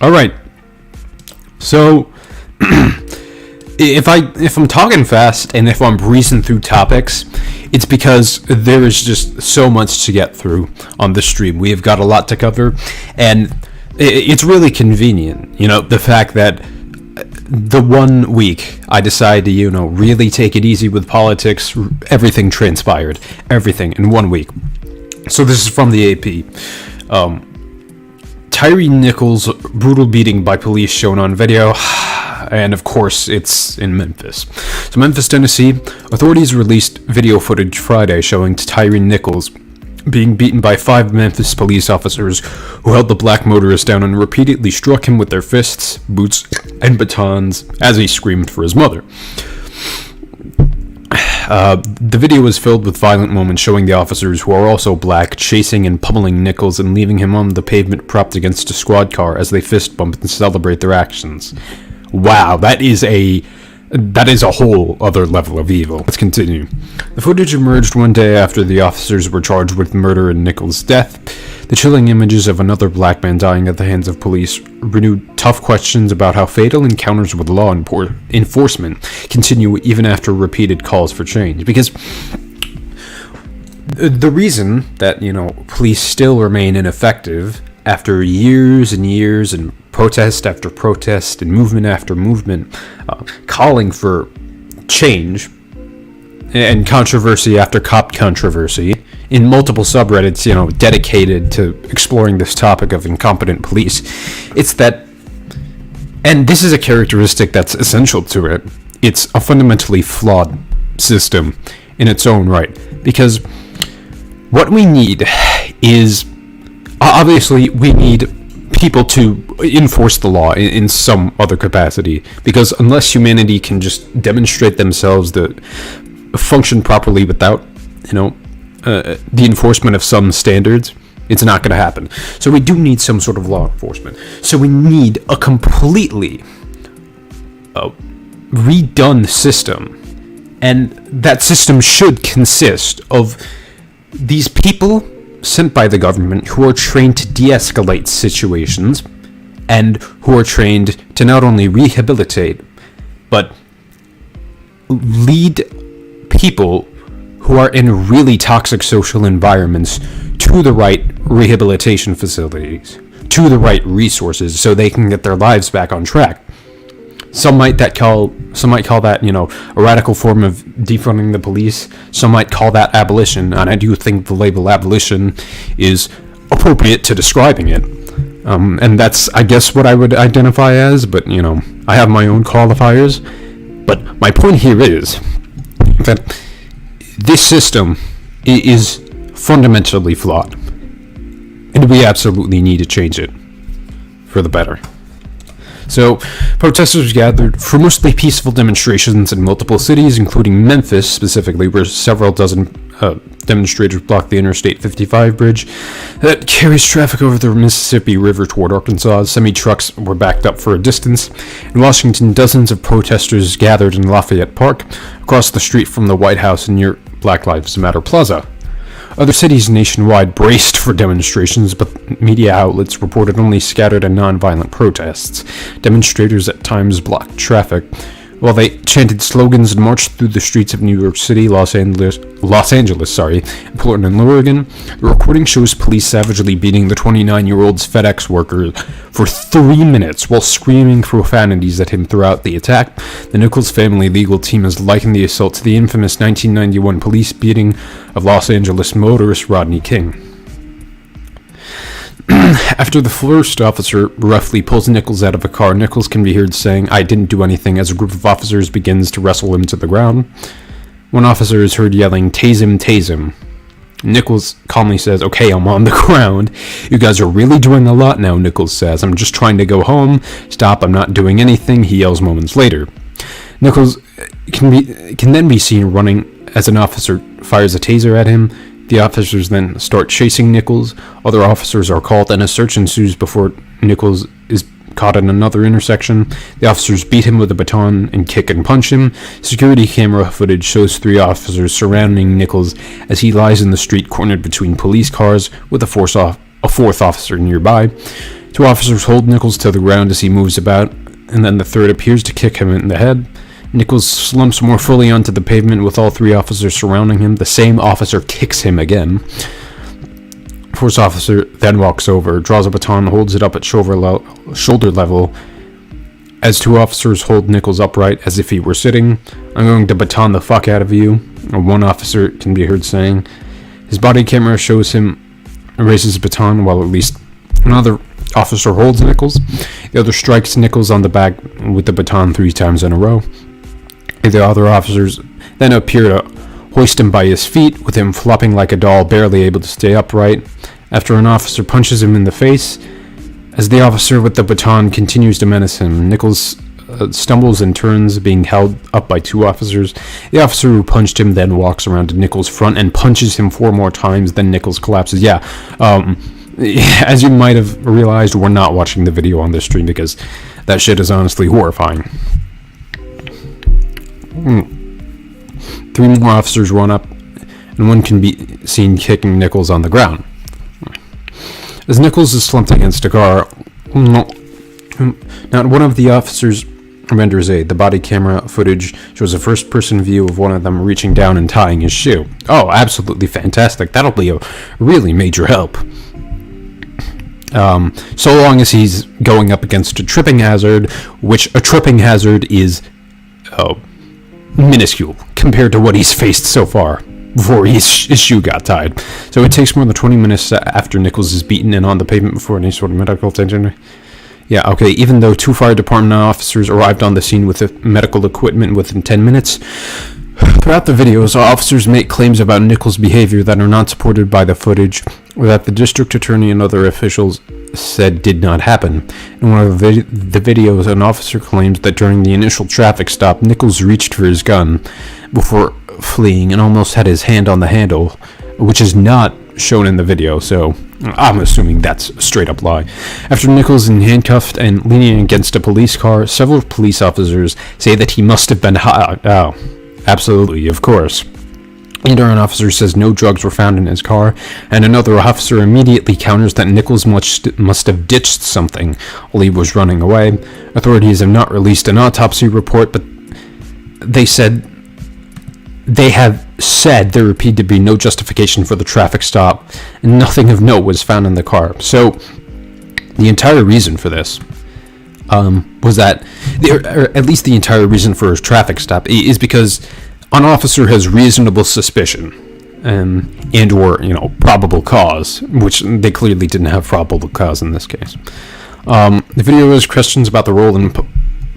All right. So, if I'm talking fast and if I'm breezing through topics, it's because there is just so much to get through on the stream. We have got a lot to cover, and it's really convenient, the fact that the 1 week I decided to, really take it easy with politics, everything transpired. Everything in 1 week. So this is from the AP. Tyre Nichols' brutal beating by police shown on video, and of course it's in Memphis. So Memphis, Tennessee, authorities released video footage Friday showing Tyre Nichols being beaten by 5 Memphis police officers who held the black motorist down and repeatedly struck him with their fists, boots, and batons as he screamed for his mother. The video was filled with violent moments showing the officers, who are also black, chasing and pummeling Nichols and leaving him on the pavement propped against a squad car as they fist bump and celebrate their actions. Wow, that is a whole other level of evil. Let's continue. The footage emerged 1 day after the officers were charged with murder in Nichols' death. The chilling images of another black man dying at the hands of police renewed tough questions about how fatal encounters with law enforcement continue even after repeated calls for change. Because the reason that, police still remain ineffective after years and years and protest after protest and movement after movement calling for change and controversy after controversy in multiple subreddits, dedicated to exploring this topic of incompetent police, it's that, and this is a characteristic that's essential to it, it's a fundamentally flawed system in its own right. Because what we need is, obviously, we need people to enforce the law in some other capacity, because unless humanity can just demonstrate themselves to function properly without, the enforcement of some standards, it's not going to happen. So we do need some sort of law enforcement. So we need a completely redone system, and that system should consist of these people sent by the government who are trained to de-escalate situations and who are trained to not only rehabilitate but lead people who are in really toxic social environments to the right rehabilitation facilities, to the right resources, so they can get their lives back on track. Some might call that, a radical form of defunding the police. Some might call that abolition, and I do think the label abolition is appropriate to describing it. And that's, I guess, what I would identify as, but, I have my own qualifiers. But my point here is that this system is fundamentally flawed, and we absolutely need to change it for the better. So, protesters gathered for mostly peaceful demonstrations in multiple cities, including Memphis specifically, where several dozen demonstrators blocked the Interstate 55 bridge that carries traffic over the Mississippi River toward Arkansas. Semi-trucks were backed up for a distance. In Washington, dozens of protesters gathered in Lafayette Park, across the street from the White House and near Black Lives Matter Plaza. Other cities nationwide braced for demonstrations, but media outlets reported only scattered and non-violent protests. Demonstrators at times blocked traffic, while they chanted slogans and marched through the streets of New York City, Los Angeles, and Portland, Oregon. The recording shows police savagely beating the 29-year-old's FedEx worker for 3 minutes while screaming profanities at him throughout the attack. The Nichols family legal team has likened the assault to the infamous 1991 police beating of Los Angeles motorist Rodney King. After the first officer roughly pulls Nichols out of a car, Nichols can be heard saying, "I didn't do anything," as a group of officers begins to wrestle him to the ground. One officer is heard yelling, "Tase him, tase him." Nichols calmly says, "Okay, I'm on the ground. You guys are really doing a lot now," Nichols says. "I'm just trying to go home. Stop, I'm not doing anything," he yells moments later. Nichols can then be seen running as an officer fires a taser at him. The officers then start chasing Nichols. Other officers are called, and a search ensues before Nichols is caught in another intersection. The officers beat him with a baton and kick and punch him. Security camera footage shows 3 officers surrounding Nichols as he lies in the street cornered between police cars with a 4th officer nearby. Two officers hold Nichols to the ground as he moves about, and then the third appears to kick him in the head. Nichols slumps more fully onto the pavement with all three officers surrounding him. The same officer kicks him again. First officer then walks over, draws a baton, holds it up at shoulder level, as two officers hold Nichols upright as if he were sitting. "I'm going to baton the fuck out of you," one officer can be heard saying. His body camera shows him raise his baton while at least another officer holds Nichols. The other strikes Nichols on the back with the baton 3 times in a row. The other officers then appear to hoist him by his feet, with him flopping like a doll, barely able to stay upright. After an officer punches him in the face, as the officer with the baton continues to menace him, Nichols stumbles and turns, being held up by 2 officers. The officer who punched him then walks around to Nichols' front and punches him 4 more times, then Nichols collapses. As you might have realized, we're not watching the video on this stream because that shit is honestly horrifying. 3 more officers run up, and one can be seen kicking Nichols on the ground. As Nichols is slumped against a car, not one of the officers renders aid. The body camera footage shows a first-person view of one of them reaching down and tying his shoe. Oh, absolutely fantastic. That'll be a really major help. So long as he's going up against a tripping hazard, which a tripping hazard is minuscule compared to what he's faced so far before his shoe got tied. So it takes more than 20 minutes after Nichols is beaten and on the pavement before any sort of medical attention. Yeah, okay, even though 2 fire department officers arrived on the scene with the medical equipment within 10 minutes, throughout the videos, officers make claims about Nichols' behavior that are not supported by the footage, or that the district attorney and other officials said did not happen. In one of the videos, an officer claims that during the initial traffic stop, Nichols reached for his gun before fleeing and almost had his hand on the handle, which is not shown in the video, so I'm assuming that's a straight up lie. After Nichols is handcuffed and leaning against a police car, several police officers say that he must have been high. Oh, absolutely, of course. Later, an officer says no drugs were found in his car, and another officer immediately counters that Nichols must have ditched something while he was running away. Authorities have not released an autopsy report, but they have said there appeared to be no justification for the traffic stop, and nothing of note was found in the car. So, the entire reason for this was that, or at least the entire reason for his traffic stop, is because an officer has reasonable suspicion and or probable cause, which they clearly didn't have probable cause in this case. The video raised questions about the role and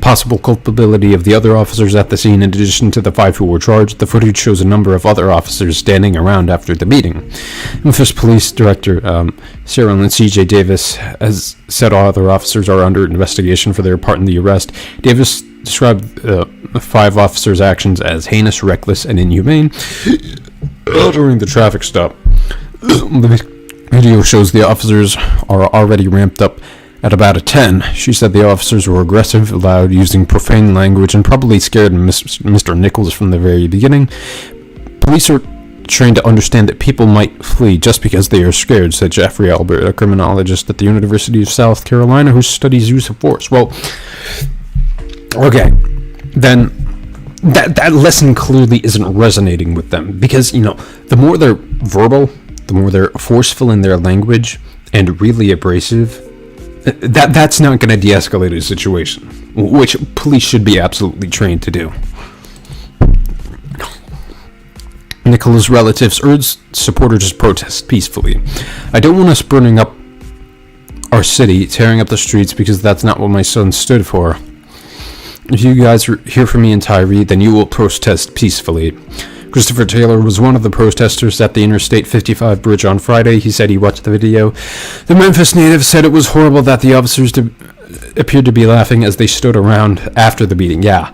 possible culpability of the other officers at the scene in addition to the 5 who were charged. The footage shows a number of other officers standing around after the beating. Memphis Police Director Sarah and C.J. Davis has said all other officers are under investigation for their part in the arrest. Davis described the 5 officers' actions as heinous, reckless, and inhumane during the traffic stop. The video shows the officers are already ramped up at about a 10. She said the officers were aggressive, loud, using profane language, and probably scared Mr. Nichols from the very beginning. Police are trained to understand that people might flee just because they are scared, said Jeffrey Albert, a criminologist at the University of South Carolina who studies use of force. Well, okay, then that lesson clearly isn't resonating with them, because, the more they're verbal, the more they're forceful in their language and really abrasive, that's not going to de-escalate a situation, which police should be absolutely trained to do. Nicholas' relatives urged supporters to protest peacefully. I don't want us burning up our city, tearing up the streets, because that's not what my son stood for. If you guys hear from me in Tyree, then you will protest peacefully. Christopher Taylor was one of the protesters at the Interstate 55 bridge on Friday. He said he watched the video. The Memphis native said it was horrible that the officers appeared to be laughing as they stood around after the beating. Yeah.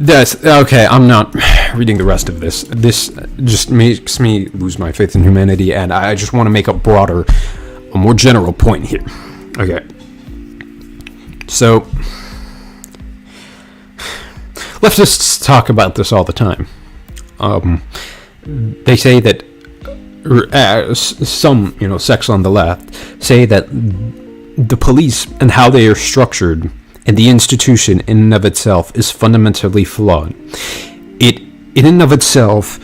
Okay, I'm not reading the rest of this. This just makes me lose my faith in humanity, and I just want to make a more general point here. Okay. So, leftists talk about this all the time. They say that some, sects on the left say that the police and how they are structured and the institution in and of itself is fundamentally flawed. It, in and of itself,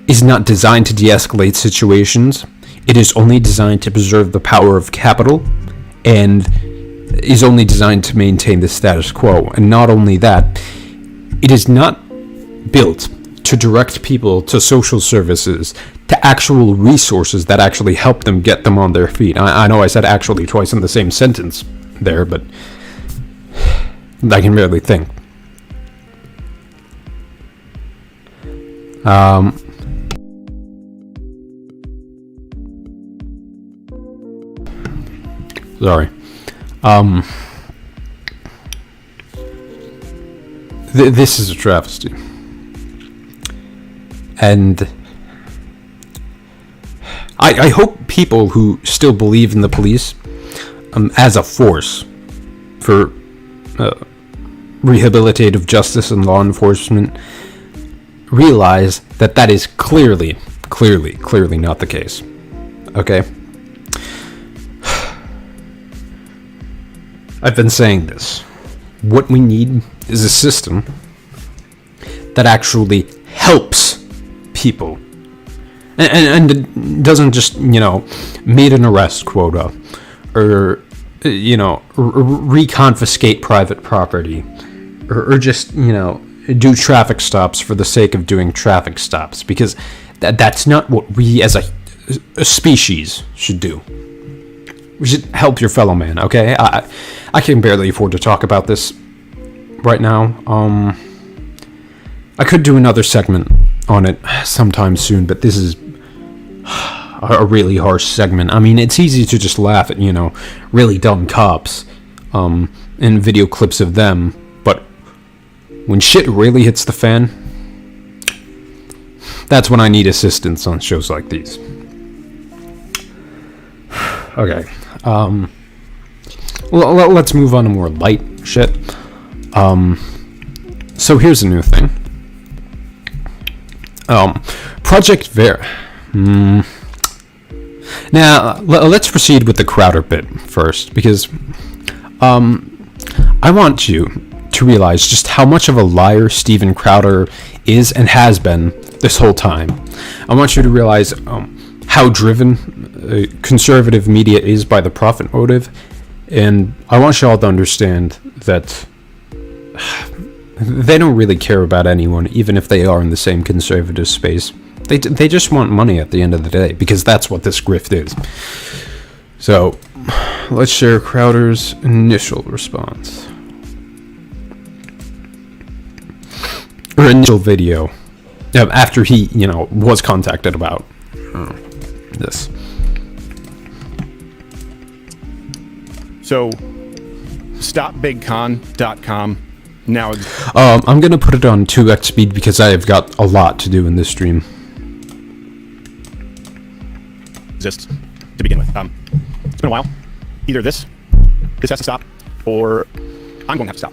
is not designed to de-escalate situations. It is only designed to preserve the power of capital, and is only designed to maintain the status quo. And not only that, it is not built to direct people to social services, to actual resources that actually help them get them on their feet. I know I said actually twice in the same sentence there, but I can barely think. Sorry. This is a travesty. And I hope people who still believe in the police as a force for rehabilitative justice and law enforcement realize that that is clearly not the case. Okay? I've been saying this. What we need is a system that actually helps people. And it doesn't just, meet an arrest quota or, reconfiscate private property or just, do traffic stops for the sake of doing traffic stops, because that's not what we as a species should do. We should help your fellow man, okay? I can barely afford to talk about this right now. I could do another segment on it sometime soon, but this is a really harsh segment. I mean, it's easy to just laugh at, really dumb cops and video clips of them, but when shit really hits the fan, that's when I need assistance on shows like these. Okay. Well, let's move on to more light shit. So here's a new thing. Project Ver. Now, let's proceed with the Crowder bit first, because I want you to realize just how much of a liar Steven Crowder is and has been this whole time. I want you to realize how driven conservative media is by the profit motive, and I want you all to understand that they don't really care about anyone, even if they are in the same conservative space. They just want money at the end of the day, because that's what this grift is. So, let's share Crowder's initial response. Or initial video. After he, was contacted about this. So, stopbigcon.com now. I'm gonna put it on 2x speed because I've got a lot to do in this stream. Exists to begin with. It's been a while. Either this has to stop, or I'm going to have to stop.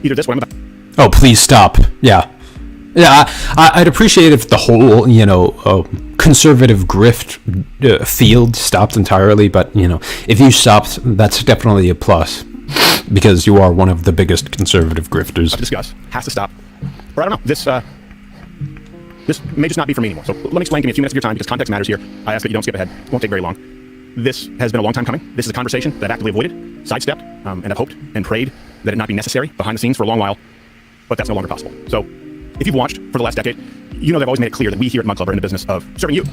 Either this or I'm about. Oh, please stop. Yeah, I'd appreciate if the whole, conservative grift field stopped entirely, but, if you stopped, that's definitely a plus, because you are one of the biggest conservative grifters. To discuss has to stop. Or I don't know, this may just not be for me anymore. So let me explain. Give me a few minutes of your time, because context matters here. I ask that you don't skip ahead. It won't take very long. This has been a long time coming. This is a conversation that I've actively avoided, sidestepped, and I've hoped and prayed that it not be necessary behind the scenes for a long while, but that's no longer possible. So if you've watched for the last decade, you know that I've always made it clear that we here at Mug Club are in the business of serving you,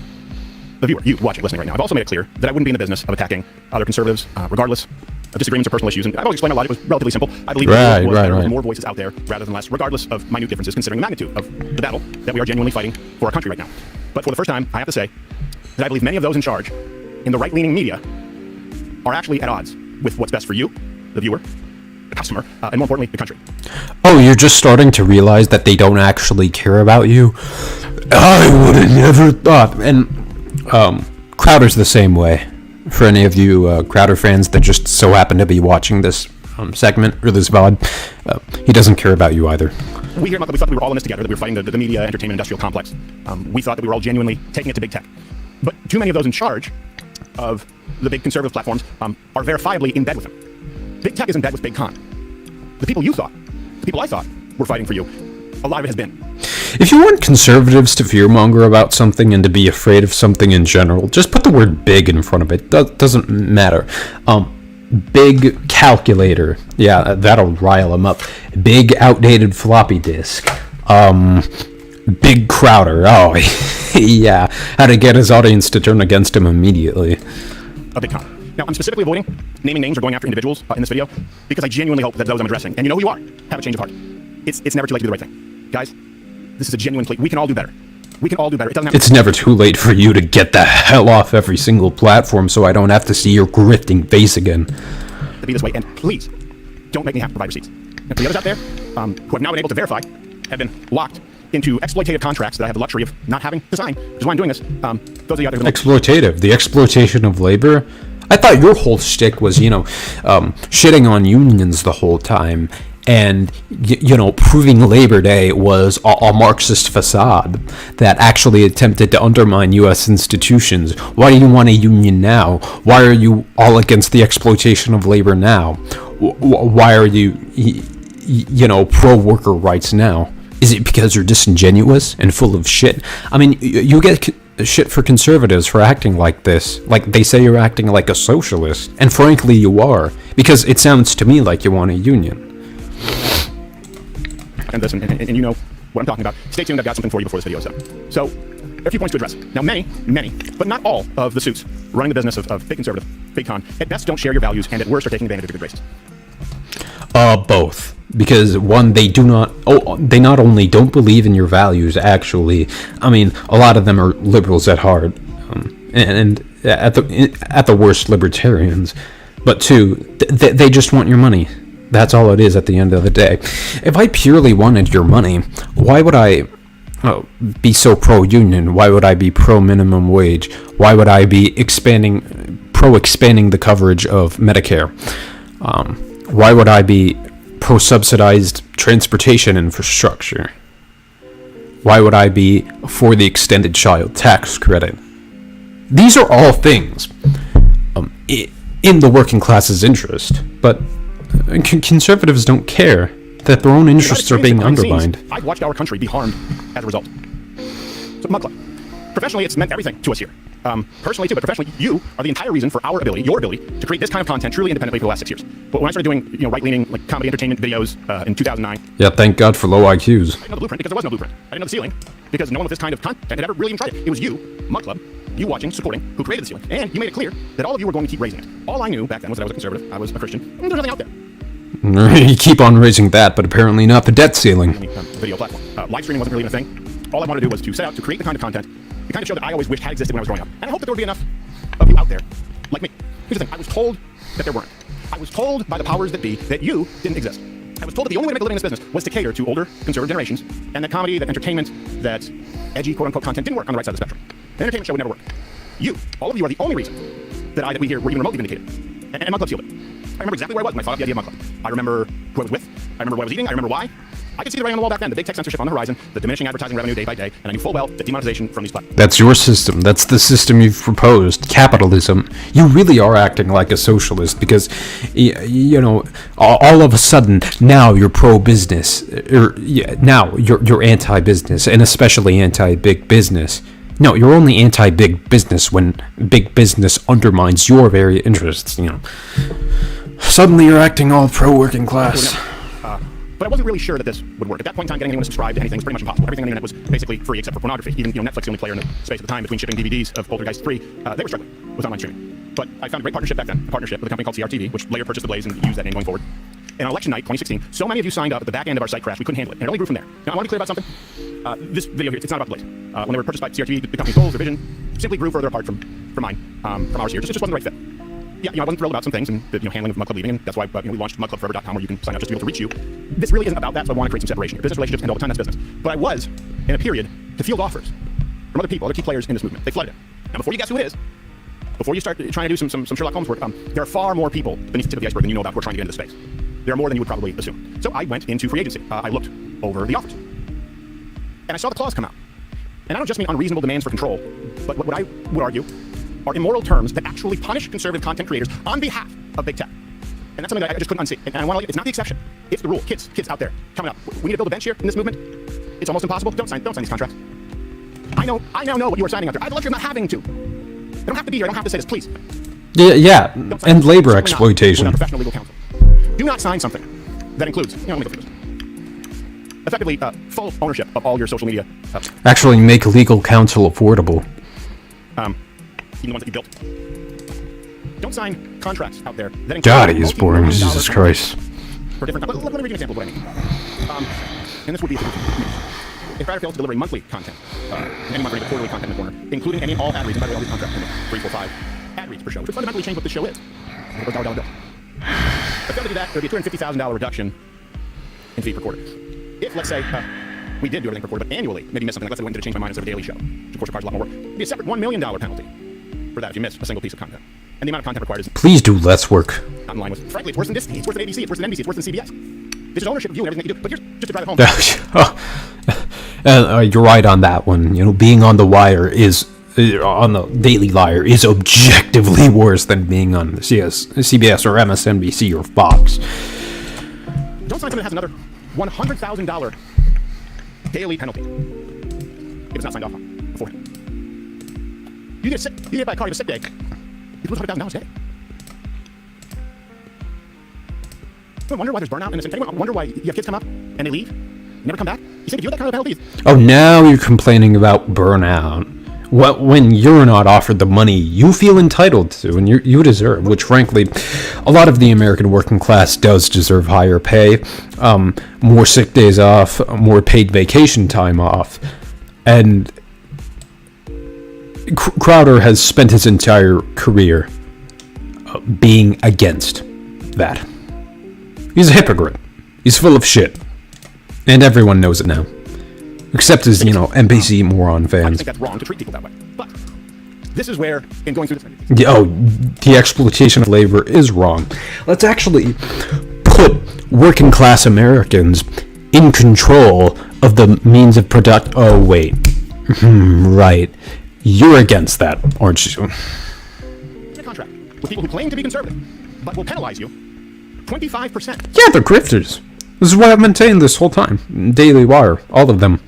the viewer, you watching, listening right now. I've also made it clear that I wouldn't be in the business of attacking other conservatives, regardless of disagreements or personal issues. And I've always explained my logic was relatively simple. I believe there was more voices out there rather than less, regardless of minute differences, considering the magnitude of the battle that we are genuinely fighting for our country right now. But for the first time, I have to say that I believe many of those in charge in the right-leaning media are actually at odds with what's best for you, the viewer, the customer, and more importantly, the country. Oh, you're just starting to realize that they don't actually care about you? I would have never thought. And Crowder's the same way. For any of you Crowder fans that just so happen to be watching this segment or this VOD, he doesn't care about you either. We here at Mug Club, we thought that we were all in this together, that we were fighting the media, entertainment, industrial complex. We thought that we were all genuinely taking it to big tech. But too many of those in charge of the big conservative platforms are verifiably in bed with him. Big tech is in bed with Big Con. The people I thought were fighting for you, a lot of it has been. If you want conservatives to fearmonger about something and to be afraid of something in general, just put the word big in front of it. Doesn't matter. Big calculator. Yeah, that'll rile them up. Big outdated floppy disk. Big Crowder. Oh, yeah. How to get his audience to turn against him immediately. A big con. Now, I'm specifically avoiding naming names or going after individuals in this video because I genuinely hope that those I'm addressing, and you know who you are, have a change of heart. It's never too late to do the right thing. Guys, this is a genuine plea. We can all do better. We can all do better. It's never too late for you to get the hell off every single platform so I don't have to see your grifting face again. To be this way, and please, don't make me have to provide receipts. And for the others out there who have now been able to verify, have been locked into exploitative contracts that I have the luxury of not having to sign, which is why I'm doing this. Those of you out there who exploitative, the exploitation of labor. I thought your whole shtick was, shitting on unions the whole time, and proving Labor Day was a Marxist facade that actually attempted to undermine U.S. institutions. Why do you want a union now? Why are you all against the exploitation of labor now? Why are you, pro-worker rights now? Is it because you're disingenuous and full of shit? I mean, you get shit for conservatives for acting like this. Like, they say you're acting like a socialist. And frankly, you are. Because it sounds to me like you want a union. And listen, and you know what I'm talking about. Stay tuned, I've got something for you before this video is done. So, there are a few points to address. Now, many, but not all of the suits running the business of big conservative, big con, at best don't share your values, and at worst are taking advantage of your good graces. Both. Because one, they not only don't believe in your values, actually. I mean, a lot of them are liberals at heart, and at the worst, libertarians. But two, they just want your money. That's all it is at the end of the day. If I purely wanted your money, why would I be so pro-union? Why would I be pro-minimum wage? Why would I be expanding the coverage of Medicare? Why would I be pro-subsidized transportation infrastructure? Why would I be for the extended child tax credit? These are all things in the working class's interest, but conservatives don't care that their own interests are being undermined. I've watched our country be harmed as a result. So, Mug Club, professionally, it's meant everything to us here. Personally, too, but professionally, you are the entire reason for your ability to create this kind of content truly independently for the last 6 years. But when I started doing, right-leaning, like, comedy entertainment videos in 2009... Yeah, thank God for low IQs. I didn't know the blueprint because there was no blueprint. I didn't know the ceiling because no one with this kind of content had ever really even tried it. It was you, Mug Club, you watching, supporting, who created the ceiling. And you made it clear that all of you were going to keep raising it. All I knew back then was that I was a conservative, I was a Christian, and there's nothing out there. You keep on raising that, but apparently not the debt ceiling. Video platform. Live streaming wasn't really even a thing. All I wanted to do was to set out to create the kind of content, the kind of show that I always wished had existed when I was growing up. And I hope that there would be enough of you out there like me. Here's the thing. I was told that there weren't. I was told by the powers that be that you didn't exist. I was told that the only way to make a living in this business was to cater to older conservative generations, and that comedy, that entertainment, that edgy quote-unquote content didn't work on the right side of the spectrum. An entertainment show would never work. You, all of you, are the only reason that we here were even remotely vindicated. And Mug Club sealed it. I remember exactly where I was when I thought of the idea of Mug Club. I remember who I was with. I remember what I was eating. I remember why. I could see the writing on the wall back then, the big tech censorship on the horizon, the diminishing advertising revenue day by day, and I knew full well that demonetization from these platforms. That's your system. That's the system you've proposed. Capitalism. You really are acting like a socialist because, all of a sudden, now you're pro-business. Now you're anti-business, and especially anti-big business. No, you're only anti-big business when big business undermines your very interests, Suddenly you're acting all pro-working class. But I wasn't really sure that this would work. At that point in time, getting anyone to subscribe to anything was pretty much impossible. Everything on the internet was basically free except for pornography. Even Netflix, the only player in the space at the time between shipping DVDs of Poltergeist 3, they were struggling with online streaming. But I found a great partnership back then, a partnership with a company called 𝖯TV, which later purchased the Blaze and used that name going forward. And on election night, 2016, so many of you signed up at the back end of our site crashed, we couldn't handle it. And it only grew from there. Now, I want to be clear about something. This video here, it's not about the Blaze. When they were purchased by 𝖯TV, the company's goals, their vision, simply grew further apart from mine, from ours here. It just wasn't the right fit. Yeah, I wasn't thrilled about some things and the handling of Mug Club leaving, and that's why we launched mugclubforever.com, where you can sign up just to be able to reach you. This really isn't about that, so I want to create some separation here. Business relationships and all the time, that's business. But I was in a period to field offers from other people, other key players in this movement. They flooded it. Now, before you guess who it is, before you start trying to do some Sherlock Holmes work, there are far more people beneath the tip of the iceberg than you know about who are trying to get into this space. There are more than you would probably assume. So I went into free agency. I looked over the offers, and I saw the clause come out. And I don't just mean unreasonable demands for control, but what I would argue are immoral terms that actually punish conservative content creators on behalf of big tech. And that's something that I just couldn't unsee. And I want to, it's not the exception. It's the rule. Kids out there coming up. We need to build a bench here in this movement. It's almost impossible. Don't sign these contracts. I now know what you are signing under. I have the luxury of not having to. I don't have to be here. I don't have to say this, please. Yeah. And labor exploitation. Professional legal counsel. Do not sign something that includes, let me go through this. Effectively, full ownership of all your social media. Actually make legal counsel affordable. Even the ones that you built. Don't sign contracts out there that include... God, he is boring, Jesus Christ. For different... Let me read you an example of what I mean. And this would be... If Crowder fails to deliver monthly content, any monthly, quarterly content in the corner, including any and all ad reads, and by the way, all these contracts, 3, 4, 5 ad reads per show, which would fundamentally change what this show is. Or dollar bill. If failed to do that, there would be a $250,000 reduction in fee per quarter. If, let's say, we did do everything per quarter, but annually, maybe miss something, like let's say we went to change my mind instead of a daily show, which of course requires a lot more work, it'd be a separate $1 million penalty for that if you miss a single piece of content. And the amount of content required is... Please do less work. Not in line with... Frankly, it's worse than Disney, it's worse than ABC, it's worse than NBC, it's worse than CBS. This is ownership of you and everything that you do. But here's just to drive it home. You're right on that one. Being on the wire is... on the Daily Wire is objectively worse than being on CBS or MSNBC or Fox. Don't sign something that has another $100,000 daily penalty if it's not signed off on beforehand. You get hit by a car, you have a sick day, you lose $100,000 a day. I wonder why there's burnout in this. Anyone wonder why you have kids come up and they leave, never come back? You think if you have that kind of penalty? Oh, now you're complaining about burnout. When you're not offered the money you feel entitled to and you deserve, which frankly, a lot of the American working class does deserve higher pay, more sick days off, more paid vacation time off, and Crowder has spent his entire career being against that. He's a hypocrite. He's full of shit. And everyone knows it now. Except his, NBC moron fans. I think that's wrong to treat people that way. But this is where, in going through this... The exploitation of labor is wrong. Let's actually put working class Americans in control of the means of production. Oh, wait. Right. You're against that, aren't you? A contract with people who claim to be conservative, but will penalize you 25%. Yeah, they're grifters. This is what I've maintained this whole time. Daily Wire, all of them.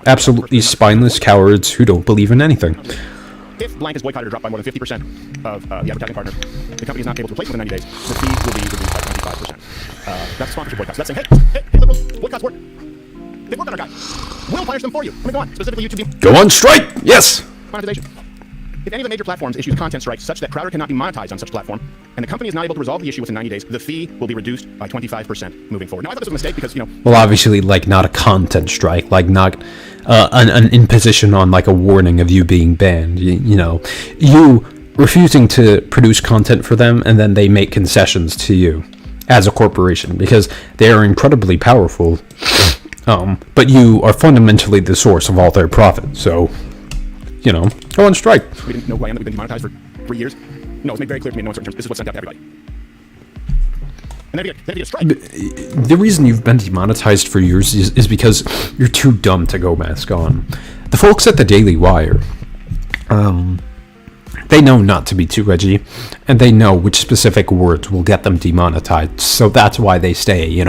Absolutely spineless cowards who don't believe in anything. If blank is boycotted or dropped by more than 50% of the advertising partner, the company is not able to replace it within 90 days, the fee will be reduced by 25%. That's sponsorship boycotts. That's saying, hey, liberals, boycotts work. They work on our guy. We'll punish them for you. Let me go on. Specifically, YouTube. Go on strike! Yes! Monetization. If any of the major platforms issues content strikes such that Crowder cannot be monetized on such platform, and the company is not able to resolve the issue within 90 days, the fee will be reduced by 25% moving forward. Now, I thought this was a mistake because, Well, obviously, not a content strike, not an imposition on, a warning of you being banned. You refusing to produce content for them, and then they make concessions to you as a corporation, because they are incredibly powerful, but you are fundamentally the source of all their profit, so... go on strike. We didn't know who I am, that we've been demonetized for 3 years. No, it's made very clear to me in no uncertain terms. This is what's sent out to everybody. And then if you get a strike. The reason you've been demonetized for years is because you're too dumb to go mask on. The folks at the Daily Wire, they know not to be too edgy, and they know which specific words will get them demonetized, so that's why they stay,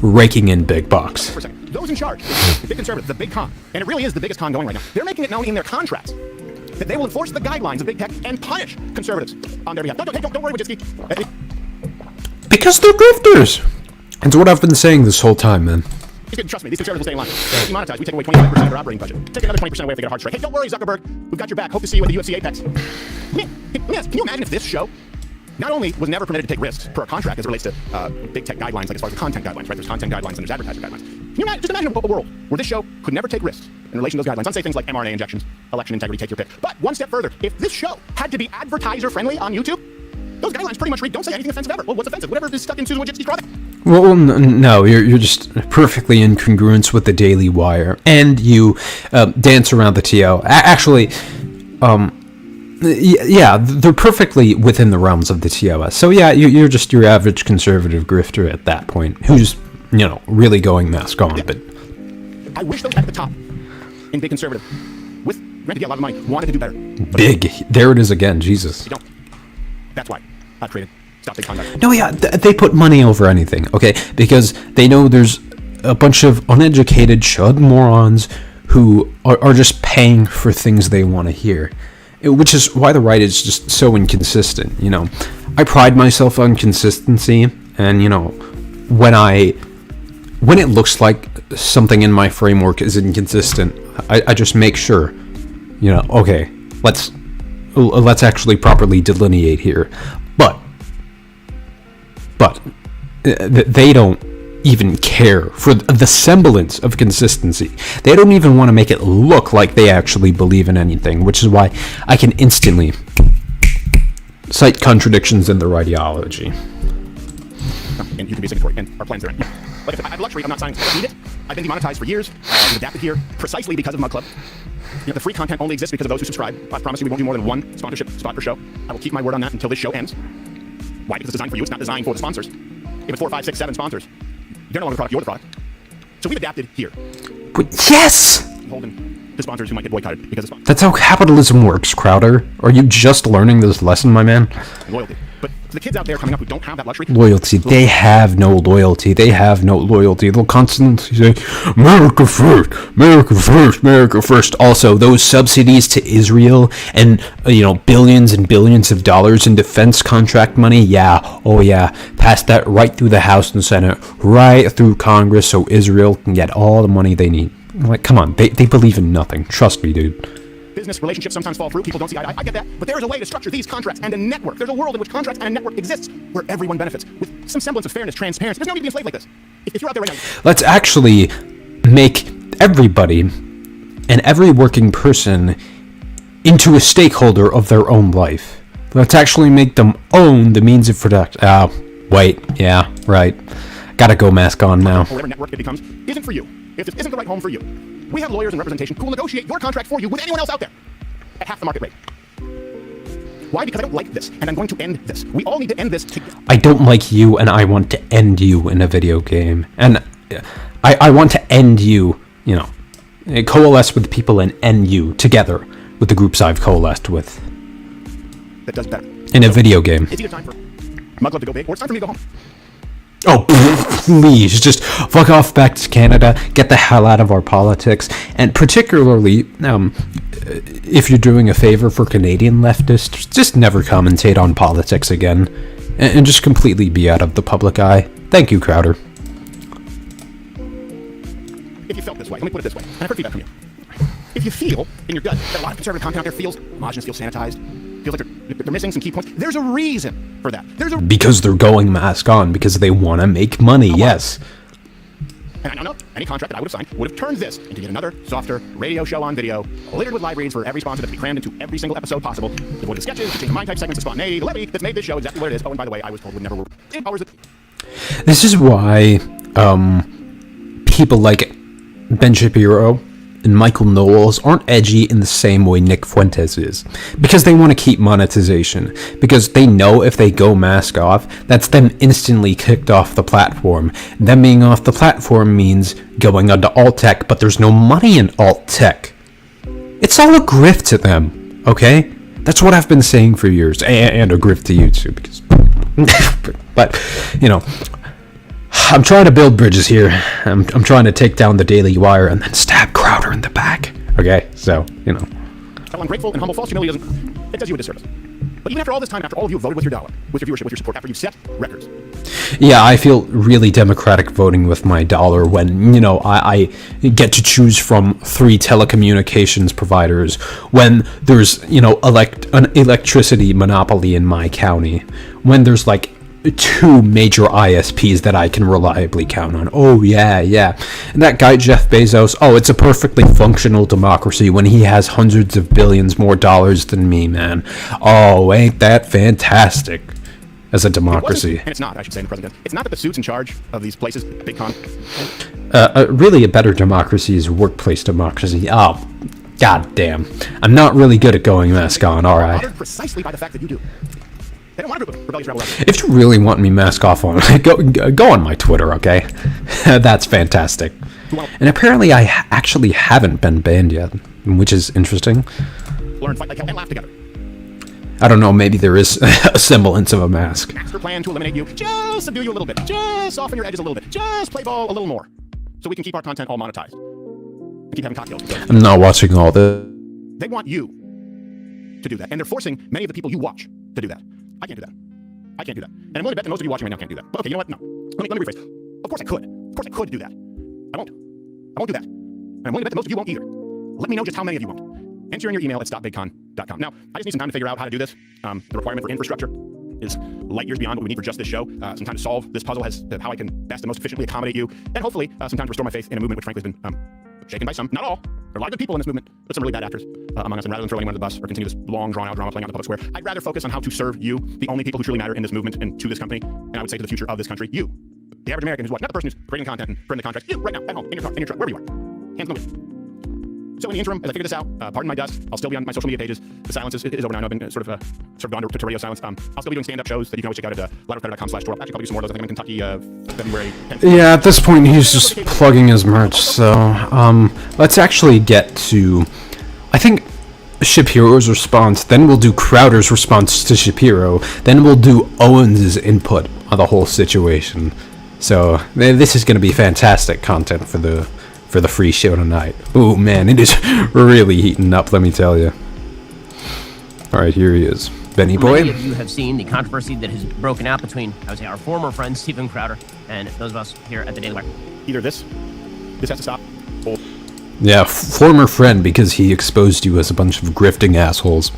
raking in big bucks. For a second. Those in charge, the big conservatives, the big con, and it really is the biggest con going right now, they're making it known in their contracts that they will enforce the guidelines of big tech and punish conservatives on their behalf. Don't worry, Wojcicki. Because they're grifters. It's what I've been saying this whole time, man. Trust me, these conservatives will stay in line. They're demonetized. We take away 25% of their operating budget. Take another 20% away if they get a hard strike. Hey, don't worry, Zuckerberg. We've got your back. Hope to see you at the UFC Apex. Can you imagine if this show not only was never permitted to take risks per a contract as it relates to big tech guidelines, as far as the content guidelines, right? There's content guidelines and there's advertising guidelines. Can you just imagine a world where this show could never take risks in relation to those guidelines? Some say things like mRNA injections, election integrity, take your pick. But one step further, if this show had to be advertiser-friendly on YouTube, those guidelines pretty much read, don't say anything offensive ever. Well, what's offensive? Whatever is stuck in Susan Wojcicki's product. Well, no, you're just perfectly in congruence with the Daily Wire, and you dance around the TO. Actually, yeah, they're perfectly within the realms of the TOS. So yeah, you're just your average conservative grifter at that point, who's really going mask on. Yeah. But I wish those at the top in big conservative with granted, yeah, a lot of money, wanted to do better. But Big. There it is again, Jesus. you don't. That's why I've created Stop Big Conduct. No, yeah, they put money over anything, okay? Because they know there's a bunch of uneducated chud morons who are just paying for things they want to hear. Which is why the right is just so inconsistent, you know. I pride myself on consistency, and, you know, when it looks like something in my framework is inconsistent, I just make sure, you know, okay, let's actually properly delineate here. But they don't even care for the semblance of consistency. They don't even want to make it look like they actually believe in anything, which is why I can instantly cite contradictions in their ideology. And you can be a signatory, and our plans are in. Like I said, I have the luxury of not signing. I don't need it. I've been demonetized for years. We've adapted here precisely because of Mug Club. You know, the free content only exists because of those who subscribe. I promise you we won't do more than one sponsorship spot per show. I will keep my word on that until this show ends. Why? Because it's designed for you. It's not designed for the sponsors. If it's 4, 5, 6, 7 sponsors, they're no longer the product, you're the product. So we've adapted here. But yes! Holding the sponsors who might get boycotted because of sponsors. That's how capitalism works, Crowder. Are you just learning this lesson, my man? And loyalty. But for the kids out there coming up who don't have that luxury... Loyalty. They have no loyalty. They have no loyalty. They'll constantly say, America first, America first, America first. Also, those subsidies to Israel and, you know, billions and billions of dollars in defense contract money, yeah, oh yeah, pass that right through the House and Senate, right through Congress so Israel can get all the money they need. Like, come on, they believe in nothing. Trust me, dude. Business relationships sometimes fall through. People don't see eye to eye. I get that. But there is a way to structure these contracts and a network. There's a world in which contracts and a network exists where everyone benefits with some semblance of fairness, transparency. There's no need to be enslaved like this. If you're out there right now... Let's actually make everybody and every working person into a stakeholder of their own life. Let's actually make them own the means of production. Wait. Yeah, right. Gotta go mask on now. Whatever network it becomes isn't for you. If this isn't the right home for you, we have lawyers and representation who will negotiate your contract for you with anyone else out there at half the market rate. Why? Because I don't like this, and I'm going to end this. We all need to end this together. I don't like you, and I want to end you in a video game. And I want to end you, you know, coalesce with people and end you together with the groups I've coalesced with. That does better. In a video game. It's either time for Mug Club to go big, or it's time for me to go home. Oh, please, just fuck off back to Canada, get the hell out of our politics, and particularly, if you're doing a favor for Canadian leftists, just never commentate on politics again, and just completely be out of the public eye. Thank you, Crowder. If you felt this way, let me put it this way, and I've heard feedback from you. If you feel in your gut that a lot of conservative content out there feels homogenous, feels sanitized, feels like they're missing some key points, there's a reason for that. Because they're going mask on, because they want to make money, yes. And I know any contract that I would have signed would have turned this into yet another softer radio show on video, littered with live reads for every sponsor that can be crammed into every single episode possible. Devoid of sketches, change of mind type segments of spontaneity, the levity that's made this show exactly what it is. Oh, and by the way, I was told would never work. This is why people like Ben Shapiro and Michael Knowles aren't edgy in the same way Nick Fuentes is. Because they want to keep monetization. Because they know if they go mask off, that's them instantly kicked off the platform. Them being off the platform means going onto alt tech, but there's no money in alt tech. It's all a grift to them, okay? That's what I've been saying for years. And a grift to you too, because... but, you know... I'm trying to build bridges here. I'm trying to take down the Daily Wire and then stab Crowder in the back. Okay, so, you know. How ungrateful and humble false humility it does you a disservice. But even after all this time, after all of you have voted with your dollar, with your viewership, with your support, after you've set records. Yeah, I feel really democratic voting with my dollar when, you know, I get to choose from 3 telecommunications providers when there's, you know, an electricity monopoly in my county. When there's, like, 2 major ISPs that I can reliably count on. Oh, yeah. And that guy, Jeff Bezos, it's a perfectly functional democracy when he has hundreds of billions more dollars than me, man. Oh, ain't that fantastic as a democracy. And it's not, I should say, in the president. It's not that the suits in charge of these places, big con. Really, a better democracy is workplace democracy. Oh, god damn. I'm not really good at going mask on, alright. Bothered precisely by the fact that you do. They don't want a group of rebellious rebels. If you really want me mask off on, go on my Twitter, okay? That's fantastic. And apparently I actually haven't been banned yet. which is interesting. Learn, fight like hell, and laugh together. I don't know, maybe there is a semblance of a mask. Master plan to eliminate you. Just subdue you a little bit. Just soften your edges a little bit. Just play ball a little more. So we can keep our content all monetized. And keep having cocktails. I'm not watching all this. They want you to do that. And they're forcing many of the people you watch to do that. I can't do that. I can't do that. And I'm willing to bet that most of you watching right now can't do that. But okay, you know what? No. Let me rephrase. Of course I could. Of course I could do that. I won't. I won't do that. And I'm willing to bet that most of you won't either. Let me know just how many of you won't. Enter in your email at stopbigcon.com. Now, I just need some time to figure out how to do this. The requirement for infrastructure is light years beyond what we need for just this show. Some time to solve this puzzle as to how I can best and most efficiently accommodate you. And hopefully, some time to restore my faith in a movement which frankly has been shaken by some, not all. There are a lot of good people in this movement, but some really bad actors among us. And rather than throw anyone under the bus or continue this long, drawn-out drama playing out in the public square, I'd rather focus on how to serve you, the only people who truly matter in this movement and to this company, and I would say to the future of this country, you. The average American who's what? Not the person who's creating content and putting the contracts. You, right now, at home, in your car, in your truck, wherever you are. Hands moving. So in the interim, as I figure this out, pardon my dust, I'll still be on my social media pages. The silence is over now. I've been sort of gone to radio silence. I'll still be doing stand-up shows that you can always check out at loudercredit.com/tour. Actually, probably do some more of those. I think I'm in Kentucky, February 10th. Yeah, at this point, he's just plugging his merch. So, let's actually get to, I think, Shapiro's response. Then we'll do Crowder's response to Shapiro. Then we'll do Owens' input on the whole situation. So, this is going to be fantastic content for the free show tonight. Oh man, it is really heating up, let me tell you. Alright, here he is. Benny Boy. Many of you have seen the controversy that has broken out between, I would say, our former friend Steven Crowder and those of us here at the Daily Wire. Either this has to stop, or... Yeah, former friend because he exposed you as a bunch of grifting assholes.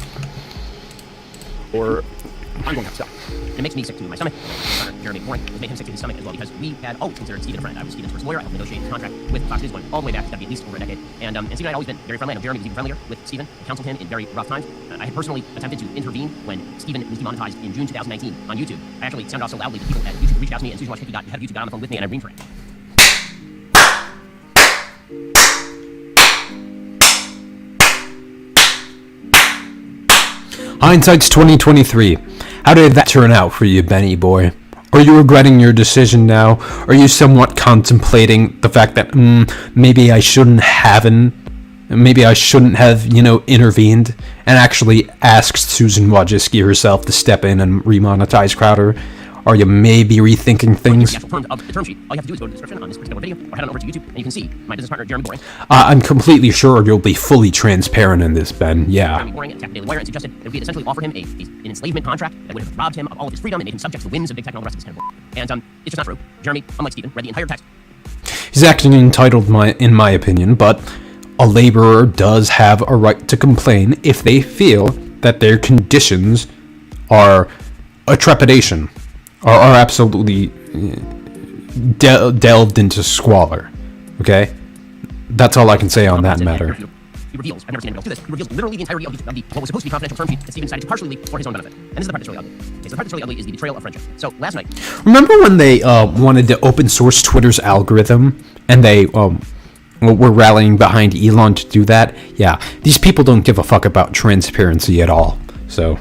Or I'm going to have to stop. It makes me sick to my stomach. Jeremy Boring has made him sick to his stomach as well because we had always considered Steven a friend. I was Steven's first lawyer. I helped negotiate his contract with Fox News going all the way back. It's got to be at least over a decade. And Steven and I had always been very friendly. I know Jeremy was even friendlier with Steven, counseled him in very rough times. I had personally attempted to intervene when Steven was demonetized in June 2019 on YouTube. I actually sounded off so loudly that people at YouTube reached out to me, and Susan Wojcicki, head of YouTube, got on the phone with me, and I reamed for it. Hindsight's 2023. How did that turn out for you, Benny Boy? Are you regretting your decision now? Are you somewhat contemplating the fact that maybe I shouldn't have, intervened and actually asked Susan Wojcicki herself to step in and remonetize Crowder? Are you maybe rethinking things? The term sheet. All you have to do is go to the description on this particular video, or head on over to YouTube, and you can see my business partner, Jeremy Boring. I'm completely sure you'll be fully transparent in this, Ben. Yeah. Jeremy Boring attacked the Daily Wire and suggested that we had essentially offered him an enslavement contract that would have robbed him of all of his freedom and made him subject to the whims of big tech and all the rest of this kind of work. And it's just not true. Jeremy, unlike Steven, read the entire text. He's acting entitled, in my opinion, but a laborer does have a right to complain if they feel that their conditions are a trepidation. Are absolutely delved into squalor. Okay? That's all I can say on that matter. He reveals, I've never seen anyone else do this, he reveals literally the entirety of what was supposed to be confidential term sheet that Steven decided to partially leak for his own benefit. And this is the part that's really ugly. Okay, so the part that's really ugly is the betrayal of friendship. So last night... Remember when they wanted to open source Twitter's algorithm? And they were rallying behind Elon to do that? Yeah, these people don't give a fuck about transparency at all. So...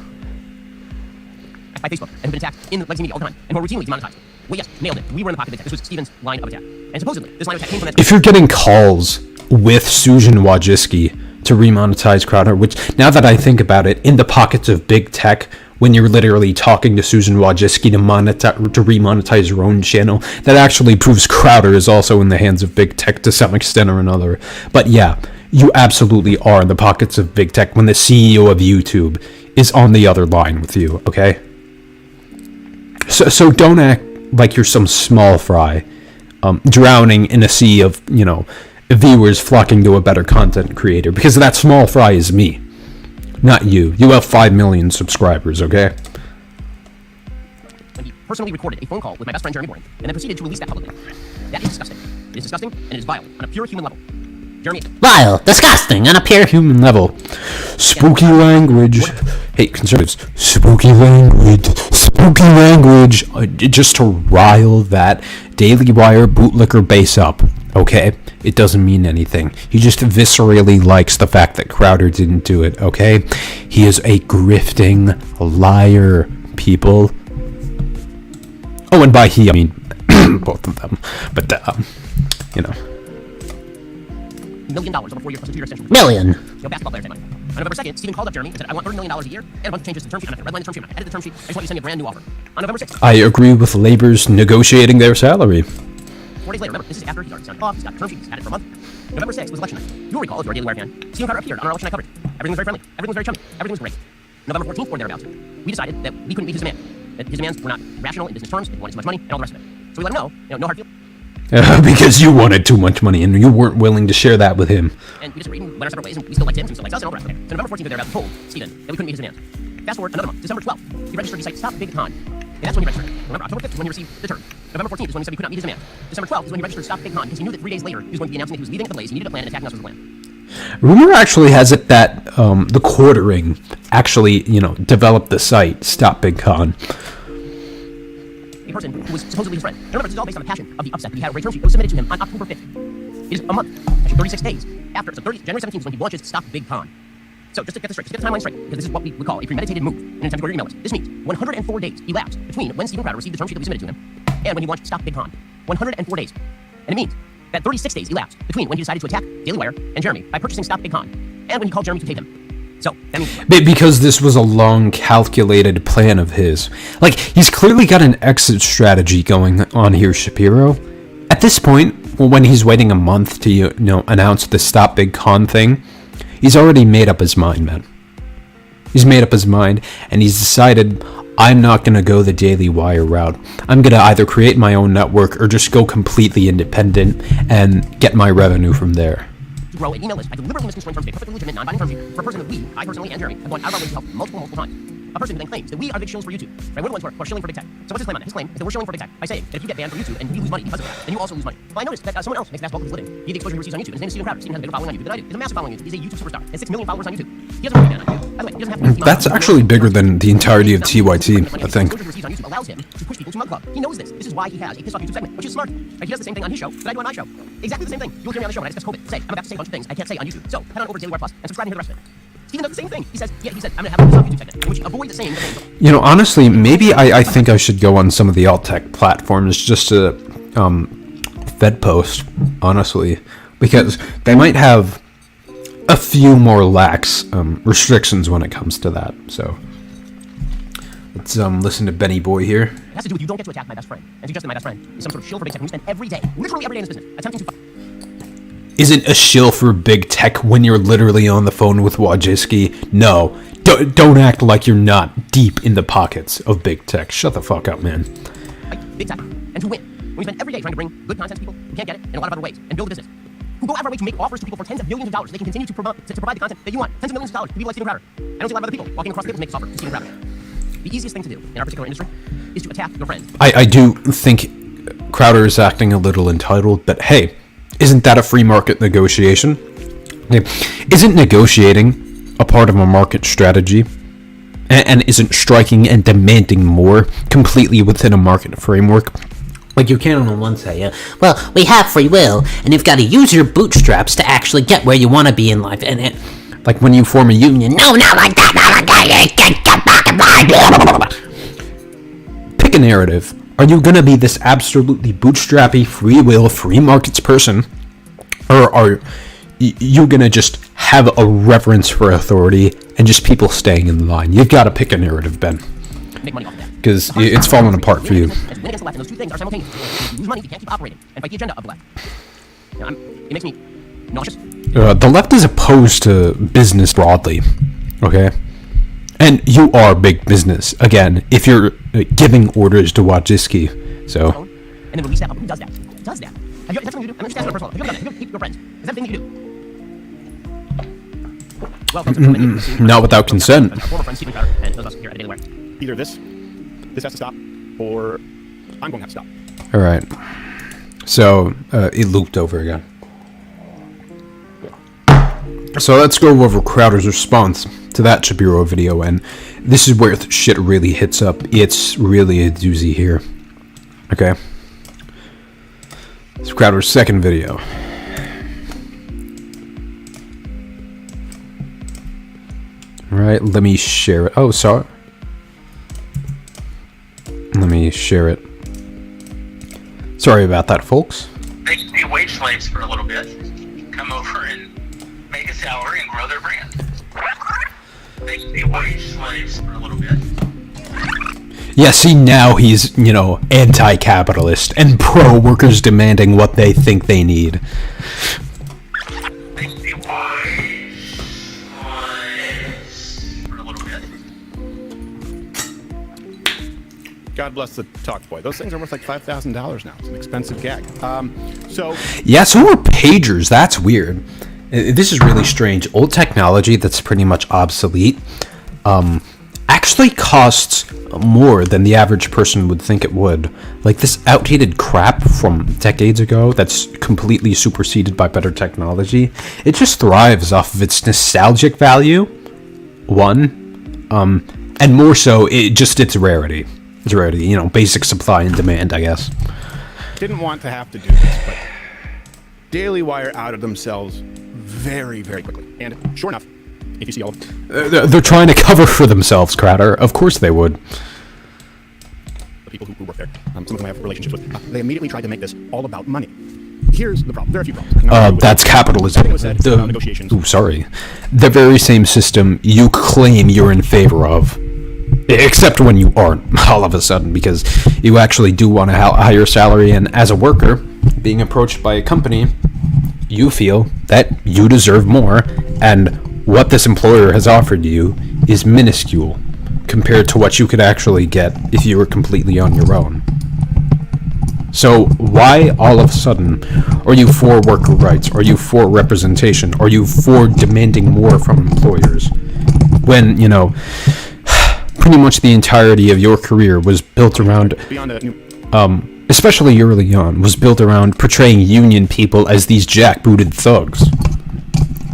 by Facebook and have been attacked in legacy media all the time and were routinely demonetized. Well, yes, nailed it. We were in the pocket of attack. This was Steven's line of attack. And supposedly, this line of attack came from that... If you're getting calls with Susan Wojcicki to remonetize Crowder, which, now that I think about it, in the pockets of big tech, when you're literally talking to Susan Wojcicki to remonetize your own channel, that actually proves Crowder is also in the hands of big tech to some extent or another. But yeah, you absolutely are in the pockets of big tech when the CEO of YouTube is on the other line with you, okay? So don't act like you're some small fry, drowning in a sea of, viewers flocking to a better content creator, because that small fry is me, not you. You have 5 million subscribers, okay? When he personally recorded a phone call with my best friend Jeremy Boring, and then proceeded to release that publicly. That is disgusting. It is disgusting, and it is vile, on a pure human level. Jeremy... Vile, disgusting, on a pure human level. Spooky language. Hey, conservatives. Spooky language. Spooky language. Just to rile that Daily Wire bootlicker base up, okay? It doesn't mean anything. He just viscerally likes the fact that Crowder didn't do it, okay? He is a grifting liar, people. Oh, and by he, I mean both of them. But, $1 million over 4 years plus a 2-year extension. Million. basketball players had money. On November 2nd, Stephen called up Jeremy and said, I want $30 million a year and a bunch of changes to the term sheet. I'm not going to redline the term sheet. I'm not going to edit the term sheet. I just want you to send me a brand new offer. On November 6th. I agree with labor's negotiating their salary. 4 days later, remember, this is after he's already signed off, he's got term sheets, he's had it for a month. November 6th was election night. You'll recall, if you're a Daily Wire fan, Stephen Crowder appeared on our election night coverage. Everything was very friendly. Everything was very chummy. Everything was great. November 14th or thereabouts, we decided that we couldn't meet his demand. That his demands were not rational in business terms, that he wanted too much money, and all the rest of it. So we let him know, no hard feelings. Because you wanted too much money and you weren't willing to share that with him. And we just went our separate ways, and we still liked him, and he still likes us, and all the rest. Okay. So November 14th or thereabouts, we told Stephen that we couldn't meet his demands. Fast forward another month, December 12th, he registered his site Stop Big Con. And that's when he registered. Remember, October 5th is when he received the term. November 14th is when he said we could not meet his demand. December 12th is when he registered Stop Big Con because he knew that 3 days later he was going to be announcing that he was leaving at the Blaze, he needed a plan, and attacking us with a plan. Rumor actually has it that the quartering actually, developed the site Stop Big Con. A person who was supposedly his friend. And remember, this is all based on the passion of the upset that he had a great term sheet. It was submitted to him on October 5th. It is a month, actually 36 days after. So January 17th is when he launches Stop Big Con. So just to get this straight, just get the timeline straight, because this is what we would call a premeditated move in an attempt to go to your email list. This means 104 days elapsed between when Stephen Crowder received the term sheet that we submitted to him and when he launched Stop Big Con. 104 days. And it means that 36 days elapsed between when he decided to attack Daily Wire and Jeremy by purchasing Stop Big Con and when he called Jeremy to tape him. So, that means... Because this was a long, calculated plan of his. Like, he's clearly got an exit strategy going on here, Shapiro. At this point, when he's waiting a month to, announce the Stop Big Con thing, he's already made up his mind, man. He's made up his mind, and he's decided, I'm not going to go the Daily Wire route. I'm going to either create my own network or just go completely independent and get my revenue from there. To grow an email list by deliberately misconstruing terms to a perfectly legitimate, non-binding term sheet for a person that I personally, and Jeremy, have gone out of our way to help multiple times. A person who then claims that we are the big shills for YouTube. Right? We're the ones who are shilling for big tech. So what's his claim on that? His claim is that we're shilling for big tech by saying that if you get banned from YouTube and you lose money because of that, then you also lose money. Well, I noticed that someone else makes basketball for his living. He had the exposure he receives on YouTube. His name is Stephen Crowder. Stephen has a bigger following on YouTube than I do. He has a massive following on YouTube. He's a YouTube superstar. He has 6 million followers on YouTube. He doesn't want to be banned on YouTube. By the way, he doesn't have to. That's actually bigger than the entirety of TYT, I think. The exposure he receives on YouTube allows him to push people to Mug Club. He knows this. This is why he has a pissed off YouTube segment, which is smart. Right? He does the same thing on his show that I do on my show. Exactly the same thing. You'll hear me on the show when I discuss COVID. Say, I'm about to say a bunch of things I can't say on YouTube. So head on over to Daily Wire Plus and subscribe and hear the rest of it. Stephen does the same thing. He said, I'm going to have a YouTube segment, which avoids saying the things. Honestly, maybe I think I should go on some of the alt-tech platforms just to Fed post, honestly, because they might have a few more lax restrictions when it comes to that. So let's listen to Benny Boy here. It has to do with you don't get to attack my best friend and suggest that my best friend is some sort of shill for big tech when you spend every day, literally every day in this business, attempting to Isn't a shill for big tech when you're literally on the phone with Wojcicki? No. Don't act like you're not deep in the pockets of big tech. Shut the fuck up, man. Big tech, and to win. When we spend every day trying to bring good content to people who can't get it in a lot of other ways, and build a business. Who go out of our way to make offers to people for tens of millions of dollars so they can continue to provide the content that you want. Tens of millions of dollars to people like Stephen Crowder. I don't see a lot of other people walking across the table to make this offer to Stephen Crowder. The easiest thing to do in our particular industry is to attack your friends. I do think Crowder is acting a little entitled, but hey, isn't that a free market negotiation? Isn't negotiating a part of a market strategy? And isn't striking and demanding more completely within a market framework? Like, you can't on one say, well, we have free will, and you've got to use your bootstraps to actually get where you want to be in life. And like when you form a union, no, not like that, not like that. Pick a narrative. Are you going to be this absolutely bootstrappy, free will, free markets person? Or are you going to just have a reverence for authority and just people staying in line? You've got to pick a narrative, Ben. Make money off of that. Because it's falling apart for you. Win against the left, and those two things are simultaneous. If you lose money, you can't keep operating and fight the agenda of the left. It makes me nauseous. The left is opposed to business broadly, okay? And you are big business, again, if you're giving orders to Wojcicki, so... And then release that up. Who does that? Who does that? That's something you do. I'm just asking on a personal level. Have you ever done that? Have you ever your friends? Is that a thing you do? Well, not without consent. A former friend, Stephen Crowder, and those of us here at Daily Wire. Either this has to stop, or I'm going to have to stop. All right. So it looped over again. So let's go over Crowder's response to that Shapiro video, and this is where the shit really hits up. It's really a doozy here. Okay. It's Crowder's second video. All right, let me share it. Oh, sorry. Let me share it. Sorry about that, folks. They can be wage slaves for a little bit. Come over and make a salary, and grow their brand. They can be wage slaves for a little bit. Yeah, see, now he's, anti-capitalist and pro-workers demanding what they think they need. They can be wage slaves for a little bit. God bless the talk boy. Those things are worth like $5,000 now. It's an expensive gag. Yeah, so are pagers. That's weird. This is really strange. Old technology that's pretty much obsolete actually costs more than the average person would think it would. Like this outdated crap from decades ago that's completely superseded by better technology, it just thrives off of its nostalgic value, and more so, its rarity. It's rarity, basic supply and demand, I guess. Didn't want to have to do this, but Daily Wire outed themselves very, very quickly. And sure enough, if you see all of They're trying to cover for themselves, Crowder. Of course they would. the people who work there, some of whom I have relationships with, they immediately tried to make this all about money. Here's the problem. There are a few problems. That's capitalism. Everything was said about negotiations. The very same system you claim you're in favor of. Except when you aren't, all of a sudden, because you actually do want a higher salary, and as a worker, being approached by a company, you feel that you deserve more, and what this employer has offered you is minuscule compared to what you could actually get if you were completely on your own. So why all of a sudden are you for worker rights? Are you for representation? Are you for demanding more from employers? When, pretty much the entirety of your career was built around, especially early on, was built around portraying union people as these jackbooted thugs.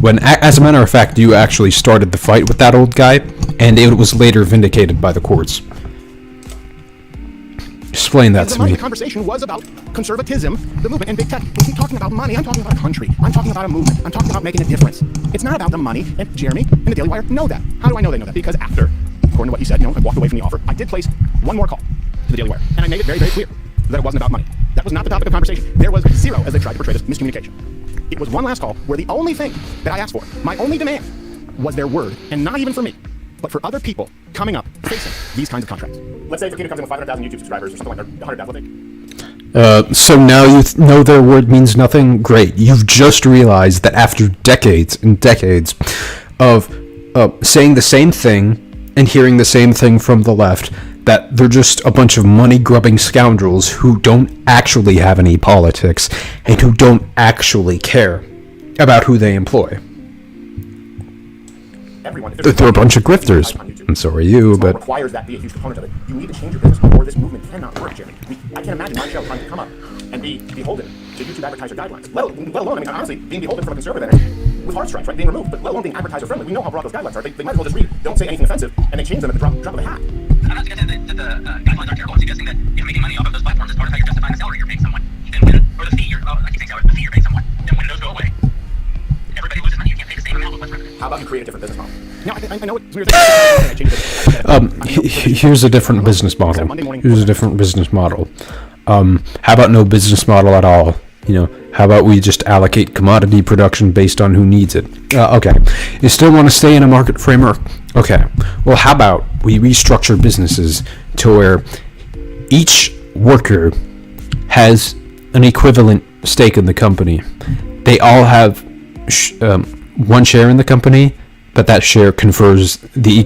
When, as a matter of fact, you actually started the fight with that old guy, and it was later vindicated by the courts. Explain that to me. The conversation was about conservatism, the movement, and big tech. We keep talking about money. I'm talking about a country. I'm talking about a movement. I'm talking about making a difference. It's not about the money, and Jeremy and the Daily Wire know that. How do I know they know that? Because after, according to what he said, I walked away from the offer. I did place one more call to the Daily Wire, and I made it very, very clear that it wasn't about money. That was not the topic of conversation. There was zero, as they tried to portray this, miscommunication. It was one last call where the only thing that I asked for, my only demand, was their word, and not even for me, but for other people coming up facing these kinds of contracts. Let's say Fakina comes in with 500,000 YouTube subscribers or something like that, 100,000, So now you know their word means nothing? Great. You've just realized that after decades and decades of saying the same thing and hearing the same thing from the left, that they're just a bunch of money-grubbing scoundrels who don't actually have any politics and who don't actually care about who they employ. They're a bunch of grifters, and so are you, but... requires that be a huge component of it. You need to change your business or this movement cannot work, Jeremy. I can't imagine my show trying to come up and be beholden to YouTube advertiser guidelines. Let alone, honestly, being beholden from a conservative entity with hard strikes, right, being removed, but let alone being advertiser friendly. We know how broad those guidelines are. They might as well just read, don't say anything offensive, and they change them at the drop of a hat. I'm not suggesting that the guidelines are terrible. I'm suggesting that making money off of those platforms is part of how you're justifying the salary you're paying someone. Then or the fee I keep saying salary, the fee you're paying someone. Then when those go away, everybody loses money. You can't pay the same amount with less revenue. How about you create a different business model? No, I know what here's a different business model. Here's a different business model. How about no business model at all? How about we just allocate commodity production based on who needs it? Okay. You still want to stay in a market framework? Okay. Well, how about we restructure businesses to where each worker has an equivalent stake in the company. They all have one share in the company, but that share confers the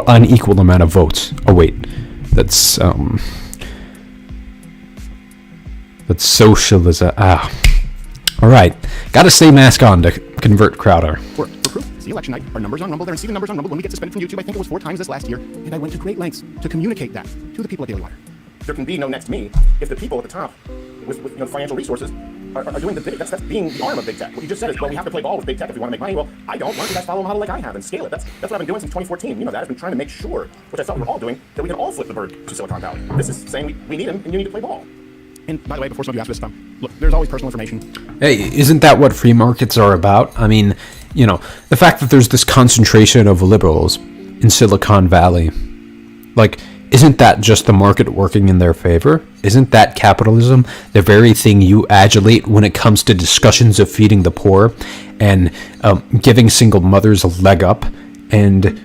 an equal amount of votes. Oh wait, that's socialism. All right, gotta stay mask on to convert Crowder. For proof, it's the election night. Our numbers on Rumble. They're receiving numbers on Rumble. When we get suspended from YouTube, I think it was 4 times this last year, and I went to great lengths to communicate that to the people at Daily Wire. There can be no next me if the people at the top with financial resources are doing the big. That's being the arm of big tech. What you just said is, well, we have to play ball with big tech if we want to make money. Well, I don't. Why don't you guys follow a model like I have and scale it? That's what I've been doing since 2014. That. I've been trying to make sure, which I thought we were all doing, that we can all flip the bird to Silicon Valley. This is saying we need him and you need to play ball. And by the way, before some of you ask this, look, there's always personal information. Hey, isn't that what free markets are about? I mean, the fact that there's this concentration of liberals in Silicon Valley, like, isn't that just the market working in their favor? Isn't that capitalism, the very thing you adulate when it comes to discussions of feeding the poor and giving single mothers a leg up and,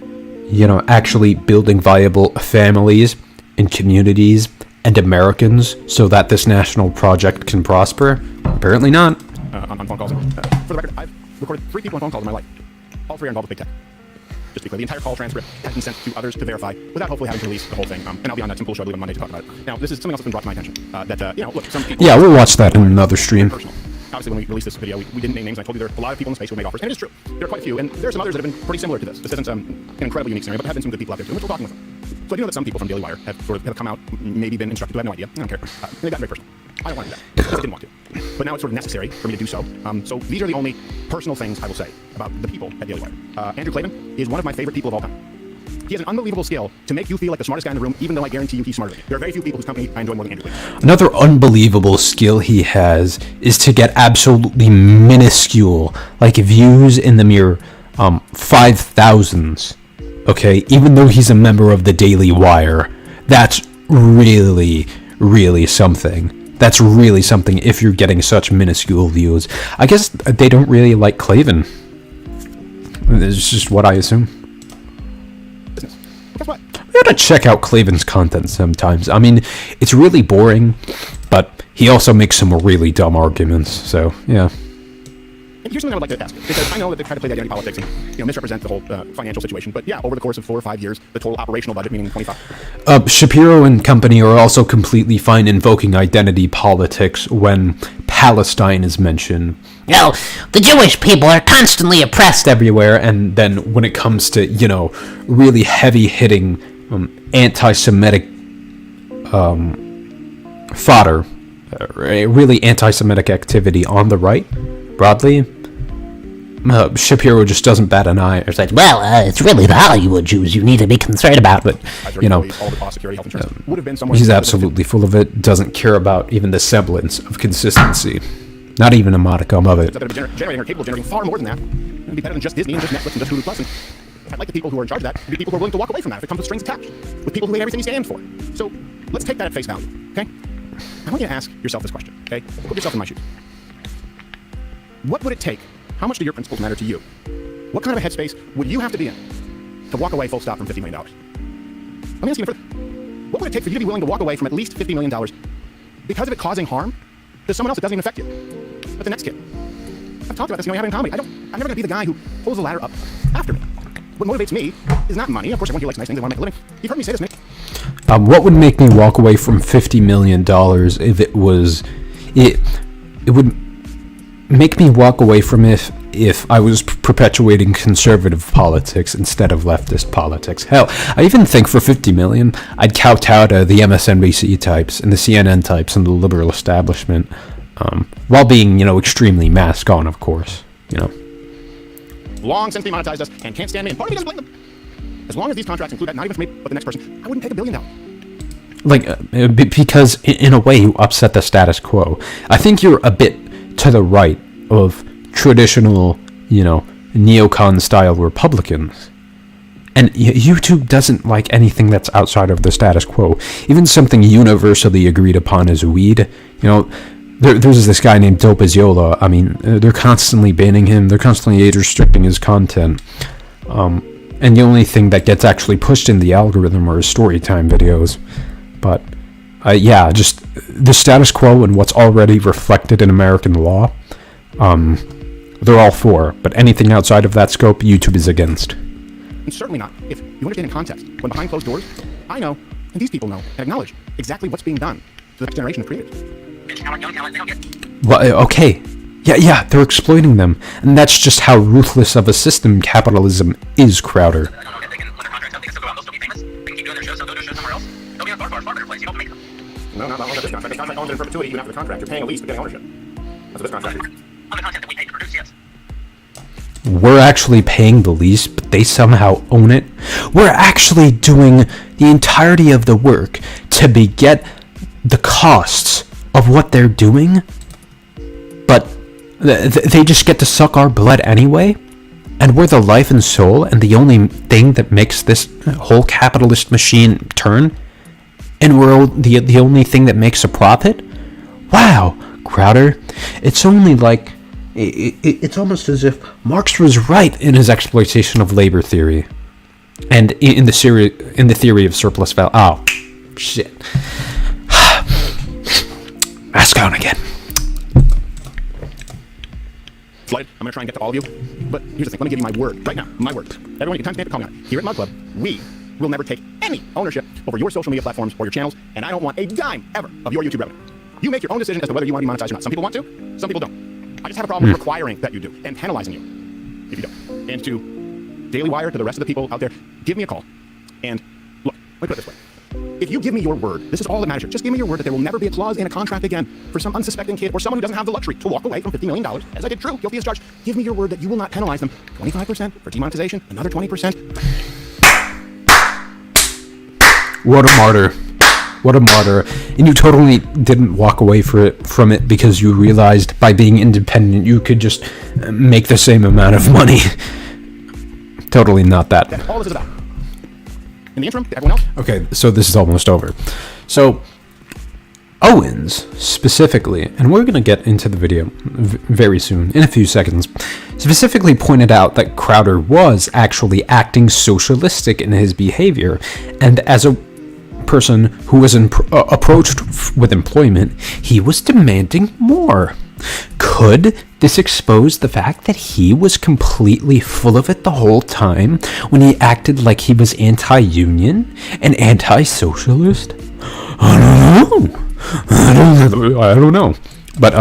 actually building viable families and communities and Americans so that this national project can prosper? Apparently not. On phone calls. For the record, I've recorded 3 people on phone calls in my life. All 3 are involved with big tech. Just to be clear, the entire call transcript has been sent to others to verify without hopefully having to release the whole thing. And I'll be on that Tim Pool show, I believe, on Monday to talk about it. Now, this is something else that's been brought to my attention. Look, some people... Yeah, we'll watch that in another stream. Personal. Obviously, when we released this video, we didn't name names. I told you there are a lot of people in the space who made offers, and it is true. There are quite a few, and there are some others that have been pretty similar to this. This isn't an incredibly unique scenario, but there have been some good people out there too, which we're talking with them. So I do know that some people from Daily Wire have come out, maybe been instructed to, I have no idea, I don't care. They've gotten very personal. I don't want to do that, because I didn't want to. But now it's sort of necessary for me to do so. So these are the only personal things I will say about the people at Daily Wire. Andrew Klavan is one of my favorite people of all time. He has an unbelievable skill to make you feel like the smartest guy in the room, even though I guarantee you he's smarter than you. There are very few people whose company I enjoy more than Andrew Klavan. Another unbelievable skill he has is to get absolutely minuscule, like views in the mere 5,000s. Okay, even though he's a member of the Daily Wire, that's really, really something. That's really something if you're getting such minuscule views. I guess they don't really like Klavan. It's just what I assume. Guess what? We gotta check out Klavan's content sometimes. I mean, it's really boring, but he also makes some really dumb arguments, so, yeah. And here's something I would like to ask, because I know that they try to play the identity politics and misrepresent the whole financial situation, but yeah, over the course of 4 or 5 years, the total operational budget, meaning 25. Shapiro and company are also completely fine invoking identity politics when Palestine is mentioned. The Jewish people are constantly oppressed Everywhere, and then when it comes to, really heavy-hitting anti-Semitic fodder, really anti-Semitic activity on the right, broadly, Shapiro just doesn't bat an eye. It's like, it's really the Hollywood Jews you need to be concerned about. But, all the cost, security, health insurance would have been somewhere. He's absolutely full of it, doesn't care about even the semblance of consistency. Not even a modicum of it. That are generating or capable of generating far more than that. It'd be better than just Disney and just Netflix and just Hulu Plus. And I'd like the people who are in charge of that to be people who are willing to walk away from that if it comes with strings attached. With people who hate everything you stand for. So let's take that at face value, okay? I want you to ask yourself this question, okay? Put yourself in my shoes. What would it take? How much do your principles matter to you? What kind of a headspace would you have to be in to walk away full stop from $50 million? Let me ask you further. What would it take for you to be willing to walk away from at least $50 million because of it causing harm to someone else that doesn't even affect you? But the next kid. I've talked about this, we have it in comedy. I'm never going to be the guy who pulls the ladder up after me. What motivates me is not money. Of course, everyone here likes nice things. They want to make a living. You've heard me say this, Nick. What would make me walk away from $50 million if it was... It would make me walk away from it if I was perpetuating conservative politics instead of leftist politics. Hell, I even think for $50 million, I'd kowtow to the MSNBC types and the CNN types and the liberal establishment, while being, extremely mask on, of course, Long since demonetized us and can't stand me, and part of me doesn't blame them. As long as these contracts include that, not even for me, but the next person, I wouldn't take $1 billion. Because in a way you upset the status quo. I think you're a bit to the right of traditional, neocon-style Republicans. And YouTube doesn't like anything that's outside of the status quo. Even something universally agreed upon as weed. There's this guy named 𝖯ti𝖾 𝖭𝗂διtu𝖾. I mean, they're constantly banning him. They're constantly age-restricting his content. And the only thing that gets actually pushed in the algorithm are his storytime videos. But, just the status quo and what's already reflected in American law, they're all for. But anything outside of that scope, YouTube is against. And certainly not if you understand in context, when behind closed doors, I know, and these people know, and acknowledge exactly what's being done to the next generation of creators. Well, okay. Yeah, they're exploiting them. And that's just how ruthless of a system capitalism is, Crowder. They can let their contracts up, they can still go out, they'll still be famous. They can keep doing their shows, they'll go to a show somewhere else. They'll be on far better place. You don't make them. No, not only this contract. This contract owns in perpetuity even after the contract. You're paying a lease but getting ownership. That's what this contract is. On the content that we pay to produce, yes. We're actually paying the lease, but they somehow own it. We're actually doing the entirety of the work to beget the costs of what they're doing, but they just get to suck our blood anyway, and we're the life and soul, and the only thing that makes this whole capitalist machine turn and we're the only thing that makes a profit? Wow, Crowder, it's only like it's almost as if Marx was right in his exploitation of labor theory, and in the theory of surplus value. Oh, shit. Ask on again. Slide. I'm going to try and get to all of you. But here's the thing. Let me give you my word right now. My word. Everyone, you can timestamp it, call me on it. Here at Mug Club, we will never take any ownership over your social media platforms or your channels, and I don't want a dime ever of your YouTube revenue. You make your own decision as to whether you want to be monetized or not. Some people want to, some people don't. I just have a problem with requiring that you do and penalizing you if you don't. And to Daily Wire, to the rest of the people out there, give me a call. And look, let me put it this way. If you give me your word, this is all that matters. Just give me your word that there will never be a clause in a contract again for some unsuspecting kid or someone who doesn't have the luxury to walk away from $50 million, as I did true, guilty as charged. Give me your word that you will not penalize them 25% for demonetization, another 20%. What a martyr. What a martyr. And you totally didn't walk away from it because you realized by being independent you could just make the same amount of money. Totally not that. That's all this is about. In the interim, to everyone else. Okay, so this is almost over. So, Owens, specifically, and we're going to get into the video very soon, in a few seconds, specifically pointed out that Crowder was actually acting socialistic in his behavior, and as a person who was approached with employment, he was demanding more. Could this expose the fact that he was completely full of it the whole time when he acted like he was anti-union and anti-socialist? I don't know. But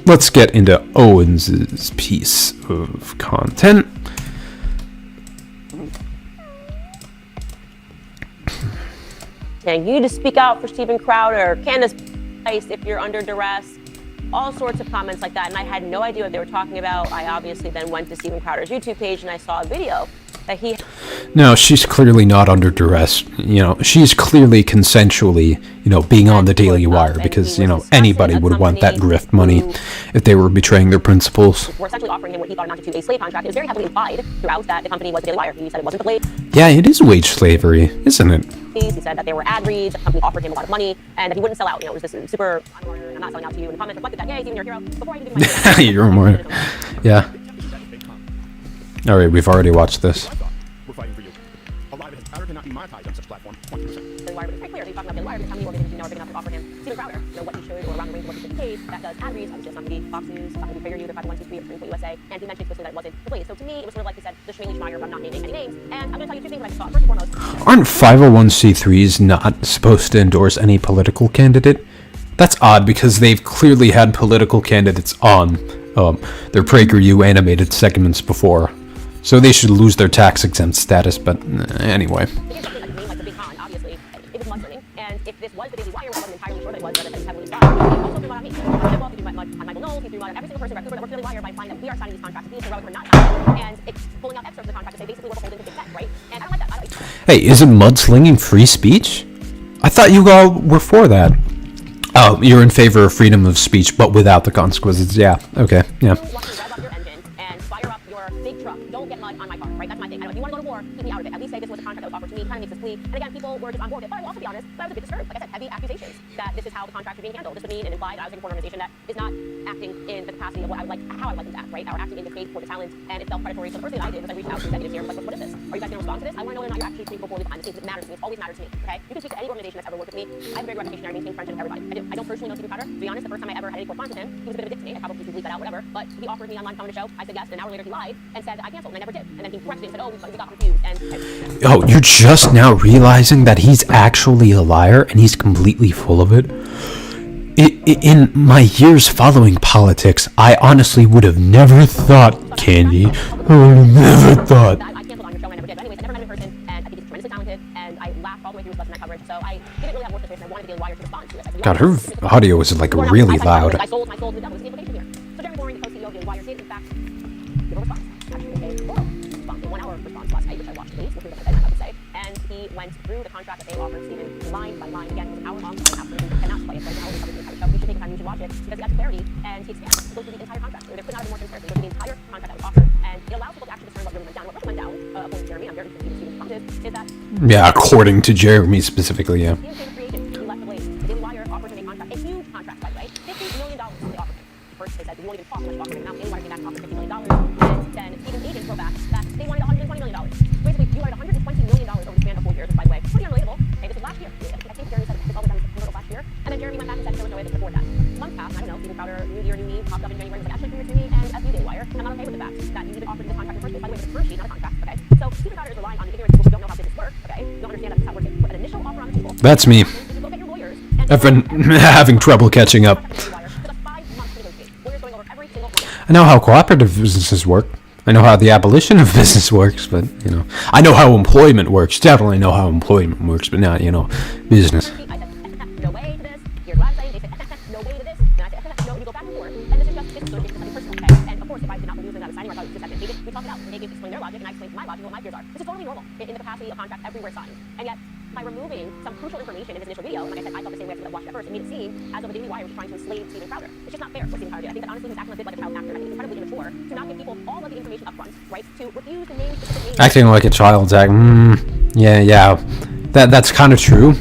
let's get into Owens's piece of content. And you need to speak out for Steven Crowder. Candace, if you're under duress. All sorts of comments like that, and I had no idea what they were talking about. I obviously then went to Steven Crowder's YouTube page and I saw a video that he... No, she's clearly not under duress. You know, she's clearly consensually, being on the Daily Wire because, anybody would want that grift money if they were betraying their principles. We're essentially offering him what he thought amounted to a slave contract. It was very heavily implied throughout that the company was the Daily Wire. He said it wasn't the Blade. Yeah, it is wage slavery, isn't it? He said that there were ad reads, the company offered him a lot of money, and that he wouldn't sell out. It was this super, I'm not selling out to you. And the comments reflected that, yay, Steven, you're a hero. Before I even do my... You're more... Yeah. Alright, we've already watched this. We're fighting for you. A lot of it has power to not be monetized on such platform. 20%. The Wire was very clear. He's talking about the Wire, but how many organizations you know are big enough to offer him Steven Crowder, what he should, or around the range of what he should be paid, that does ad reads, obviously it's not going to be Fox News, it's not going to be PragerU, they're 501c3, or Supreme USA, and he mentioned explicitly that it wasn't the Blade. So to me, it was sort of like he said, the Schmeichel Schmeier, but I'm not naming any names, and I'm going to tell you two things that I just saw. First and foremost... Aren't 501c3s not supposed to endorse any political candidate? That's odd because they've clearly had political candidates on their PragerU animated segments before. So they should lose their tax-exempt status, but anyway. Obviously, it was mudslinging, and if this was the Daily Wire, I wasn't entirely sure that it was, but it's heavily involved. He also threw mud on me. He threw mud on Michael Knowles, he threw mud on every single person who works for the Daily Wire by implying that we are signing these contracts, we are not signing, and it's pulling out excerpts of the contract to say basically we're holding to consent, right? And I don't like that. Hey, isn't mudslinging free speech? I thought you all were for that. Oh, you're in favor of freedom of speech, but without the consequences. Yeah, okay, yeah. Don't get mud on my car, right? That's my thing. If you want to go to war, keep me out of it. At least say this was a contract that was offered to me, kind of makes this plea. And again, people were just on board with it. But I will also be honest, I was a bit disturbed. Like I said, heavy accusations that this is how the contracts are being handled. This would mean and imply that I was working for an organization that is not acting in the capacity of what I would like, how I would like them to act, right? Or acting in good faith for the talent, and it's self-predatory. So the first thing I did was I reached out to executives here and was like, what is this? Are you guys going to respond to this? I want to know whether or not you're actually treating people behind the scenes. It matters to me. It's always mattered to me, okay? You can speak to any organization that's ever worked with me. I have a very good reputation. I maintain friendship with everybody. I don't personally know Steven Crowder. To be honest, the first time I ever had any correspondence with him, he was a bit of a dick to me. I probably could bleep that out, whatever. But he offered me online coming to show. I said yes, and an hour later he lied and said that I canceled, and I never did. And then he corrected it and said, oh, we got confused. And oh, you're just now realizing that he's actually a liar and he's completely full of it? In my years following politics, I honestly would have never thought, Candy. I would have never thought. I canceled on your show, I never did. But anyways, I never met him in person, and I think he's tremendously talented, and I laughed all the way through his lesson coverage. So I didn't really have more situation. I wanted the Daily Wire to respond to it. God, her audio is like really loud. I sold the devil. Was the implication here. So Jeremy Boring, the co-CEO of Daily Wire, did in fact give a response. Actually, a oral response, a 1-hour response last night, which I watched at least, which was I would say. And he went through the contract that they offered Steven line by line. Again, it was an hour long, so I absolutely cannot play it right now. We covered the entire show. You should take time, you should watch it, because he adds clarity and he expands. He goes through the entire contract. There could not have been more transparency. He goes through the entire contract that was offered, and it allows people to actually discern what really went down. What really went down, according to Jeremy, I'm very confused. is that Yeah, according to Jeremy specifically, yeah. he was able to create it. He left the blade. The Daily Wire offered him a contract, a huge contract, by the way, $50 million they offered him. First, they said we won't even talk how much offering him. Now, Daily Wire came back and offered $50 million, and then Stephen's agent wrote back that they wanted $120 million. Basically, you wanted $120 million over the span of 4 years, which, by the way, pretty unrelatable. Okay, this was last year. I think Jeremy said this all the time in the middle of last year, and then Jeremy went back and said there was no way they could afford that. Months passed, I don't know, Stephen Crowder, new year, new me, popped up in January, was like, actually, give it to me, and F you, Daily Wire. I'm not okay with the fact that you even offered me this contract in the first place. By the way, it's a term sheet, not a contract, okay? So Stephen Crowder is relying on the ignorant people who don't know how business works, okay? Don't understand that this is how it works. They put an initial offer on the table. That's me. You go get your lawyers, and I've been having trouble catching up. I know how cooperative businesses work. I know how the abolition of business works, but, you know, I know how employment works. Definitely know how employment works, but not, you know, business. I said, no way to this. Here's what I'm saying. They said, no way to this. And I said, no, you go back and forth. And this is just something personal, okay? And of course, if I did not believe that I was signing, or I thought it was just advantageous, we talked it out. They gave explain their logic, and I explained my logic and what my fears are. This is totally normal in the capacity of contracts everywhere signed. And yet, by removing some crucial information in his initial video, like I said, I felt the same way after I watched it first. It made it seem as though the Daily Wire was trying to enslave Stephen Crowder. It's just not fair what Stephen Crowder did. I think that honestly he's acting a bit like a child actor. I think it's incredibly immature to not give people all of the information up front, right? To refuse to name specific names. Acting like a child's act. Yeah. That's kind of true.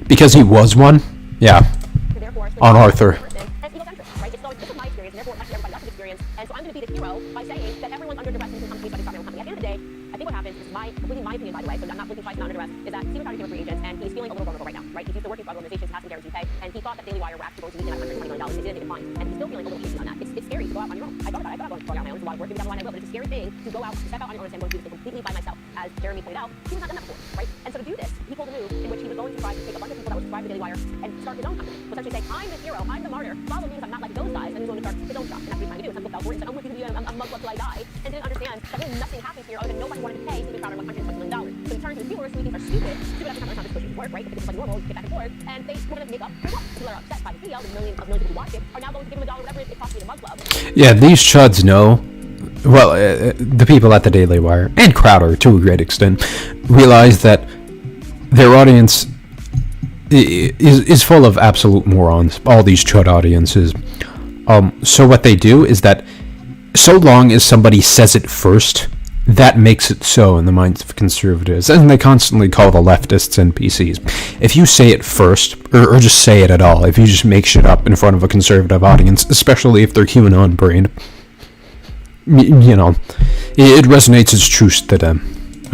Because he was one. Yeah. On Arthur. And egocentric, right? So this is my experience, and therefore it must be everybody else's experience. And so I'm going to be the hero by saying that everyone's under duress and can come to me, but it's not my own company. At the end of the day, I think what happens, this is completely my opinion, by the way, so I'm not looking twice, not under duress, is that Stephen Crowder became a free agent, and he's feeling a little vulnerable right now, right? He's used to working for other organizations, has some guaranteed pay, and he thought that Daily Wire wrapped people to meet him at $120 million. They didn't take it fine, and he's still feeling a little shaky on that. It's scary to go out on your own. I thought about it. I thought about going out on my own. It's a lot of work. Maybe down the line I will, but it's a scary thing to go out, to step out on your own and say I'm going to do this thing completely by myself. As Jeremy pointed out, he was not done that before, right? And so to do this, he pulled a move in which he was going to try to take a bunch of people that were subscribed to Daily Wire and start his own company. So essentially say, I'm the hero, I'm the martyr, follow me because I'm not like those guys, and he's going to start his own shop. And that's what he's trying to do. Some people fell for it and said, I'm looking to be a mug till I die, and didn't understand that really nothing happens here other than nobody wanted to pay Stephen Crowder $120 million. So he turned to his viewers who he thinks are stupid after not this pushing work, right? If it's like normal, you get back and forth, and they were going to make up their loss. People are upset by the video, the millions of people who watched it are now going to give him $1, whatever it costs to be in a mug club. Yeah, these chuds know. Well, the people at the Daily Wire, and Crowder to a great extent, realize that their audience is full of absolute morons, all these chud audiences. So what they do is that so long as somebody says it first, that makes it so in the minds of conservatives, and they constantly call the leftists NPCs. If you say it first, or just say it at all, if you just make shit up in front of a conservative audience, especially if they're QAnon brained, you know, it resonates as truth to them.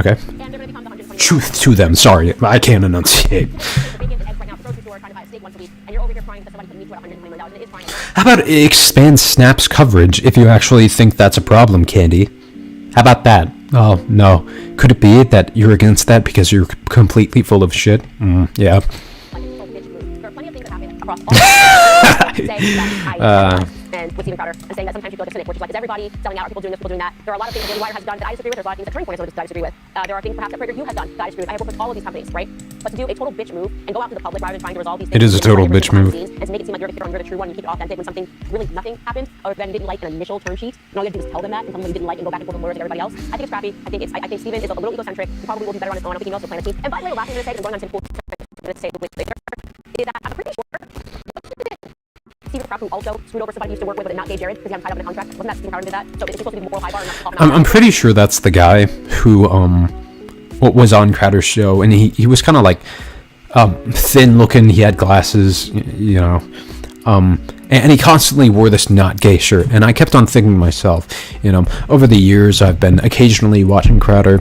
Okay? Truth to them, sorry, I can't enunciate. How about expand Snap's coverage if you actually think that's a problem, Candy? How about that? Oh, no. Could it be that you're against that because you're completely full of shit? Yeah. And with Stephen Crowder, and saying that sometimes you feel like a cynic, which is like, is everybody selling out? Are people doing this, people doing that? There are a lot of things that Daily Wire has done that I disagree with. There's a lot of things that Turning Point has done that I disagree with. There are things perhaps that PragerU has done that I disagree with. I have worked with all of these companies, right? But to do a total bitch move and go out to the public rather than trying to resolve these things. It is a total bitch move. And to make it seem like you're the hero and you're the true one, you keep it authentic when something really nothing happened, or then you didn't like an initial term sheet, and all you have to do is tell them that, and tell them what you didn't like, and go back and forth with lawyers like everybody else. I think it's crappy. I think Stephen is a little egocentric. He probably will be better on his own. I don't think he knows the plan a team. And by the way, the last thing I'm going to say, and going on to cool, I'm going to say later, is that I'm pretty sure Stephen Crowder, who also screwed over somebody he used to work with, but not gay Jared, because he hadn't tied up in a contract. Wasn't that Stephen Crowder did that? So it's supposed to be moral high bar and not talking about I'm pretty sure that's the guy who was on Crowder's show, and he was kind of like thin looking. He had glasses, you know, and he constantly wore this not gay shirt. And I kept on thinking to myself, you know, over the years I've been occasionally watching Crowder.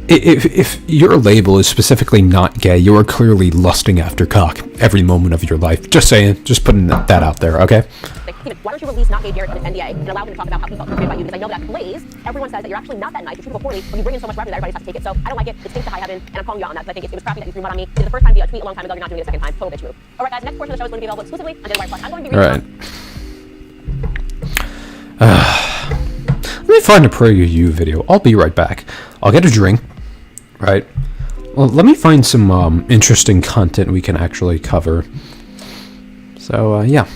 If your label is specifically not gay, you are clearly lusting after cock every moment of your life. Just saying, just putting that out there, okay? Why don't you release not gay Jared from his NDA and allow him to talk about how he felt betrayed by you? Because I know that Blaze, everyone says that you're actually not that nice, you're treated poorly, but you bring in so much revenue that everybody has to take it. So I don't like it. It stinks to high heaven, and I'm calling you out on that. Because I think it was crappy that you threw mud on me. It was the first time via a tweet a long time ago. You're not doing it a second time. Total bitch move. All right, guys. Next portion of the show is going to be available exclusively on Daily Wire Plus. I'm going to be reading. Let me find a PragerU video. I'll be right back. I'll get a drink. Right. Well, let me find some interesting content we can actually cover. So, yeah.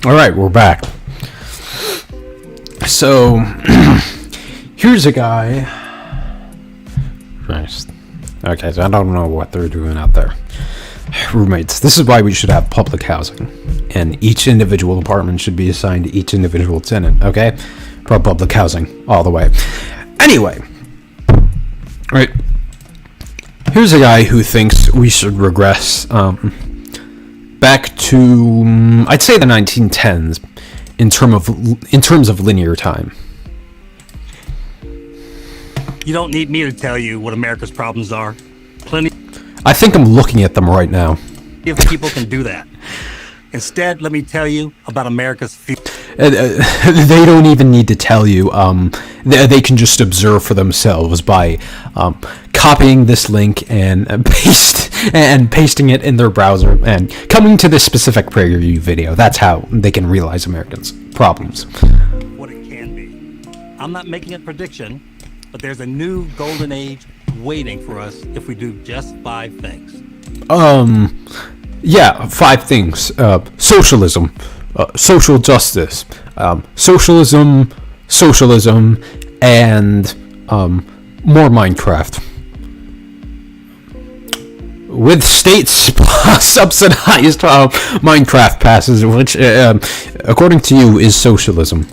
All right, we're back. So, here's a guy. Christ. Okay, so I don't know what they're doing out there. Roommates. This is why we should have public housing. And each individual apartment should be assigned to each individual tenant, okay? For public housing, all the way. Anyway. Right. Here's a guy who thinks we should regress back to, I'd say, the 1910s in terms of linear time. You don't need me to tell you what America's problems are. Plenty I think I'm looking at them right now. of people can do that. Instead, let me tell you about America's future. They don't even need to tell you. They can just observe for themselves by copying this link and pasting it in their browser and coming to this specific PragerU video. That's how they can realize Americans' problems. What it can be. I'm not making a prediction, but there's a new golden age waiting for us if we do just 5 things. Yeah, 5 things. Socialism, social justice, socialism, and more Minecraft. With state-subsidized Minecraft passes, which, according to you, is socialism.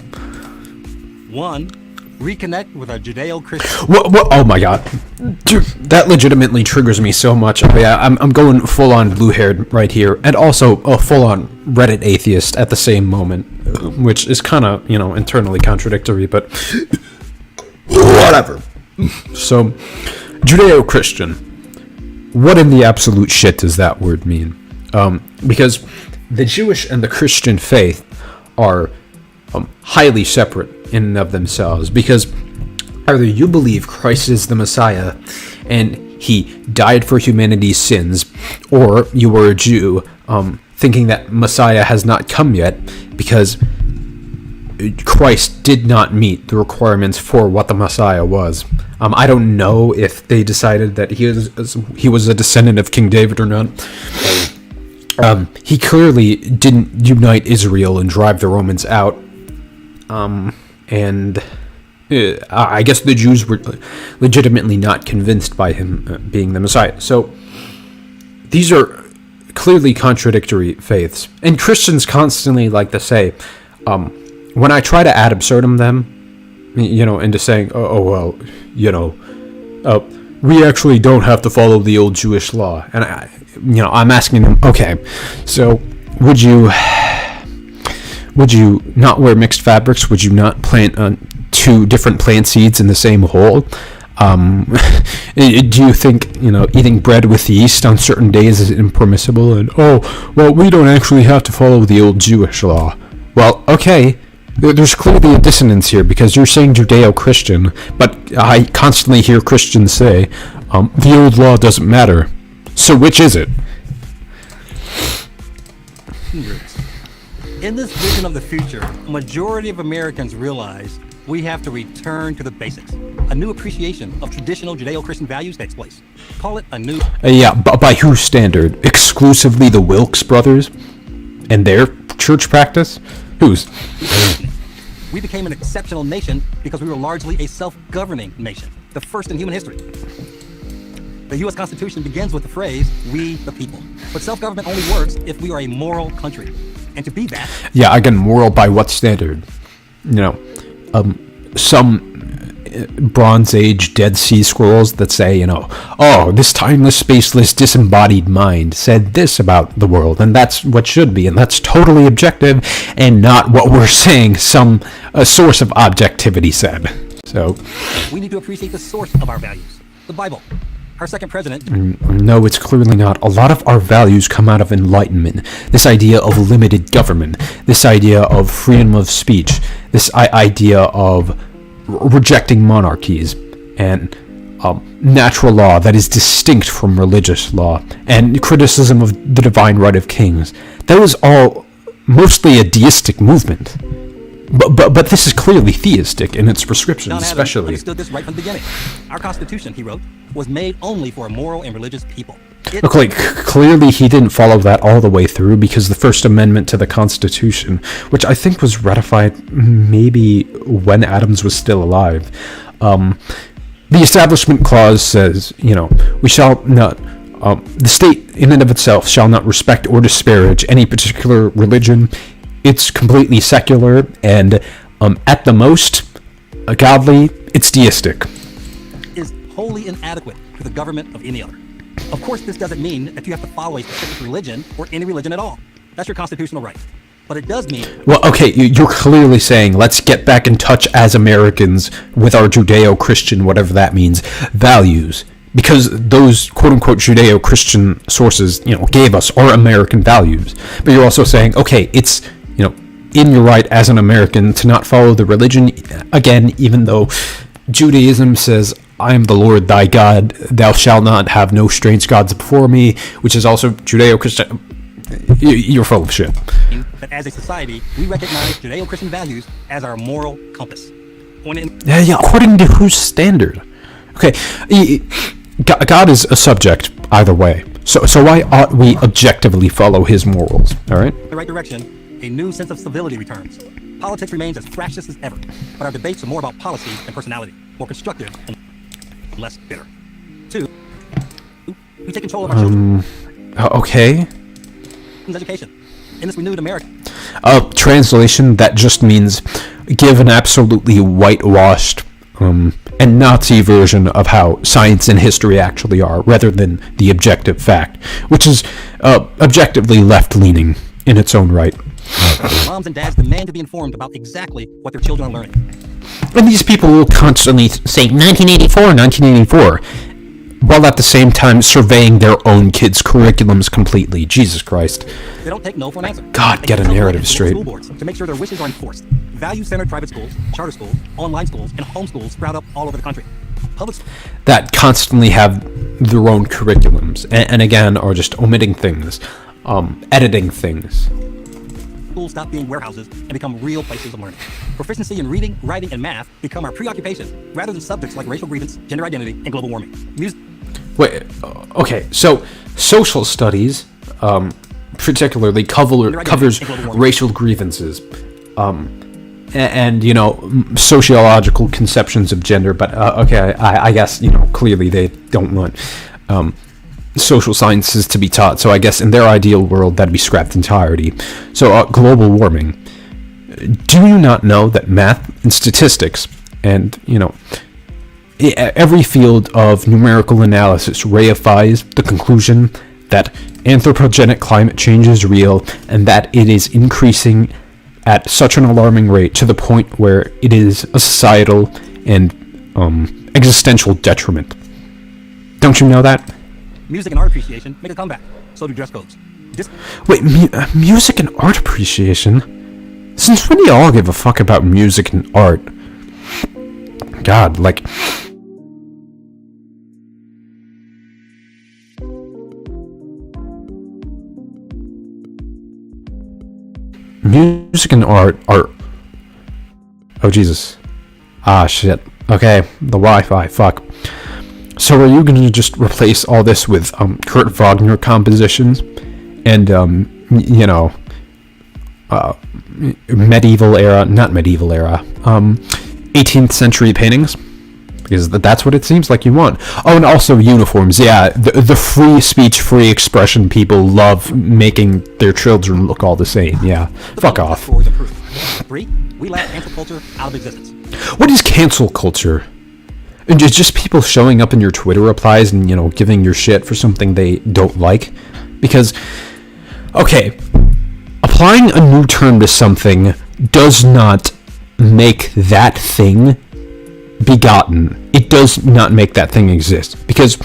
1. Reconnect with our Judeo-Christian. What? Oh my god. Dude, that legitimately triggers me so much. Yeah, I'm going full-on blue-haired right here, and also a full-on Reddit atheist at the same moment, which is kind of, internally contradictory, but whatever. So, Judeo-Christian. What in the absolute shit does that word mean? Because the Jewish and the Christian faith are highly separate in and of themselves, because either you believe Christ is the Messiah and he died for humanity's sins, or you are a Jew thinking that Messiah has not come yet because Christ did not meet the requirements for what the Messiah was. I don't know if they decided that he was a descendant of King David or not. He clearly didn't unite Israel and drive the Romans out. And I guess the Jews were legitimately not convinced by him being the Messiah. So these are clearly contradictory faiths. And Christians constantly like to say, when I try to ad absurdum them, into saying, we actually don't have to follow the old Jewish law. And I'm asking them, okay, so would you not wear mixed fabrics? Would you not plant 2 different plant seeds in the same hole? Do you think, eating bread with yeast on certain days is impermissible? And, we don't actually have to follow the old Jewish law. Well, okay, there's clearly a dissonance here, because you're saying Judeo-Christian, but I constantly hear Christians say, the old law doesn't matter. So which is it? In this vision of the future, a majority of Americans realize we have to return to the basics. A new appreciation of traditional Judeo-Christian values takes place. Call it a new... Yeah, by whose standard? Exclusively the Wilkes brothers? And their church practice? Whose? We became an exceptional nation because we were largely a self-governing nation, the first in human history. The U.S. Constitution begins with the phrase, we the people. But self-government only works if we are a moral country. And to be that... Yeah, again, moral by what standard? Some Bronze Age Dead Sea Scrolls that say, this timeless, spaceless, disembodied mind said this about the world, and that's what should be, and that's totally objective, and not what we're saying a source of objectivity said. So... we need to appreciate the source of our values, the Bible. Our second president... No, it's clearly not. A lot of our values come out of Enlightenment. This idea of limited government. This idea of freedom of speech. This idea of rejecting monarchies. And natural law that is distinct from religious law. And criticism of the divine right of kings. That was all mostly a deistic movement. But this is clearly theistic in its prescriptions, especially. John Adams understood this right from the beginning. Our Constitution, he wrote, was made only for a moral and religious people. Look, like, clearly he didn't follow that all the way through, because the First Amendment to the Constitution, which I think was ratified maybe when Adams was still alive, the Establishment Clause says, we shall not, the state in and of itself shall not respect or disparage any particular religion. It's completely secular, and at the most, godly, it's deistic. Is wholly inadequate to the government of any other. Of course, this doesn't mean that you have to follow a specific religion or any religion at all. That's your constitutional right. But it does mean... Well, okay, you're clearly saying, let's get back in touch as Americans with our Judeo-Christian, whatever that means, values. Because those quote-unquote Judeo-Christian sources, gave us our American values. But you're also saying, okay, it's, in your right as an American to not follow the religion, again, even though Judaism says, I am the Lord thy God, thou shalt not have no strange gods before me, which is also Judeo-Christian. You're full of shit. That as a society, we recognize Judeo-Christian values as our moral compass. Yeah, according to whose standard? Okay, God is a subject either way. So why ought we objectively follow his morals, all right? In the right direction, a new sense of civility returns. Politics remains as fractious as ever, but our debates are more about policy than personality, more constructive and less bitter. 2, we take control of our children. Okay. Education. In this renewed America. Translation, that just means give an absolutely whitewashed and Nazi version of how science and history actually are, rather than the objective fact, which is objectively left-leaning in its own right. Moms and dads demand to be informed about exactly what their children are learning. And these people will constantly say 1984, while at the same time surveying their own kids' curriculums completely. Jesus Christ. They don't take no for an answer. God, get a narrative straight. School boards to make sure their wishes are enforced. Value-centered private schools, charter schools, online schools, and home schools sprout up all over the country. Public that constantly have their own curriculums, and again, are just omitting things, editing things. Schools stop being warehouses and become real places of learning. Proficiency in reading, writing, and math become our preoccupation, rather than subjects like racial grievance, gender identity, and global warming. Wait, okay, so social studies, particularly covers racial grievances, and sociological conceptions of gender. But okay, I guess clearly they don't want social sciences to be taught. So I guess in their ideal world that'd be scrapped entirely. So global warming. Do you not know that math and statistics and every field of numerical analysis reifies the conclusion that anthropogenic climate change is real, and that it is increasing at such an alarming rate to the point where it is a societal and existential detriment. Don't you know that? Music and art appreciation make a comeback. So do dress codes. Wait, music and art appreciation? Since when do y'all give a fuck about music and art? God, like... Music and art are... Oh, Jesus. Ah, shit. Okay, the Wi-Fi, fuck. So are you going to just replace all this with Kurt Wagner compositions and, medieval era, not medieval era, 18th century paintings? Because that's what it seems like you want. Oh, and also uniforms. Yeah, the free speech, free expression people love making their children look all the same. Yeah, fuck off. 3, we laugh cancel culture out of existence. What is cancel culture? Just people showing up in your Twitter replies and, giving your shit for something they don't like? Because, okay, applying a new term to something does not make that thing begotten. It does not make that thing exist. Because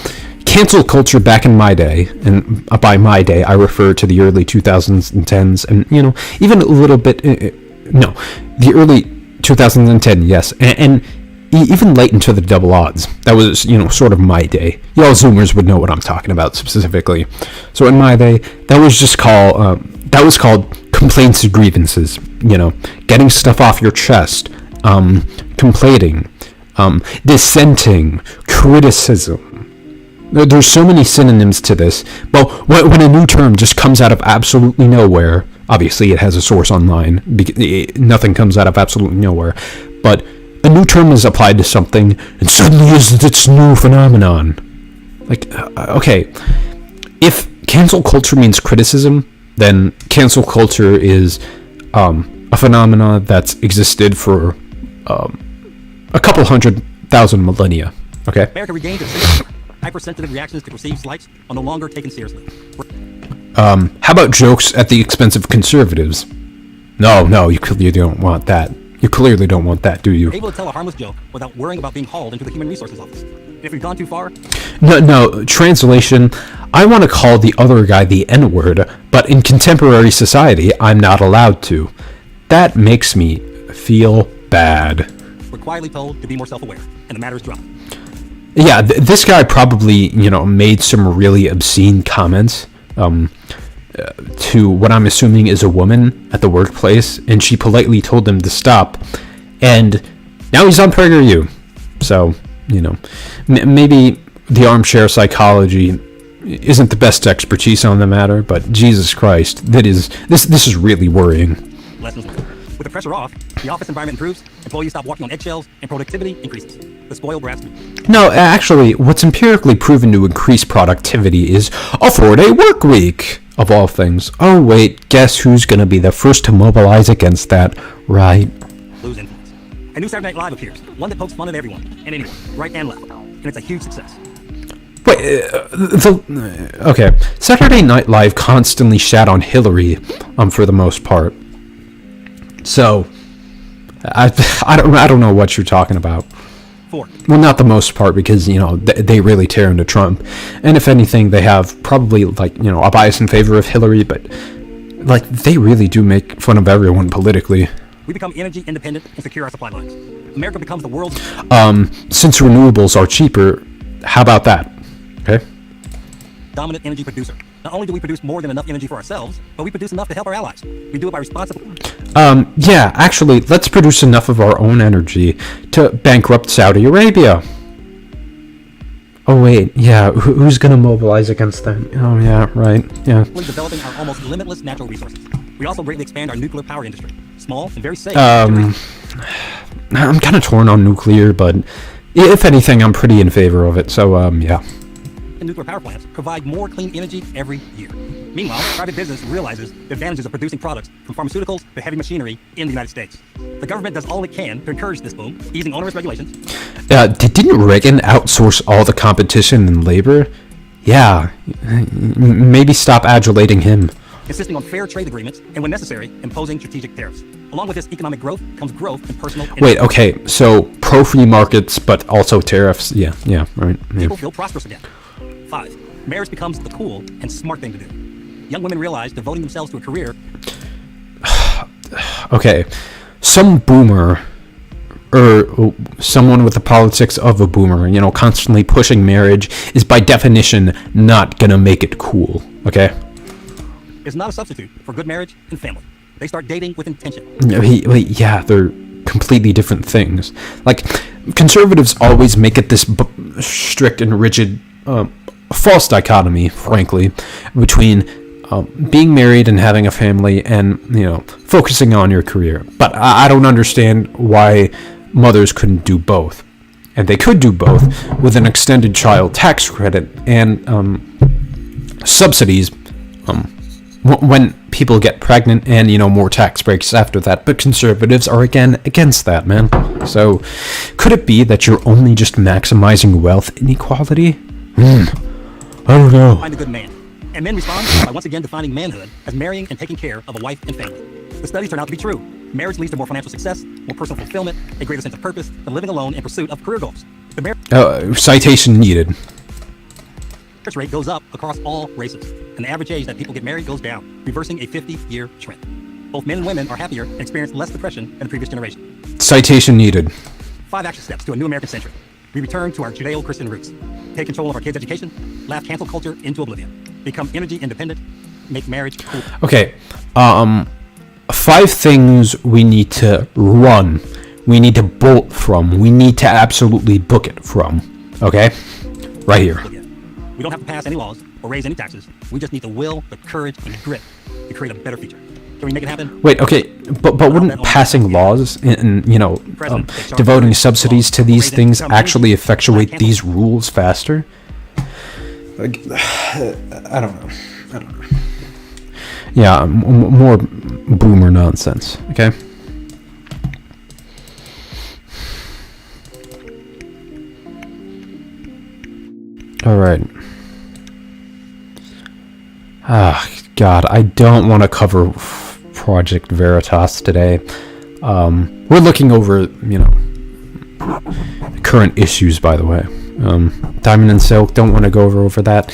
cancel culture back in my day, and by my day I refer to the early 2010s, and, even a little bit, the early 2010, yes, and even late into the double odds. That was, sort of my day. Y'all Zoomers would know what I'm talking about specifically. So in my day, that was called complaints and grievances. Getting stuff off your chest, complaining, dissenting, criticism. There's so many synonyms to this. But when a new term just comes out of absolutely nowhere, obviously it has a source online. Nothing comes out of absolutely nowhere. But a new term is applied to something, and suddenly it's a new phenomenon. Like, okay, if cancel culture means criticism, then cancel culture is a phenomenon that's existed for a couple 100,000 millennia. Okay. America regained its citizenship. Hypersensitive reactions to perceived slights are no longer taken seriously. How about jokes at the expense of conservatives? No, you clearly don't want that. You clearly don't want that, do you? Able to tell a harmless joke without worrying about being hauled into the Human Resources Office. If we've gone too far, No, translation, I want to call the other guy the N-word, but in contemporary society, I'm not allowed to. That makes me feel bad. we're quietly told to be more self-aware, and the matter is dropped. Yeah, this guy probably, made some really obscene comments to what I'm assuming is a woman at the workplace, and she politely told him to stop, and now he's on PragerU. So, maybe the armchair psychology isn't the best expertise on the matter, but Jesus Christ, this is really worrying. Lessons learned. With the pressure off, the office environment improves, employees stop walking on eggshells, and productivity increases. The spoiled brats move. No, actually, what's empirically proven to increase productivity is a 4-day work week, of all things. Oh wait, guess who's gonna be the first to mobilize against that, right? Lose influence. A new Saturday Night Live appears, one that pokes fun at everyone, and anyone, right and left. And it's a huge success. Wait, okay. Saturday Night Live constantly shat on Hillary, for the most part. So, I don't know what you're talking about. 4. Well, not the most part, because, they really tear into Trump. And if anything, they have probably, a bias in favor of Hillary, but, they really do make fun of everyone politically. We become energy independent and secure our supply lines. America becomes the world's Since renewables are cheaper, how about that? Okay? dominant energy producer. Not only do we produce more than enough energy for ourselves, but we produce enough to help our allies. We do it by responsible... Yeah, actually, let's produce enough of our own energy to bankrupt Saudi Arabia. Oh, wait, yeah, who's gonna mobilize against that? Oh, yeah, right, yeah. Developing our almost limitless natural resources. We also greatly expand our nuclear power industry. Small and very safe. I'm kind of torn on nuclear, but if anything, I'm pretty in favor of it, so, yeah. And nuclear power plants provide more clean energy every year. Meanwhile, private business realizes the advantages of producing products from pharmaceuticals to heavy machinery in the United States. The government does all it can to encourage this boom, easing onerous regulations. Didn't Reagan outsource all the competition in labor? Yeah, maybe stop adulating him. Insisting on fair trade agreements, and when necessary, imposing strategic tariffs. Along with this economic growth comes growth in personal... Wait, okay, so pro-free markets, but also tariffs. Yeah, right. Yeah. People feel prosperous again. 5. Marriage becomes the cool and smart thing to do. Young women realize devoting themselves to a career... Okay, some boomer, or someone with the politics of a boomer, constantly pushing marriage is by definition not gonna make it cool, okay? Is not a substitute for good marriage and family. They start dating with intention. Yeah, they're completely different things. Conservatives always make it this strict and rigid, false dichotomy, frankly, between being married and having a family and, focusing on your career. But I don't understand why mothers couldn't do both. And they could do both with an extended child tax credit and subsidies when people get pregnant and, more tax breaks after that. But conservatives are, again, against that, man. So, could it be that you're only just maximizing wealth inequality? I don't know. Find a good man. And men respond by once again defining manhood as marrying and taking care of a wife and family. The studies turn out to be true. Marriage leads to more financial success, more personal fulfillment, a greater sense of purpose than living alone in pursuit of career goals. The marriage citation needed. rate goes up across all races, and the average age that people get married goes down, reversing a 50-year trend. Both men and women are happier and experience less depression than the previous generation. Citation needed. 5 action steps to a new American century. We return to our Judeo-Christian roots. Take control of our kids' education. Laugh cancel culture into oblivion. Become energy independent. Make marriage cool. Okay. 5 things we need to run. We need to bolt from. We need to absolutely book it from. Okay? Right here. We don't have to pass any laws or raise any taxes. We just need the will, the courage, and the grit to create a better future. Can we make it happen? Wait, okay, but wouldn't passing laws and devoting subsidies to these things actually effectuate these rules faster? Like, I don't know. Yeah, more boomer nonsense, okay? Alright. Ah, God, I don't want to cover Project Veritas today. We're looking over, current issues, by the way. Diamond and Silk, don't want to go over that.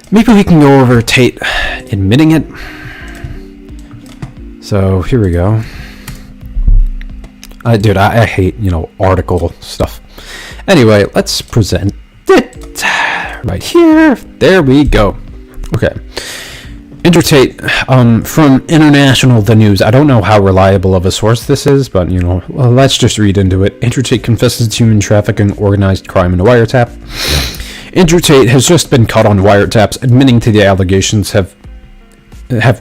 Maybe we can go over Tate admitting it. So, here we go. Dude, I hate, article stuff. Anyway, let's present it right here. There we go. Okay. Tate, from International The News. I don't know how reliable of a source this is, but, let's just read into it. Tate confesses human trafficking, organized crime, and wiretap. Tate has just been caught on wiretaps, admitting to the allegations have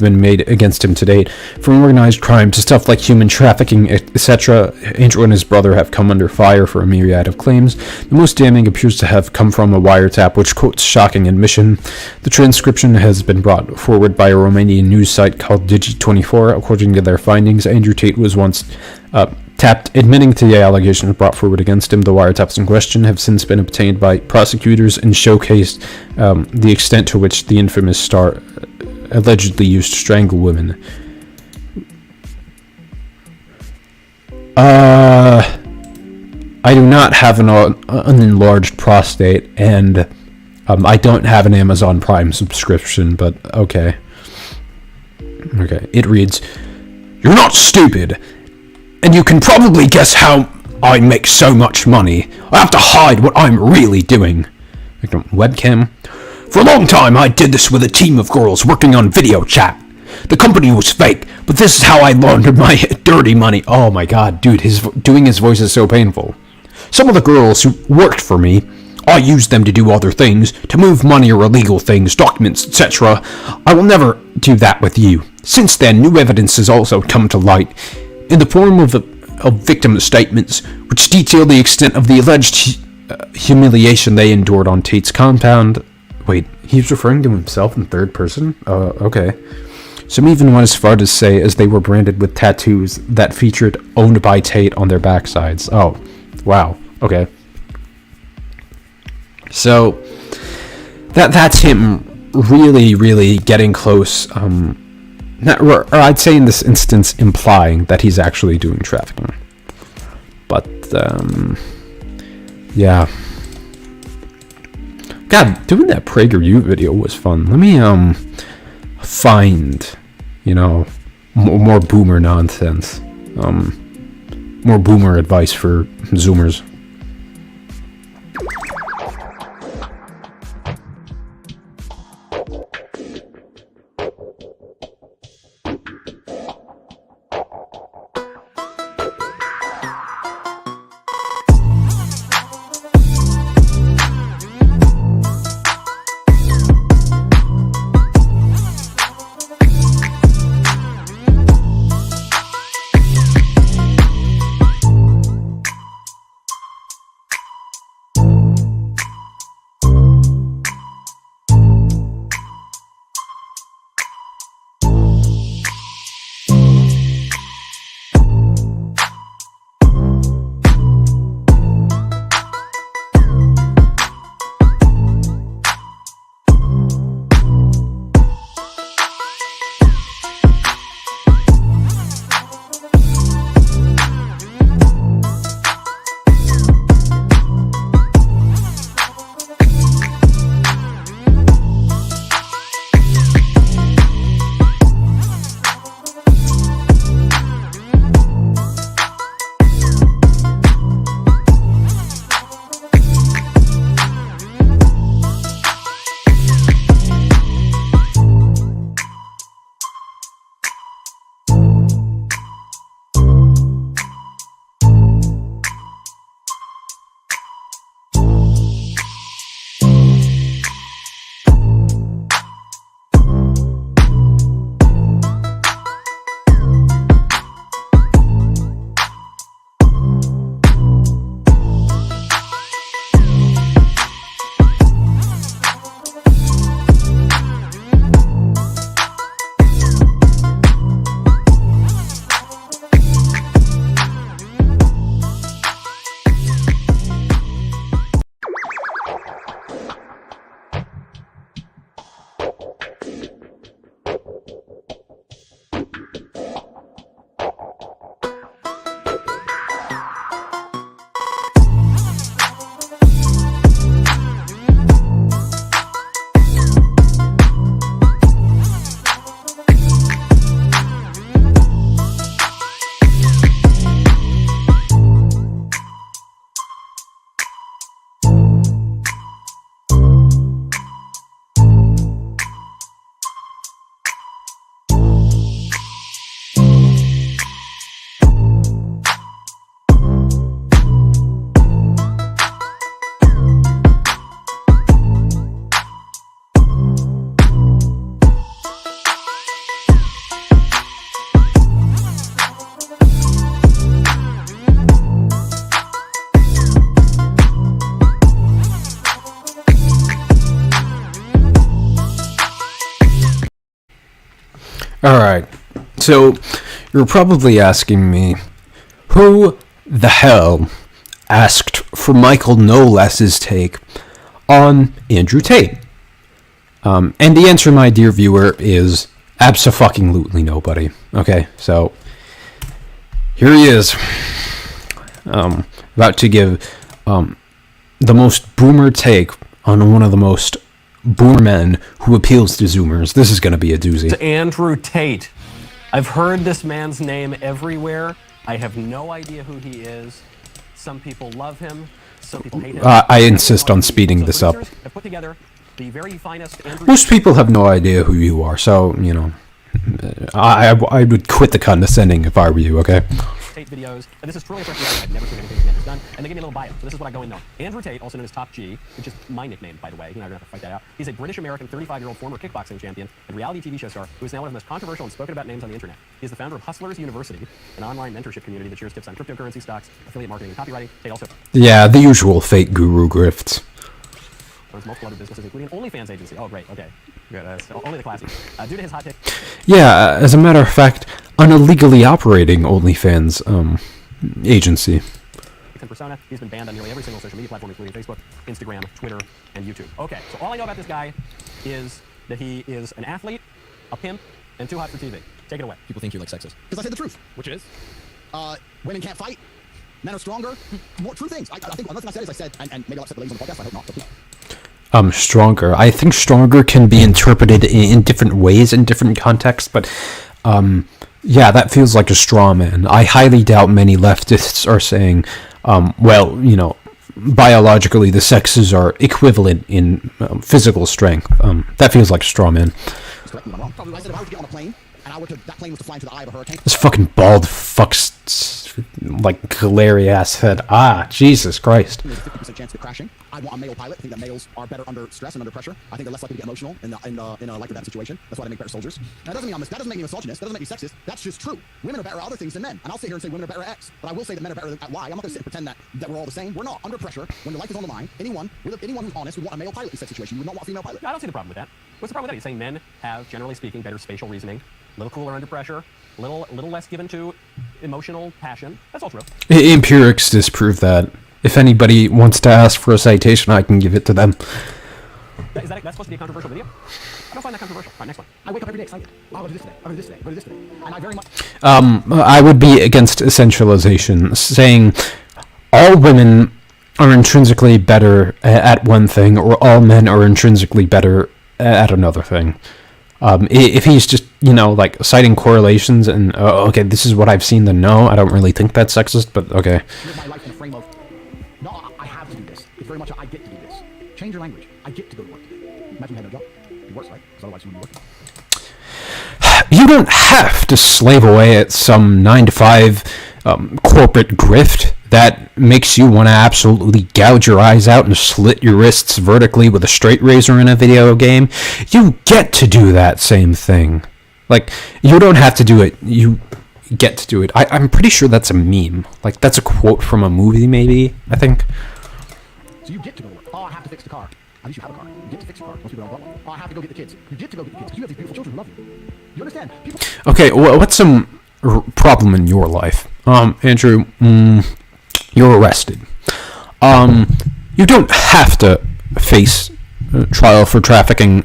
been made against him to date. From organized crime to stuff like human trafficking, etc., Andrew and his brother have come under fire for a myriad of claims. The most damning appears to have come from a wiretap, which quotes shocking admission. The transcription has been brought forward by a Romanian news site called Digi24. According to their findings, Andrew Tate was once tapped, admitting to the allegations brought forward against him. The wiretaps in question have since been obtained by prosecutors and showcased the extent to which the infamous star allegedly used to strangle women. I do not have an enlarged prostate, and I don't have an Amazon Prime subscription, but okay. Okay, it reads, "You're not stupid, and you can probably guess how I make so much money. I have to hide what I'm really doing." Webcam. "For a long time, I did this with a team of girls working on video chat. The company was fake, but this is how I laundered my dirty money." Oh my god, dude, doing his voice is so painful. "Some of the girls who worked for me, I used them to do other things, to move money or illegal things, documents, etc. I will never do that with you. Since then, new evidence has also come to light, in the form of victim statements, which detail the extent of the alleged humiliation they endured on Tate's compound." Wait, he's referring to himself in third person? Okay. Some even went as far to say as they were branded with tattoos that featured "owned by Tate" on their backsides. Oh, wow. Okay. So, that's him really, really getting close, or I'd say in this instance implying that he's actually doing trafficking. But, yeah. God, doing that PragerU video was fun. Let me, find, more boomer nonsense. More boomer advice for Zoomers. Alright, so you're probably asking me, who the hell asked for Michael No Less's take on Andrew Tate? And the answer, my dear viewer, is abso-fucking-lutely nobody. Okay, so here he is, about to give the most boomer take on one of the most boomer men who appeals to Zoomers. This is going to be a doozy. To Andrew Tate. I've heard this man's name everywhere. I have no idea who he is. Some people love him. Some people hate him. I insist on speeding this up. I've put together the very finest Andrew Most people have no idea who you are, so, you know, I would quit the condescending if I were you, okay? Tate videos, and this is truly a fresh reaction. I've never seen anything this man has done, and they give me a little bio, so this is what I go in knowing. Andrew Tate, also known as Top G, which is my nickname, by the way, you and I are going to have to fight that out. He's a British-American 35-year-old former kickboxing champion and reality TV show star who is now one of the most controversial and spoken about names on the internet. He is the founder of Hustlers University, an online mentorship community that shares tips on cryptocurrency, stocks, affiliate marketing, and copywriting. Tate also Yeah, the usual fake guru grifts. owns multiple other businesses, including an OnlyFans agency. Oh, great, okay. Good, that's only the classy. Due to his hot take... Yeah, as a matter of fact, an illegally operating OnlyFans agency. And persona, he's been banned on nearly every single social media platform, including Facebook, Instagram, Twitter, and YouTube. Okay, so all I know about this guy is that he is an athlete, a pimp, and too hot for TV. Take it away. People think you're like sexist. Because I said the truth. Which is? Women can't fight. Men are stronger. More true things. I think one thing I said is I said, and maybe I'll upset the ladies on the podcast, I hope not. But please. Stronger. I think stronger can be interpreted in different ways in different contexts, but, yeah, that feels like a straw man. I highly doubt many leftists are saying, well, you know, biologically the sexes are equivalent in physical strength. That feels like a straw man. Correct me if I'm wrong. I said if I were to get on a plane, and that plane was to fly into the eye of a hurricane. This fucking bald fuck's, like, glary ass head. Ah, Jesus Christ. There's a 50% chance of it crashing. I want a male pilot. I think that males are better under stress and under pressure. I think they're less likely to get emotional in a like that situation. That's why they make better soldiers. Now, that doesn't make me misogynist. That doesn't make me sexist. That's just true. Women are better at other things than men. And I'll sit here and say women are better at X. But I will say that men are better at Y. I'm not going to sit and pretend that we're all the same. We're not. Under pressure, when your life is on the line, anyone who's honest would want a male pilot in such situation. You would not want a female pilot. I don't see the problem with that. What's the problem with that? He's saying men have, generally speaking, better spatial reasoning, a little cooler under pressure, a little less given to emotional passion. That's all true. Empirics disprove that. If anybody wants to ask for a citation, I can give it to them. That's supposed to be a controversial video? I don't find that controversial. All right, next one. I wake up every day excited. Oh, I'll do this today. I'll do this today. I'll do this today. And I very much... I would be against essentialization, saying all women are intrinsically better at one thing, or all men are intrinsically better at another thing. If he's just, you know, like, citing correlations and, okay, this is what I've seen, then no, I don't really think that's sexist, but okay. Live my life in a frame of, no, I have to do this. It's very much a, I get to do this. Change your language. I get to go to work today. Imagine you had no job. It'd be worse, right? Because otherwise you wouldn't be working. You don't have to slave away at some 9-to-5 corporate grift that makes you want to absolutely gouge your eyes out and slit your wrists vertically with a straight razor in a video game. You get to do that same thing. Like, you don't have to do it. You get to do it. I'm pretty sure that's a meme. Like, that's a quote from a movie, maybe, I think. So you get to go to work. Oh, I have to fix the car. At least you have a car. You get to fix your car. Most people don't want one. Oh, I have to go get the kids. You get to go get the kids because you have these beautiful children who love you. You understand? People... Okay, what's some problem in your life? Andrew, you're arrested. You don't have to face trial for trafficking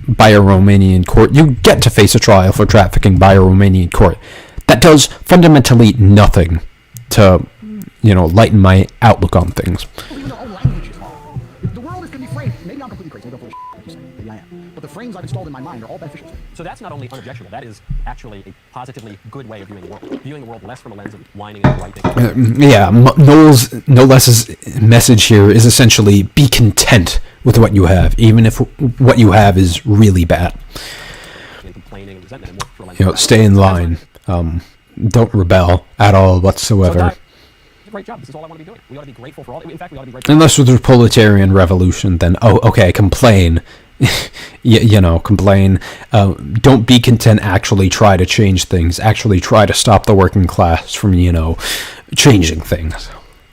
by a Romanian court. You get to face a trial for trafficking by a Romanian court. That does fundamentally nothing to, you know, lighten my outlook on things. Even their own languages. The world is going to be framed. Maybe I'm completely crazy. Maybe I'm full of shit. Maybe I am. But the frames I've installed in my mind are all beneficial to me. So that's not only unobjectionable, that is actually a positively good way of viewing the world. Viewing the world less from a lens of whining and griping. Yeah, No Less's message here is essentially be content with what you have, even if what you have is really bad. And complaining and resentment and more for a lens You know, stay in line. Don't rebel at all whatsoever. Great job. This is all I want to be doing. We ought to be grateful for all. In fact, we ought to be grateful. Unless with the proletarian revolution, then okay, complain. you know, complain. Don't be content. Actually, try to change things. Actually, try to stop the working class from, you know, changing things.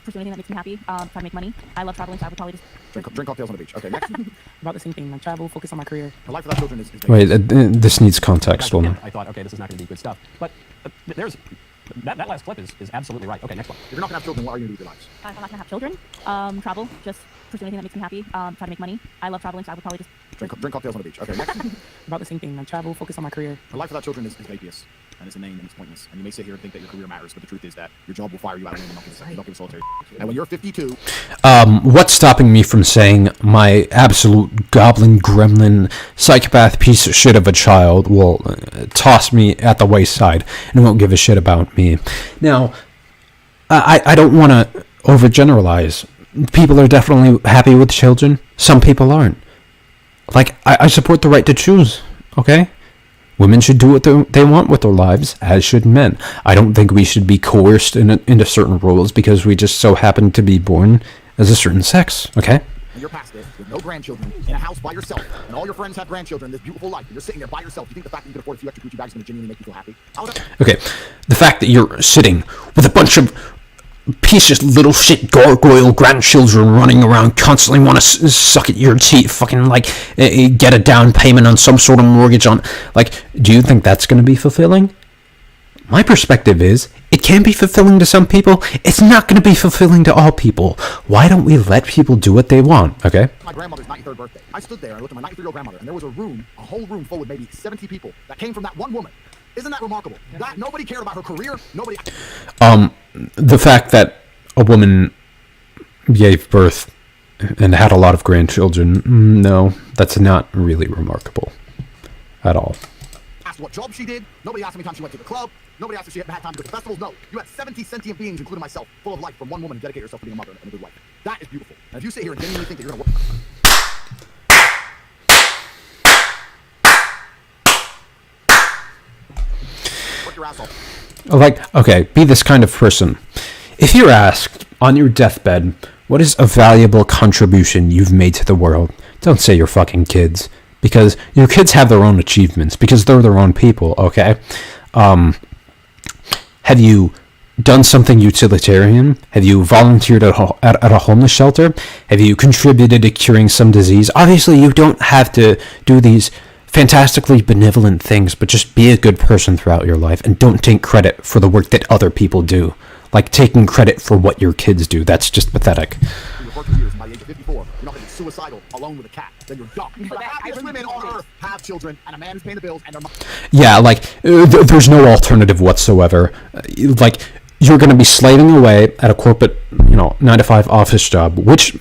pursue anything that makes me happy. Try to make money. I love traveling, so I would probably just Drink cocktails on the beach. Okay, next. About the same thing. Like travel, focus on my career. A life without children is Wait, this needs context. Hold on. I thought, okay, this is not going to be good stuff. But there's that last clip is absolutely right. Okay, next one. If you're not going to have children, what are you going to do with your lives? if I'm not gonna have children. Travel, just pursue anything that makes me happy. Try to make money. I love traveling, so I would probably just Drink cocktails on the beach. Okay, next. About the same thing. Like travel, focus on my career. A life without children is atheist, and it's inane and it's pointless. And you may sit here and think that your career matters, but the truth is that your job will fire you out and you don't give a solitary. And when you're 52, What's stopping me from saying my absolute goblin gremlin psychopath piece of shit of a child will toss me at the wayside and won't give a shit about me? Now, I don't want to overgeneralize. People are definitely happy with children. Some people aren't. Like, I support the right to choose, okay? Women should do what they want with their lives, as should men. I don't think we should be coerced into certain roles because we just so happen to be born as a certain sex, okay? and you're past it with no grandchildren in a house by yourself, and all your friends have grandchildren, this beautiful life, and you're sitting there by yourself, you think the fact that you can afford a few extra Gucci bags is going to genuinely make you feel happy? Okay, the fact that you're sitting with a bunch of pieces, little shit gargoyle grandchildren running around, constantly want to suck at your teeth, fucking like get a down payment on some sort of mortgage on, like, do you think that's going to be fulfilling? My perspective is, it can be fulfilling to some people, it's not going to be fulfilling to all people. Why don't we let people do what they want, okay? My grandmother's 93rd birthday. I stood there and I looked at my 93-year-old grandmother, and there was a room, a whole room full of maybe 70 people that came from that one woman. Isn't that remarkable? That nobody cared about her career, nobody... The fact that a woman gave birth and had a lot of grandchildren, no, that's not really remarkable at all. Asked what job she did, nobody asked how many times she went to the club, nobody asked if she had had time to go to festivals, no. You had 70 sentient beings, including myself, full of life from one woman to dedicate yourself to being a mother and a good wife. That is beautiful. And if you sit here and genuinely think that you're going to work... your ass off. Like, okay, be this kind of person. If you're asked on your deathbed, what is a valuable contribution you've made to the world? Don't say your fucking kids, because your kids have their own achievements, because they're their own people, okay? Have you done something utilitarian? Have you volunteered at a homeless shelter? Have you contributed to curing some disease? Obviously, you don't have to do these fantastically benevolent things, but just be a good person throughout your life and don't take credit for the work that other people do. Like taking credit for what your kids do. That's just pathetic. You're 40 years, by the age of 54, you're not going to be suicidal alone with a cat. Then you're dumb. The happiest women on earth have children, and a man who's paying the bills, and they're... Yeah, like, there's no alternative whatsoever. Like, you're going to be slaving away at a corporate, 9-to-5 office job, which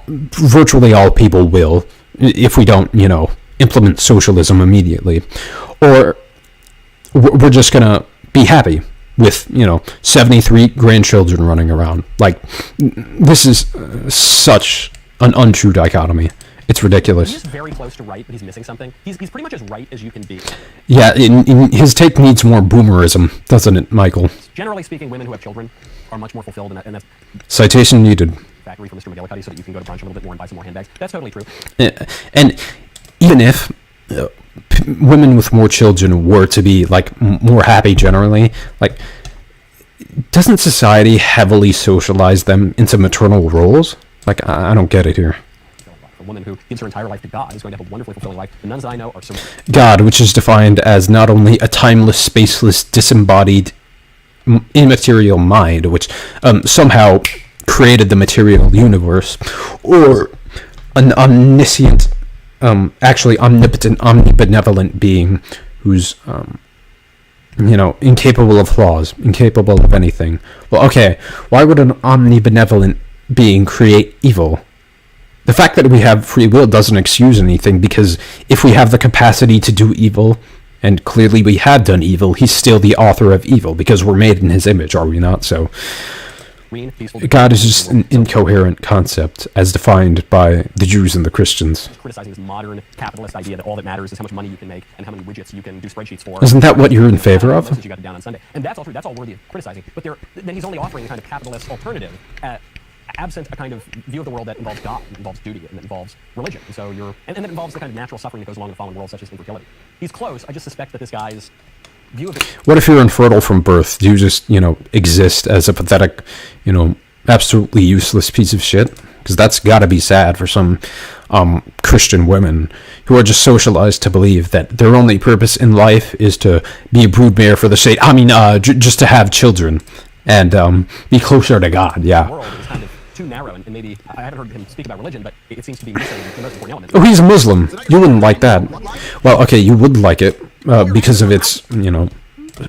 virtually all people will, if we don't, implement socialism immediately, or we're just gonna be happy with 73 grandchildren running around. Like, this is such an untrue dichotomy. It's ridiculous. He's very close to right, but he's missing something. He's pretty much as right as you can be. Yeah, his take needs more boomerism, doesn't it, Michael? Generally speaking, women who have children are much more fulfilled, and that's citation needed. Factory for Mr. McGillicuddy, so that you can go to brunch a little bit more and buy some more handbags. That's totally true. And even if women with more children were to be like more happy generally, like, doesn't society heavily socialize them into maternal roles? Like, I don't get it here. A woman who gives her entire life to God is going to have a wonderfully fulfilling life. The nuns I know are so... God, which is defined as not only a timeless, spaceless, disembodied, immaterial mind, which somehow created the material universe, or an omniscient, actually omnipotent, omnibenevolent being who's, incapable of flaws, incapable of anything. Well, okay, why would an omnibenevolent being create evil? The fact that we have free will doesn't excuse anything, because if we have the capacity to do evil, and clearly we have done evil, he's still the author of evil, because we're made in his image, are we not? So God is just an incoherent concept, as defined by the Jews and the Christians. Criticizing this modern capitalist idea that all that matters is how much money you can make and how many widgets you can do spreadsheets for. Isn't that what you're in favor of? You got down on Sunday, and that's all true. That's all worthy of criticizing. But then he's only offering a kind of capitalist alternative, absent a kind of view of the world that involves God, that involves duty, and that involves religion. And so and that involves the kind of natural suffering that goes along in a fallen world, such as infertility. He's close. I just suspect that this guy's view of it... What if you're infertile from birth? Do you just, exist as a pathetic, absolutely useless piece of shit, because that's got to be sad for some Christian women who are just socialized to believe that their only purpose in life is to be a broodmare for the state. I mean, just to have children and be closer to God. The Yeah. world is kind of too narrow, and maybe I haven't heard him speak about religion, but it seems to be missing the most important element. Oh, he's a Muslim. You wouldn't like that. Well, okay, you would like it because of its,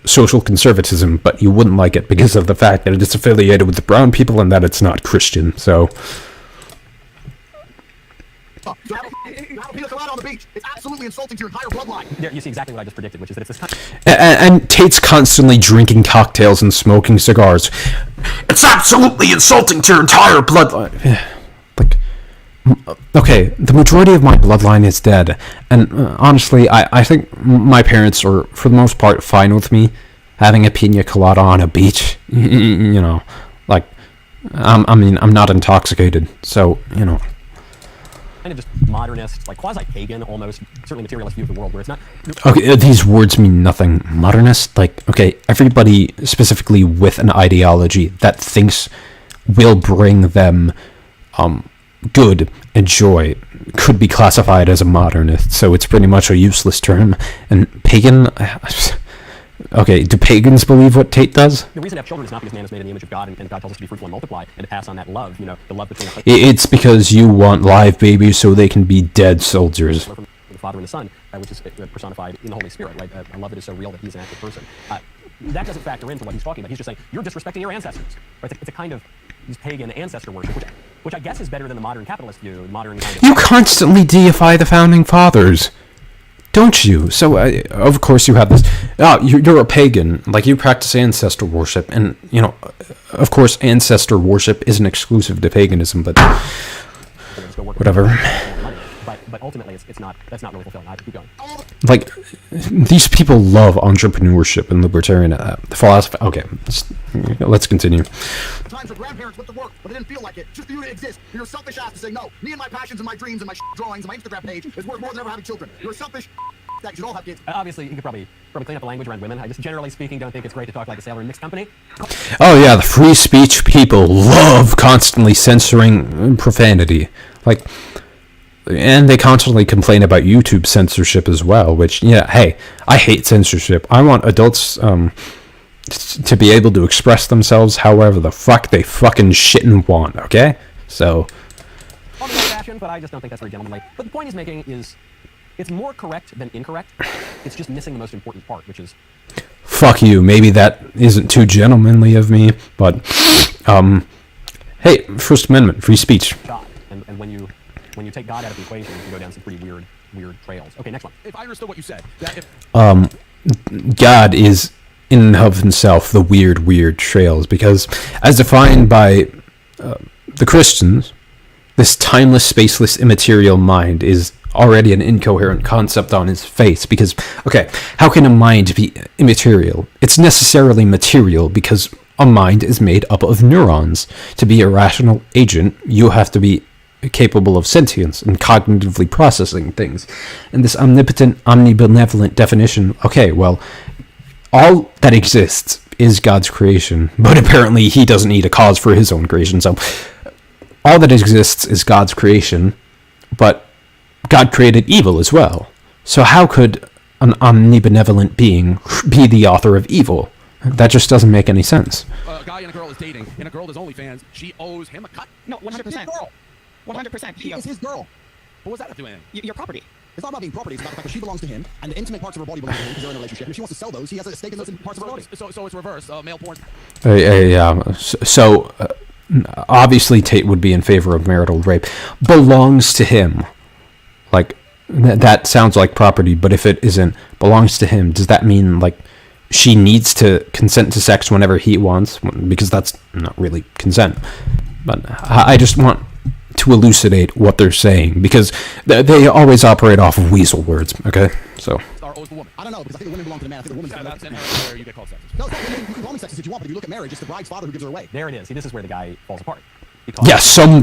social conservatism, but you wouldn't like it because of the fact that it's affiliated with the brown people and that it's not Christian. So, You have a pina colada on the beach. It's absolutely insulting to your entire bloodline. There, you see exactly what I just predicted, which is that it's this kind of and Tate's constantly drinking cocktails and smoking cigars. It's absolutely insulting to your entire bloodline. Okay, the majority of my bloodline is dead, and honestly, I think my parents are, for the most part, fine with me having a pina colada on a beach. I'm not intoxicated, so, of just modernist, like quasi-pagan almost, certainly materialist view of the world, where it's not... Okay, these words mean nothing. Modernist, everybody specifically with an ideology that thinks will bring them good and joy could be classified as a modernist, so it's pretty much a useless term. And pagan... Okay, do pagans believe what Tate does? The reason to have children is not because man is made in the image of God, and God tells us to be fruitful and multiply, and to pass on that love, the love between... It's because you want live babies so they can be dead soldiers. From the Father and the Son, which is personified in the Holy Spirit, right? A love that is so real that he's an active person. That doesn't factor into what he's talking about. He's just saying, you're disrespecting your ancestors. Right? It's a kind of pagan ancestor worship, which I guess is better than the modern capitalist view, the modern kind of... You constantly deify the Founding Fathers, don't you? So, of course you have this... you're a pagan. You practice ancestor worship, and, of course ancestor worship isn't exclusive to paganism, but... Whatever. But ultimately, it's not. That's not really fulfilling. I have to keep going. These people love entrepreneurship and libertarian philosophy. Okay, let's continue. Times your grandparents went to work, but it didn't feel like it. Just for you to exist. You're a selfish ass to say no. Me and my passions and my dreams and my drawings and my Instagram page is worth more than ever having children. You're a selfish that should all have kids. Obviously, you could probably clean up the language around women. I just, generally speaking, don't think it's great to talk like a sailor in mixed company. Oh yeah, the free speech people love constantly censoring profanity. And they constantly complain about YouTube censorship as well, which, hey, I hate censorship. I want adults to be able to express themselves however the fuck they fucking shit and want, okay? So... On the fashion, but I just don't think that's very gentlemanly. But the point he's making is, it's more correct than incorrect. It's just missing the most important part, which is... Fuck you. Maybe that isn't too gentlemanly of me, but... hey, First Amendment, free speech. God. And when you take God out of the equation, you can go down some pretty weird trails. Okay, next one. If I understood what you said, that if... God is in and of himself the weird trails, because as defined by the Christians, this timeless, spaceless, immaterial mind is already an incoherent concept on its face, because, okay, how can a mind be immaterial? It's necessarily material, because a mind is made up of neurons. To be a rational agent, you have to be capable of sentience and cognitively processing things. And this omnipotent, omnibenevolent definition, okay, well, all that exists is God's creation, but apparently he doesn't need a cause for his own creation, so all that exists is God's creation, but God created evil as well. So how could an omnibenevolent being be the author of evil? That just doesn't make any sense. A guy and a girl is dating, and a girl does OnlyFans, she owes him a cut? No, 100%. She's his girl. 100%. It's his girl. But what's that have to do with anything? Your property. It's not about being property, it's about the fact that she belongs to him, and the intimate parts of her body belong to him because they're in a relationship. And if she wants to sell those, he has a stake in those parts of her body. So it's reverse, male porn. Yeah. So obviously Tate would be in favor of marital rape. Belongs to him. That sounds like property, but if it isn't, belongs to him, does that mean, she needs to consent to sex whenever he wants? Because that's not really consent. But I just want to elucidate what they're saying, because they always operate off of weasel words, okay? So... I don't know, because I think the women belong to the man. I think the woman's that's where you get called sexist. No, it's not, you can call me sexist if you want, but if you look at marriage, it's the bride's father who gives her away. There it is. See, this is where the guy falls apart. Yeah, some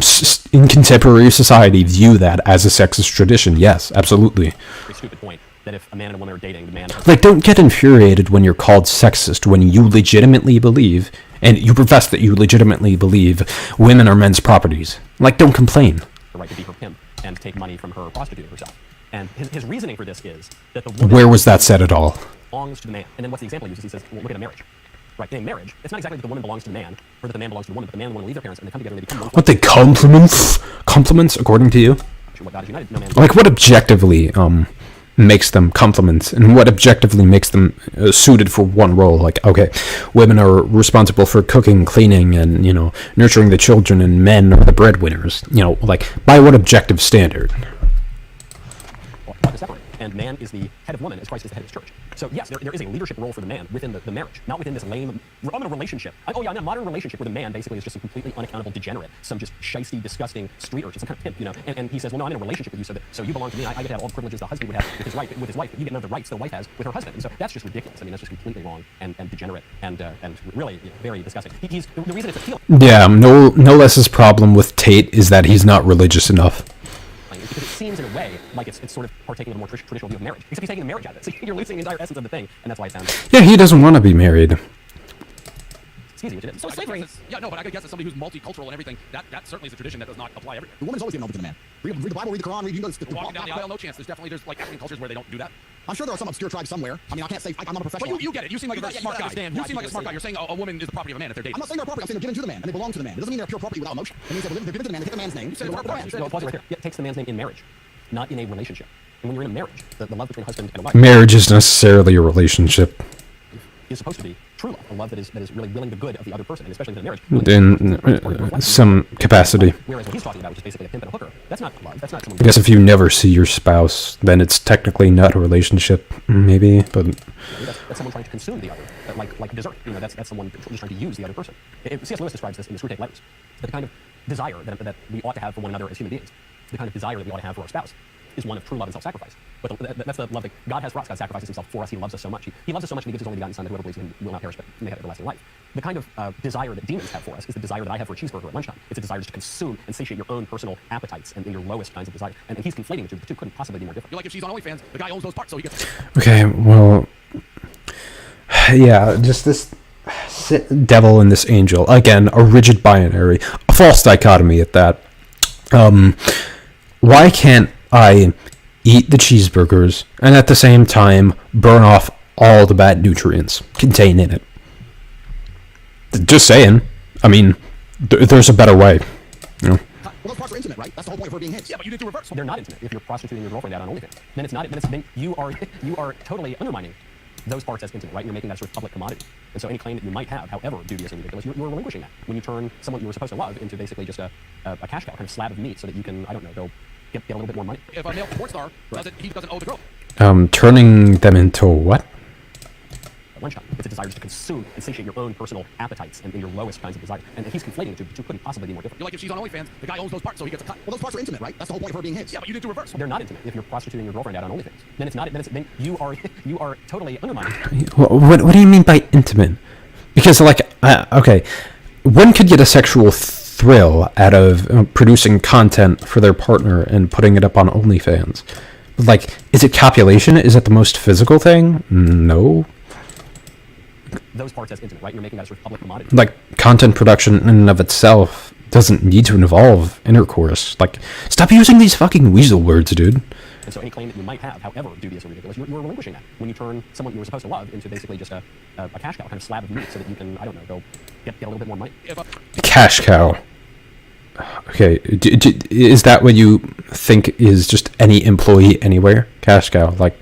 in contemporary society view that as a sexist tradition. Yes, absolutely. Very stupid point that if a man and a woman are dating, the man... Don't get infuriated when you're called sexist when you legitimately believe and you profess that you legitimately believe women are men's properties. Like, don't complain. The right to be her pimp and take money from her prostituting herself. And his reasoning for this is that the woman Where was that said at all? belongs to the man. And then what's the example he uses? He says, well, look at a marriage. Right, in a marriage, it's not exactly that the woman belongs to the man, or that the man belongs to the woman, but the man and the woman leave their parents and they come together and they become one. What, they compliments, according to you? What God is united, no man. Like, what objectively makes them compliments, and what objectively makes them suited for one role? Like, okay, women are responsible for cooking, cleaning, and, you know, nurturing the children, and men are the breadwinners. You know, like, by what objective standard? Well, is separate. And man is the head of woman as Christ is the head of his church. So yes, there is a leadership role for the man within the marriage, not within this lame, I'm in a relationship. In a modern relationship where the man basically is just a completely unaccountable degenerate, some just shisty, disgusting street urchin, some kind of pimp, you know, and he says, well, no, I'm in a relationship with you, so you belong to me, I get to have all the privileges the husband would have with his wife, but you get none of the rights the wife has with her husband. And so that's just ridiculous. I mean, that's just completely wrong and degenerate and really, you know, very disgusting. He's the reason it's appealing. Yeah, no less his problem with Tate is that he's not religious enough. Because it seems in a way like it's sort of partaking of a more traditional view of marriage. Except he's taking the marriage out of it. So you're losing the entire essence of the thing, and that's why it sounds... Yeah, he doesn't want to be married. It's easy, which it is. So slavery... Yeah, no, but I could guess that somebody who's multicultural and everything, that certainly is a tradition that does not apply everywhere. The woman's always getting over to the man. Read the Bible, read the Quran, read, you know, Walking down the aisle, no chance. There's like African cultures where they don't do that. I'm sure there are some obscure tribes somewhere. I mean, I can't say, I'm not a professional. Well, you get it. You seem like a very smart guy. You seem like a smart guy. You're saying a woman is the property of a man if they're dating. I'm not saying they're property. I'm saying they're given to the man, and they belong to the man. It doesn't mean they're pure property without emotion. It means they're given to the man, they take the man's name. No, it pause right there. Yeah, it takes the man's name in marriage, not in a relationship. And when you're in a marriage, the love between a husband and a wife... Marriage is necessarily a relationship. ...is supposed to be true love, a love that is really willing the good of the other person, and especially in a marriage. In some capacity. Whereas what he's talking about, which is basically a pimp and a hooker, that's not love. That's not someone... I guess if you never see your spouse, then it's technically not a relationship, maybe, but... That's someone trying to consume the other, like dessert. You know, that's someone just trying to use the other person. C.S. Lewis describes this in the Screwtape Letters. The kind of desire that we ought to have for one another as human beings, the kind of desire that we ought to have for our spouse, is one of true love and self-sacrifice. But that's the love that God has for us. God sacrifices himself for us. He loves us so much. He loves us so much that he gives his only begotten son that whoever believes in him will not perish but may have everlasting life. The kind of desire that demons have for us is the desire that I have for a cheeseburger at lunchtime. It's a desire just to consume and satiate your own personal appetites and your lowest kinds of desire. And he's conflating the two. The two couldn't possibly be more different. You're like if she's on OnlyFans, the guy owns those parts, so he gets... Okay, well... Yeah, just this devil and this angel. Again, a rigid binary. A false dichotomy at that. Why can't I eat the cheeseburgers and at the same time burn off all the bad nutrients contained in it? Just saying. I mean, there's a better way. You know? Well, those parts are intimate, right? That's the whole point of her being his. Yeah, but you did the reverse. They're not intimate. If you're prostituting your girlfriend out on OnlyFans, then it's not. Then you are totally undermining those parts as intimate, right? And you're making that sort of public commodity. And so any claim that you might have, however dubious and ridiculous, you're relinquishing that when you turn someone you were supposed to love into basically just a cash cow, kind of slab of meat, so that you can, I don't know, go get a little bit more money. If a male porn star does it, he doesn't owe the girl. Turning them into what? Lunchtime. It's a desire just to consume and satiate your own personal appetites and your lowest kinds of desire. And he's conflating the two couldn't possibly be more different. You're like if she's on OnlyFans, the guy owns those parts, so he gets a cut. Well, those parts are intimate, right? That's the whole point of her being his. Yeah, but you did the reverse. They're not intimate. If you're prostituting your girlfriend out on OnlyFans, then it's not. Then you are totally undermining. What do you mean by intimate? Because okay, one could get a sexual thrill out of producing content for their partner and putting it up on OnlyFans. Like, is it copulation? Is it the most physical thing? No. Those parts as intimate, right? You're making that sort of public commodity. Like, content production in and of itself doesn't need to involve intercourse. Like, stop using these fucking weasel words, dude. And so any claim that you might have, however dubious or ridiculous, you're relinquishing that when you turn someone you were supposed to love into basically just a cash cow, kind of slab of meat, so that you can, I don't know, go get a little bit more money. Cash cow. Okay, is that what you think is just any employee anywhere? Cash cow, like,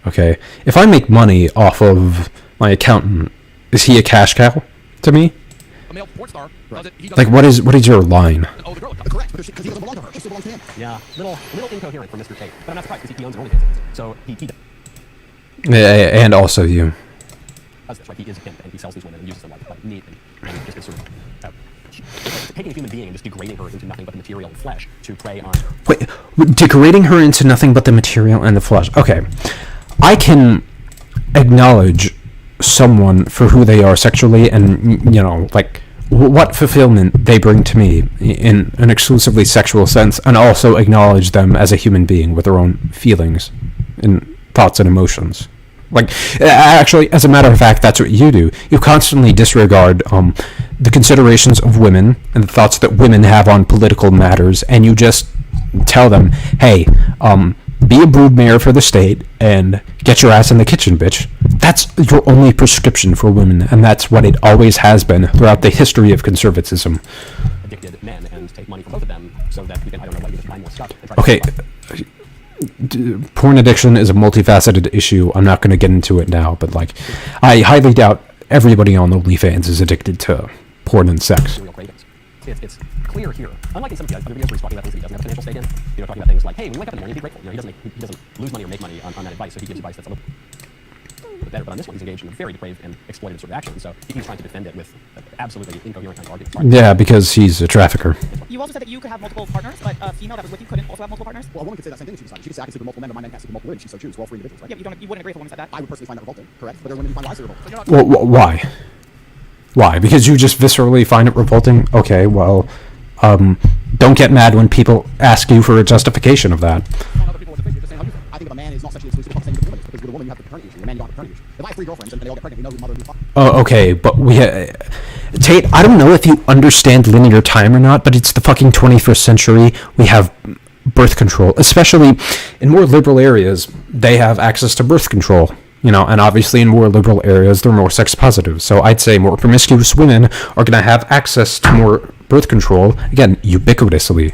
okay. If I make money off of my accountant, is he a cash cow to me? A male porn star does it, he doesn't... Like, what is your line? Oh, the girl. Correct, because he doesn't belong to her. She still belongs to him. Yeah, little incoherent from Mr. Tate, but I'm not surprised because he owns an OnlyFans. So he and also you. Does this, right? He is a pimp and he sells these women and uses them like meat and just sort of taking a human being and just degrading her into nothing but the material and flesh to prey on. Wait, degrading her into nothing but the material and the flesh. Okay, I can acknowledge someone for who they are sexually and, you know, like, what fulfillment they bring to me in an exclusively sexual sense, and also acknowledge them as a human being with their own feelings and thoughts and emotions. Like, actually, as a matter of fact, that's what you do. You constantly disregard the considerations of women and the thoughts that women have on political matters, and you just tell them, hey, be a brood mayor for the state and get your ass in the kitchen, bitch. That's your only prescription for women, and that's what it always has been throughout the history of conservatism. Addicted men and take money from both of them so that we can, I don't know, like, just find more stuff. Okay, porn addiction is a multifaceted issue. I'm not going to get into it now, but like, I highly doubt everybody on OnlyFans is addicted to porn and sex. Real cravings. It's clear here. Unlike in some of the other videos where he's talking about things that he doesn't have a financial stake in, you know, talking about things like, hey, when you wake up in the morning, be grateful. You know, he doesn't lose money or make money on that advice, so he gives advice that's a little bit better. But on this one, he's engaged in a very depraved and exploitative sort of action, so he's trying to defend it with absolutely incoherent kind of arguments. Yeah, because he's a trafficker. You also said that you could have multiple partners, but a female that was with you couldn't also have multiple partners? Well, a woman could say that same thing if she decided. She could say, I can sleep with multiple men, but my man can't sleep with multiple women. She so chooses. We're all free individuals, right? Yeah, but you wouldn't agree if a woman said that. I would personally find that revolting, correct? But there are women who find lies to revolting. Well, why? Why? Because you just viscerally find it revolting? Okay, well, don't get mad when people ask you for a justification of that. I think if a man is not sexually exclusive, it's not the same with a woman. Because with a woman, you have the paternity issue. With a man, you don't have the paternity issue. If I have 3 girlfriends and they all get pregnant, we know whose mother who's fucking. Oh, okay, but Tate, I don't know if you understand linear time or not, but it's the fucking 21st century. We have birth control, especially in more liberal areas. They have access to birth control, you know, and obviously in more liberal areas, they're more sex positive. So I'd say more promiscuous women are going to have access to more birth control, again, ubiquitously.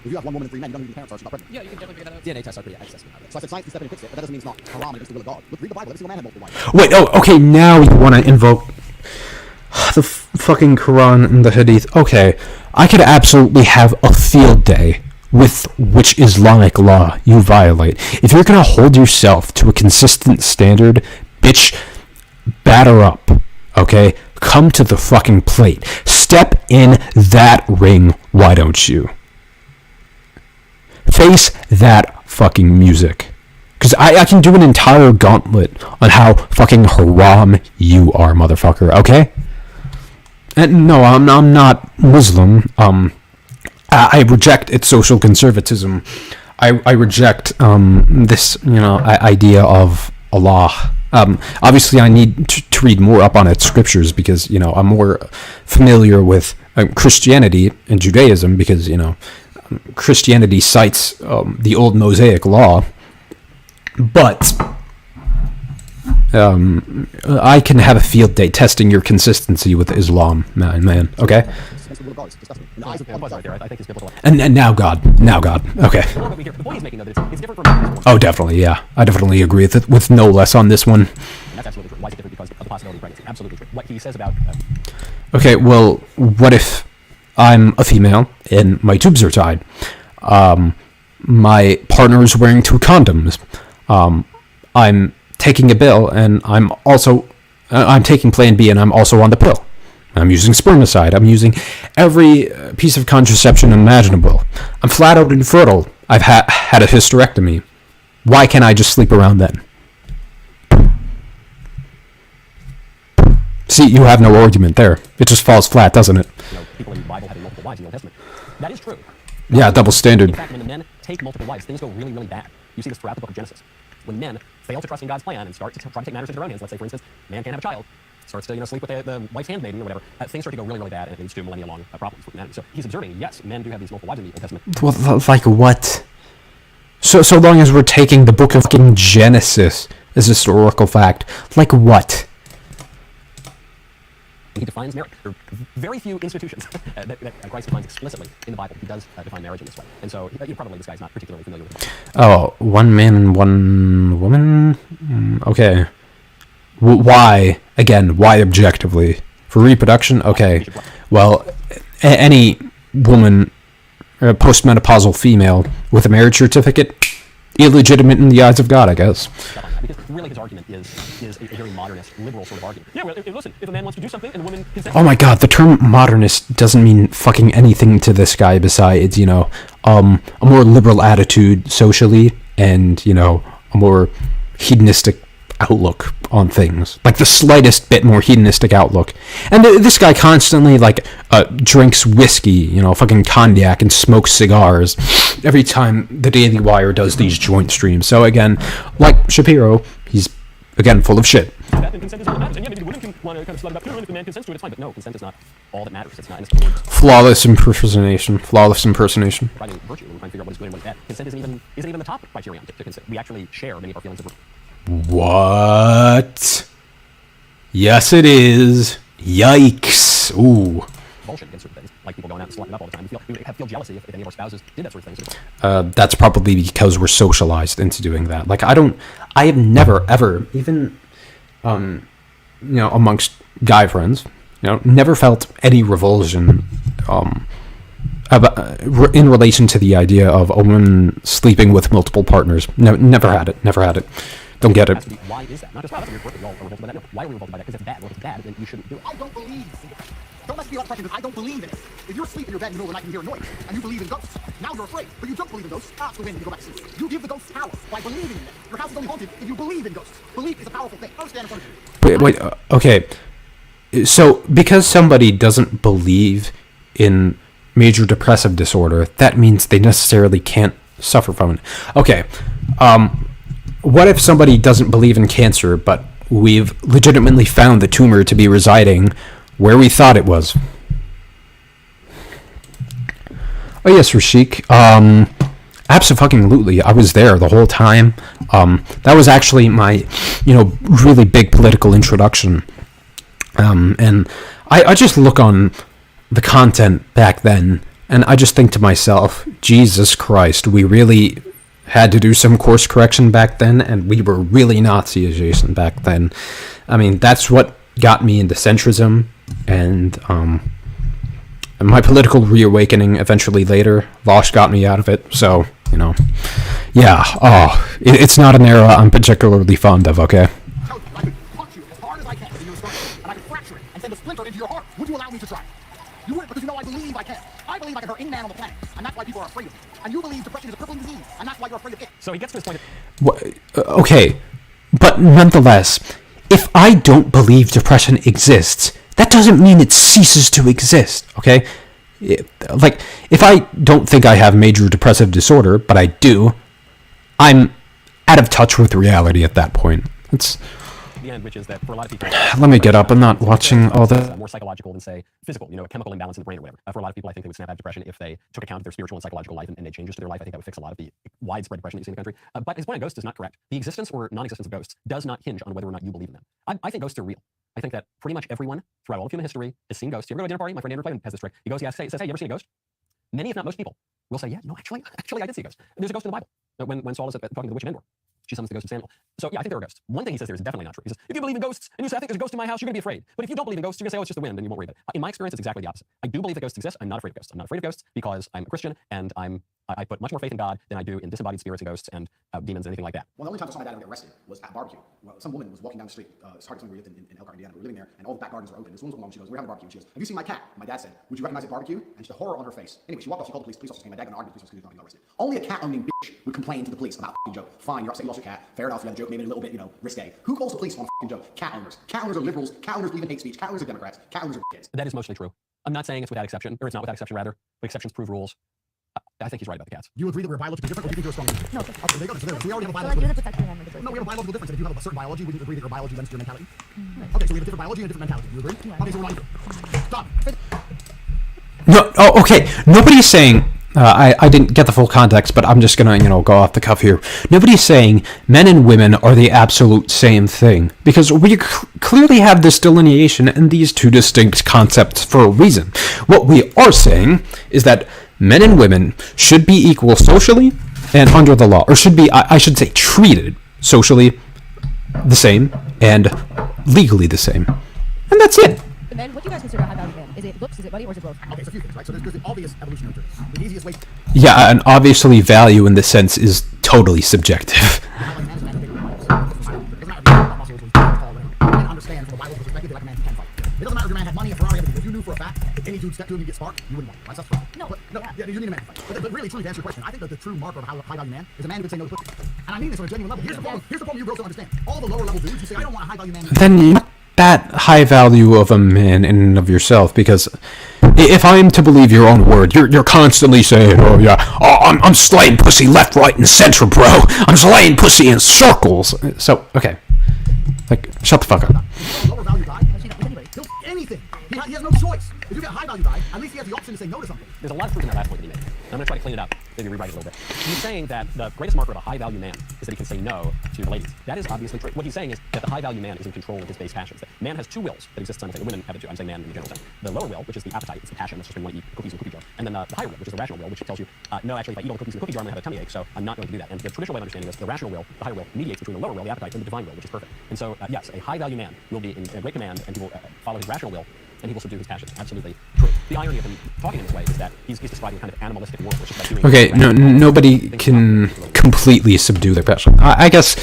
If you have 1 woman and 3 men, you don't need to be parents, so she's not pregnant. Yeah, you can definitely figure that out. DNA tests are pretty accessible. So I said science can step in and fix it, but that doesn't mean it's not haram against the will of God. Look, read the Bible. Every single man had multiple wives. Wait, oh, okay, now you want to invoke the fucking Quran and the Hadith. Okay, I could absolutely have a field day with which Islamic law you violate. If you're going to hold yourself to a consistent standard, bitch, batter up, okay? Come to the fucking plate. Step in that ring, why don't you? Face that fucking music. Because I can do an entire gauntlet on how fucking haram you are, motherfucker, okay? And no, I'm not Muslim. I reject its social conservatism. I reject this, you know, idea of Allah. Obviously, I need to read more up on its scriptures because, you know, I'm more familiar with Christianity and Judaism because, you know, Christianity cites the old Mosaic law, but I can have a field day testing your consistency with Islam, man. Okay. And now God, okay. Oh, definitely, yeah. I definitely agree with no less on this one. And that's absolutely true. Why is it different? Because of the possibility of pregnancy. Absolutely true. What he says about... Okay, well, what if I'm a female and my tubes are tied? My partner is wearing 2 condoms. I'm taking a pill and I'm taking Plan B and I'm also on the pill. I'm using spermicide. I'm using every piece of contraception imaginable. I'm flat out infertile. I've had a hysterectomy. Why can't I just sleep around then? See, you have no argument there. It just falls flat, doesn't it? You know, people in the Bible having multiple wives in the Old Testament. That is true. Yeah, double standard. In fact, when the men take multiple wives, things go really, really bad. You see this throughout the book of Genesis. When men fail to trust in God's plan and start to try to take matters into their own hands, let's say, for instance, man can't have a child, starts to, you know, sleep with the wife's handmaiden or whatever, things start to go really, really bad, and it leads to millennia-long problems with humanity. So he's observing, yes, men do have these multiple wives in the Old Testament. Well, like what? So long as we're taking the book of fucking Genesis as historical fact, like what? He defines marriage. There are very few institutions that Christ defines explicitly in the Bible. He does define marriage in this way. And so, probably this guy's not particularly familiar with it. Oh, 1 man and 1 woman? Okay. Why? Again, why objectively? For reproduction? Okay. Well, any woman, postmenopausal female with a marriage certificate, illegitimate in the eyes of God, I guess. Because really his argument is a very modernist, liberal sort of argument. Yeah, well, listen, if a man wants to do something and a woman consents... Oh my god, the term modernist doesn't mean fucking anything to this guy besides, you know, a more liberal attitude socially and, you know, a more hedonistic outlook on things. Like the slightest bit more hedonistic outlook. And this guy constantly, like, drinks whiskey, you know, fucking cognac and smokes cigars every time the Daily Wire does these joint streams. So again, like Shapiro, he's Again, full of shit. That, and consent is all that matters. And yeah, maybe the women can want to kind of slug it up, if the man consents to it, it's fine. But no, consent is not all that matters. It's not. And it's towards Flawless impersonation. Flawless impersonation. providing virtue and trying to figure out what is good and what is bad. Consent isn't even the top criterion to consent. We actually share many of our feelings of What? Yes, it is. Yikes. Ooh. bullshit against certain things, like people going out and slutting up all the time. We would feel jealousy if any of our spouses did that sort of thing. That's probably because we're socialized into doing that. Like, I have never, ever, even, amongst guy friends, never felt any revulsion, in relation to the idea of a woman sleeping with multiple partners. Never had it. Don't get it. Why is that? Not just, wow, that's a weird word, we all are revolted by that. No, why are we revolted by that? Because it's bad. Well, if it's bad, then you shouldn't do it. I don't believe. Don't let me be because I don't believe in it. If you're asleep in your bed in the middle of the night and you hear a noise, and you believe in ghosts, now you're afraid, but you don't believe in ghosts, the wind and you go back to sleep. You give the ghosts power by believing in them. Your house is only haunted if you believe in ghosts. Belief is a powerful thing. Don't stand in front of you. Wait, okay. So, because somebody doesn't believe in major depressive disorder, that means they necessarily can't suffer from it. Okay, what if somebody doesn't believe in cancer, but we've legitimately found the tumor to be residing where we thought it was? Oh yes, Rashik. Absolutely. I was there the whole time. That was actually my, really big political introduction. And I just look on the content back then, and I just think to myself, Jesus Christ, we really had to do some course correction back then, and we were really Nazi adjacent back then. I mean, that's what got me into centrism, and my political reawakening eventually later. Vosh got me out of it, so, yeah, it's not an era I'm particularly fond of, okay? I could punch you as hard as I can in your stomach, and I could fracture it and send a splinter into your heart. Would you allow me to try? You would, because I believe I can. I believe I can hurt any man on the planet, and that's why people are afraid of me. And you believe depression is a crippling disease, and that's why you're afraid of it. So he gets to his point. Okay, but nonetheless, if I don't believe depression exists, that doesn't mean it ceases to exist, okay? Like, if I don't think I have major depressive disorder, but I do, I'm out of touch with reality at that point. It's The end, which is that for a lot of people, let me get up. I'm not watching all that. More psychological than, say, physical, a chemical imbalance in the brain or whatever. For a lot of people, I think they would snap out of depression if they took account of their spiritual and psychological life and made changes to their life. I think that would fix a lot of the widespread depression that you see in the country. But his point on ghosts is not correct. The existence or non-existence of ghosts does not hinge on whether or not you believe in them. I think ghosts are real. I think that pretty much everyone throughout all of human history has seen ghosts. You ever go to a dinner party? My friend Andrew Clayton has this trick. He goes, he says, hey, you ever seen a ghost? Many, if not most people, will say, yeah, actually, I did see a ghost. There's a ghost in the Bible. When Saul is talking to the witch of Endor, she summons the ghost of Samuel. So yeah, I think there are ghosts. One thing he says there is definitely not true. He says, if you believe in ghosts and you say, I think there's a ghost in my house, you're going to be afraid. But if you don't believe in ghosts, you're going to say, oh, it's just the wind, and you won't worry about it. In my experience, it's exactly the opposite. I do believe that ghosts exist. I'm not afraid of ghosts. I'm not afraid of ghosts because I'm a Christian and I put much more faith in God than I do in disembodied spirits and ghosts and demons and anything like that. Well, the only time I saw my dad ever get arrested was at a barbecue. Well, some woman was walking down the street. It's hard to tell me where we lived in Elkhart, Indiana. We were living there, and all the back gardens were open. This woman was along. She goes, "We're having a barbecue." She goes, "Have you seen my cat?" My dad said, "Would you recognize it barbecue?" And she had horror on her face. Anyway, she walked off. She called the police officers came. My dad got in an argument with the police officers because he was arrested. Only a cat-owning bitch would complain to the police about a joke. Fine, you're upset you lost your cat. Fair enough. You had a joke, maybe a little bit, risque. Who calls the police on a joke? Cat owners. Cat owners are liberals. Cat owners believe in hate speech. Cat owners are Democrats. Cat owners are kids. That is mostly true. I'm not saying it's without exception, or it's not without exception, rather. But exceptions prove rules. I think he's right about the cats. Do you agree that we're biologically different, or do you think you're a strong? No. Okay, there you go. So we already have a So, biological you're the difference. protector and I'm the No, we have a biological difference. And if you have a certain biology, we agree that your biology lends to your mentality. Okay, so we have a different biology and a different mentality. You agree? Yeah. Okay, so we're not done. No, okay. Nobody's saying. I didn't get the full context, but I'm just gonna, go off the cuff here. Nobody's saying men and women are the absolute same thing, because we clearly have this delineation and these two distinct concepts for a reason. What we are saying is that men and women should be equal socially and under the law, or should be, I should say, treated socially the same and legally the same. And that's it. But then, what do you guys consider a high value man? Is it looks, is it money, or is it both? Okay, so a few things, right? So there's the obvious evolutionary truth. The easiest way. Yeah, and obviously value in this sense is totally subjective. It doesn't matter if your man had money, a Ferrari, everything. If you knew for a fact that any dude stepped to him and get sparked, you wouldn't want it. Right? That's wrong. No, yeah, you need a man to fight. But really, truly, to answer your question, I think that the true marker of a high-value man is a man who can say no to pussy. And I mean this on a genuine level. Here's the problem you girls don't understand. All the lower-level dudes, you say, I don't want a high-value man. Then not that high value of a man in and of yourself, because if I am to believe your own word, you're constantly saying, I'm slaying pussy left, right, and center, bro. I'm slaying pussy in circles. So, okay. Like, shut the fuck up. Lower value guy. He'll anything. He has no choice. If you get a high value guy, at least he has the option to say no to something. There's a lot of truth in that last point that he made. I'm going to try to clean it up, maybe rewrite it a little bit. He's saying that the greatest marker of a high-value man is that he can say no to the ladies. That is obviously true. What he's saying is that the high-value man is in control of his base passions. That man has two wills that exist simultaneously. Women have it too. I'm saying man in the general sense. The lower will, which is the appetite, it's the passion, that's just when you want to eat cookies in a cookie jar. And then the higher will, which is the rational will, which tells you, no, actually, if I eat all the cookies in a cookie jar, I'm going to have a tummy ache, so I'm not going to do that. And the traditional way of understanding this, the rational will, the higher will, mediates between the lower will, the appetite, and the divine will, which is perfect. And so, yes, a high-value man will be in great command, and he will follow his rational will, and he will subdue his passions. Absolutely true. The irony of him talking in this way is that he's describing a kind of animalistic world, which is like doing... Okay, nobody can completely subdue their passion. I guess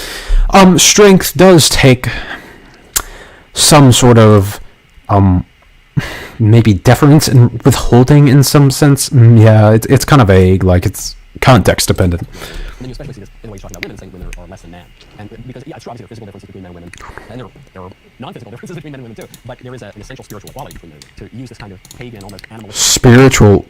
strength does take some sort of maybe deference and withholding in some sense. Yeah, it's kind of vague, like it's context dependent. And then you especially see this in the way he's talking about women, saying women are less than man. And because, yeah, it's true, obviously there are physical differences between men and women, and there are non-physical differences between men and women too, but there is an essential spiritual equality between men and women. To use this kind of pagan, almost animalistic... Spiritual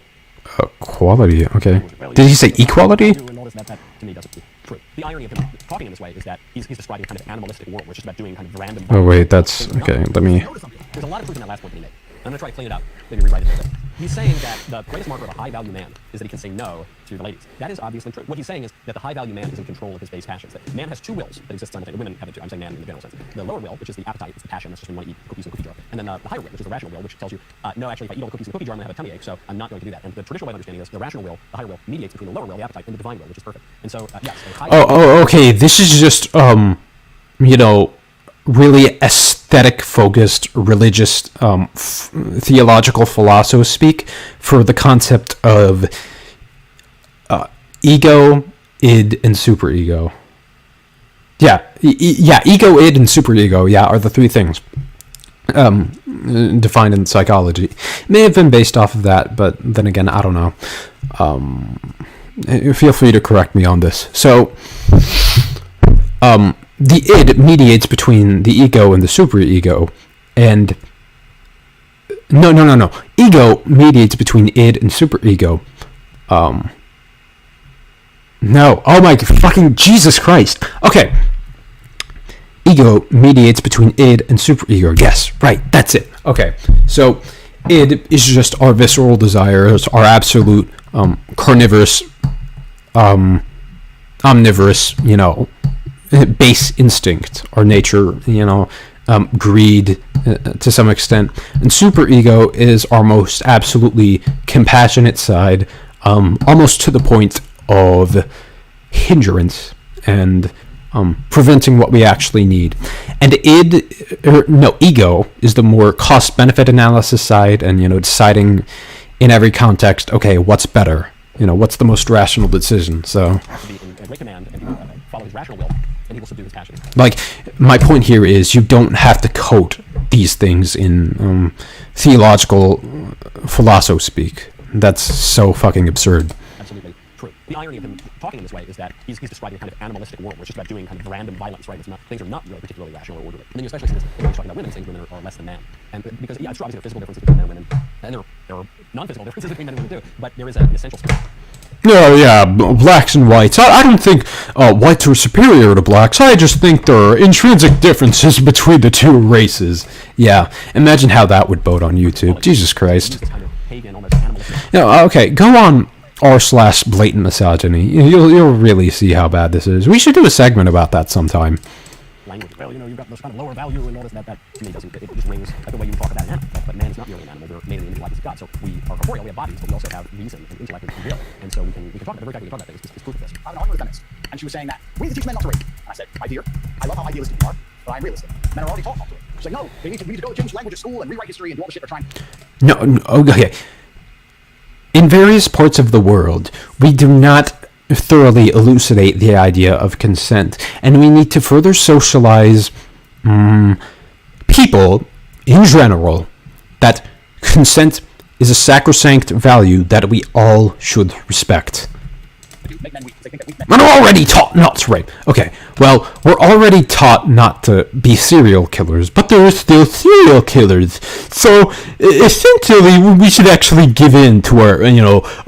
quality, okay. Did he say equality? That to me doesn't true. The irony of him talking in this way is that he's describing a kind of animalistic world, which is about doing kind of random... Oh wait, that's... okay, let me... There's a lot of truth in that last point that he made. I'm going to try to clean it up, maybe rewrite it a little bit. He's saying that the greatest marker of a high-value man is that he can say no to the ladies. That is obviously true. What he's saying is that the high-value man is in control of his base passions. That man has two wills that exist simultaneously. Women have it too. I'm saying man in the general sense. The lower will, which is the appetite, it's the passion, that's just when you want to eat cookies in a cookie jar. And then the higher will, which is the rational will, which tells you, no, actually, if I eat all the cookies in a cookie jar, I'm going to have a tummy ache, so I'm not going to do that. And the traditional way of understanding this, the rational will, the higher will, mediates between the lower will, the appetite, and the divine will, which is perfect. And so, yes, a high... okay, this is just, you know, really aesthetic-focused, religious, theological philosophy speak for the concept of ego, id, and superego. Yeah, ego, id, and superego, yeah, are the three things defined in psychology. It may have been based off of that, but then again, I don't know. Feel free to correct me on this. So, the id mediates between the ego and the superego, and no. Ego mediates between id and superego. No. Oh my fucking Jesus Christ. Okay. Ego mediates between id and superego. Yes, right. That's it. Okay. So, id is just our visceral desires, our absolute carnivorous, omnivorous, you know, base instinct, our nature, you know, greed to some extent. And superego is our most absolutely compassionate side, almost to the point of hindrance and preventing what we actually need. And ego is the more cost-benefit analysis side, and, you know, deciding in every context, okay, what's better? You know, what's the most rational decision? So, follow his rational will, and he will subdue his passion. Like, my point here is you don't have to quote these things in theological philosophy speak. That's so fucking absurd. Absolutely true. The irony of him talking in this way is that he's describing a kind of animalistic world, where it's just about doing kind of random violence, right? It's not, things are not really particularly rational or orderly. And then you especially see this when he's talking about women, saying women are less than man. And because, yeah, it's true, obviously there are physical differences between men and women, and there are non-physical differences between men and women too, but there is an essential spirit. No, yeah, blacks and whites. I don't think whites are superior to blacks. I just think there are intrinsic differences between the two races. Yeah, imagine how that would bode on YouTube. Jesus Christ. Yeah, okay, go on r/blatant misogyny. You'll really see how bad this is. We should do a segment about that sometime. Language. Well, you know, you've got this kind of lower value and all this, that to me doesn't, it just rings like the way you talk about an animal. But man is not really an animal. We're made in the image and likeness of God. So we are corporeal, we have bodies, but we also have reason and intellect and will. And so we can talk about it. Every time we can talk about things, it's proof of this. I was arguing with a feminist, and she was saying that we need to teach men not to rape. And I said, my dear, I love how idealistic you are, but I'm realistic. Men are already taught not to rape. She's like, no, we need to go change language at school and rewrite history and do all the shit they're trying. No, okay. In various parts of the world, we do not thoroughly elucidate the idea of consent, and we need to further socialize people in general that consent is a sacrosanct value that we all should respect. make men weak. They think that weak men. We're already taught not to rape. Okay, well, we're already taught not to be serial killers, but there are still serial killers. So essentially, we should actually give in to our,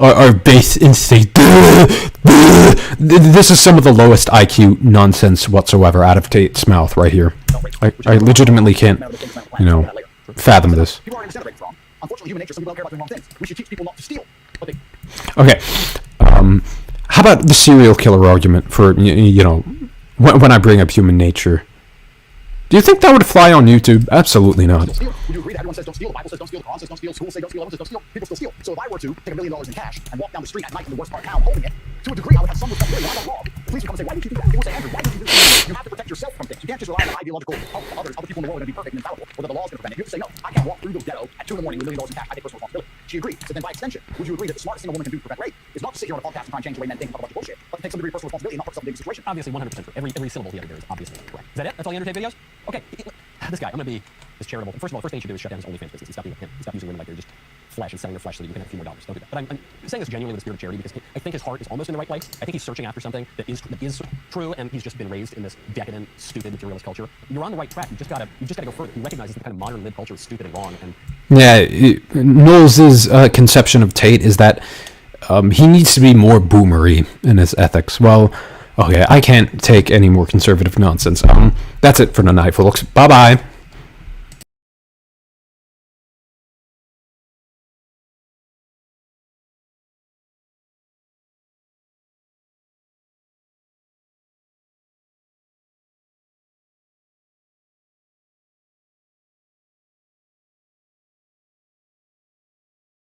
our base instinct. This is some of the lowest IQ nonsense whatsoever out of Tate's mouth right here. I legitimately can't, fathom this. People already understand the rape is wrong. Unfortunately, human nature, some people don't care about doing wrong things. We should teach people not to steal. But they... Okay, how about the serial killer argument for, when I bring up human nature? Do you think that would fly on YouTube? Absolutely not. Would you agree that everyone says don't steal? The Bible says don't steal. The Quran says don't steal. Schools say don't steal. Everyone says don't steal. People still steal. So if I were to take $1 million in cash and walk down the street at night in the worst part of town holding it, to a degree I would have some responsibility. I'm not wrong. The police would come and say, why did you do that? People would say, Andrew, why did you do that? You have to protect yourself from things. You can't just rely on the ideological other people in the world are going to be perfect and infallible, or that the law is going to prevent it. You have to say, no, I can't walk through the ghetto at 2 in the morning with $1 million in cash. I take personal responsibility. She agreed. So then by extension, would you agree that the smartest thing a woman can do to prevent rape is not to sit here on a podcast and try and change the way men think and talk about bullshit, but to take some degree of personal responsibility and not put yourself in a situation? Obviously, 100% true. Every syllable he uttered there is obviously correct. Is that it? That's all you undertake videos? Okay. This guy, I'm going to be as charitable. First of all, the first thing he should do is shut down his OnlyFans business and stop being a pimp. Stop using women like they're just flesh and selling their flesh so that you can have a few more dollars. Don't do that. But I'm saying this genuinely with the spirit of charity because I think his heart is almost in the right place. I think he's searching after something that is true, and he's just been raised in this decadent, stupid, materialist culture. You're on the right track. You just gotta go further. He recognizes the kind of modern lib culture is stupid and wrong. And yeah, Knowles' conception of Tate is that he needs to be more boomery in his ethics. Well, okay, I can't take any more conservative nonsense. That's it for tonight, folks. Bye-bye.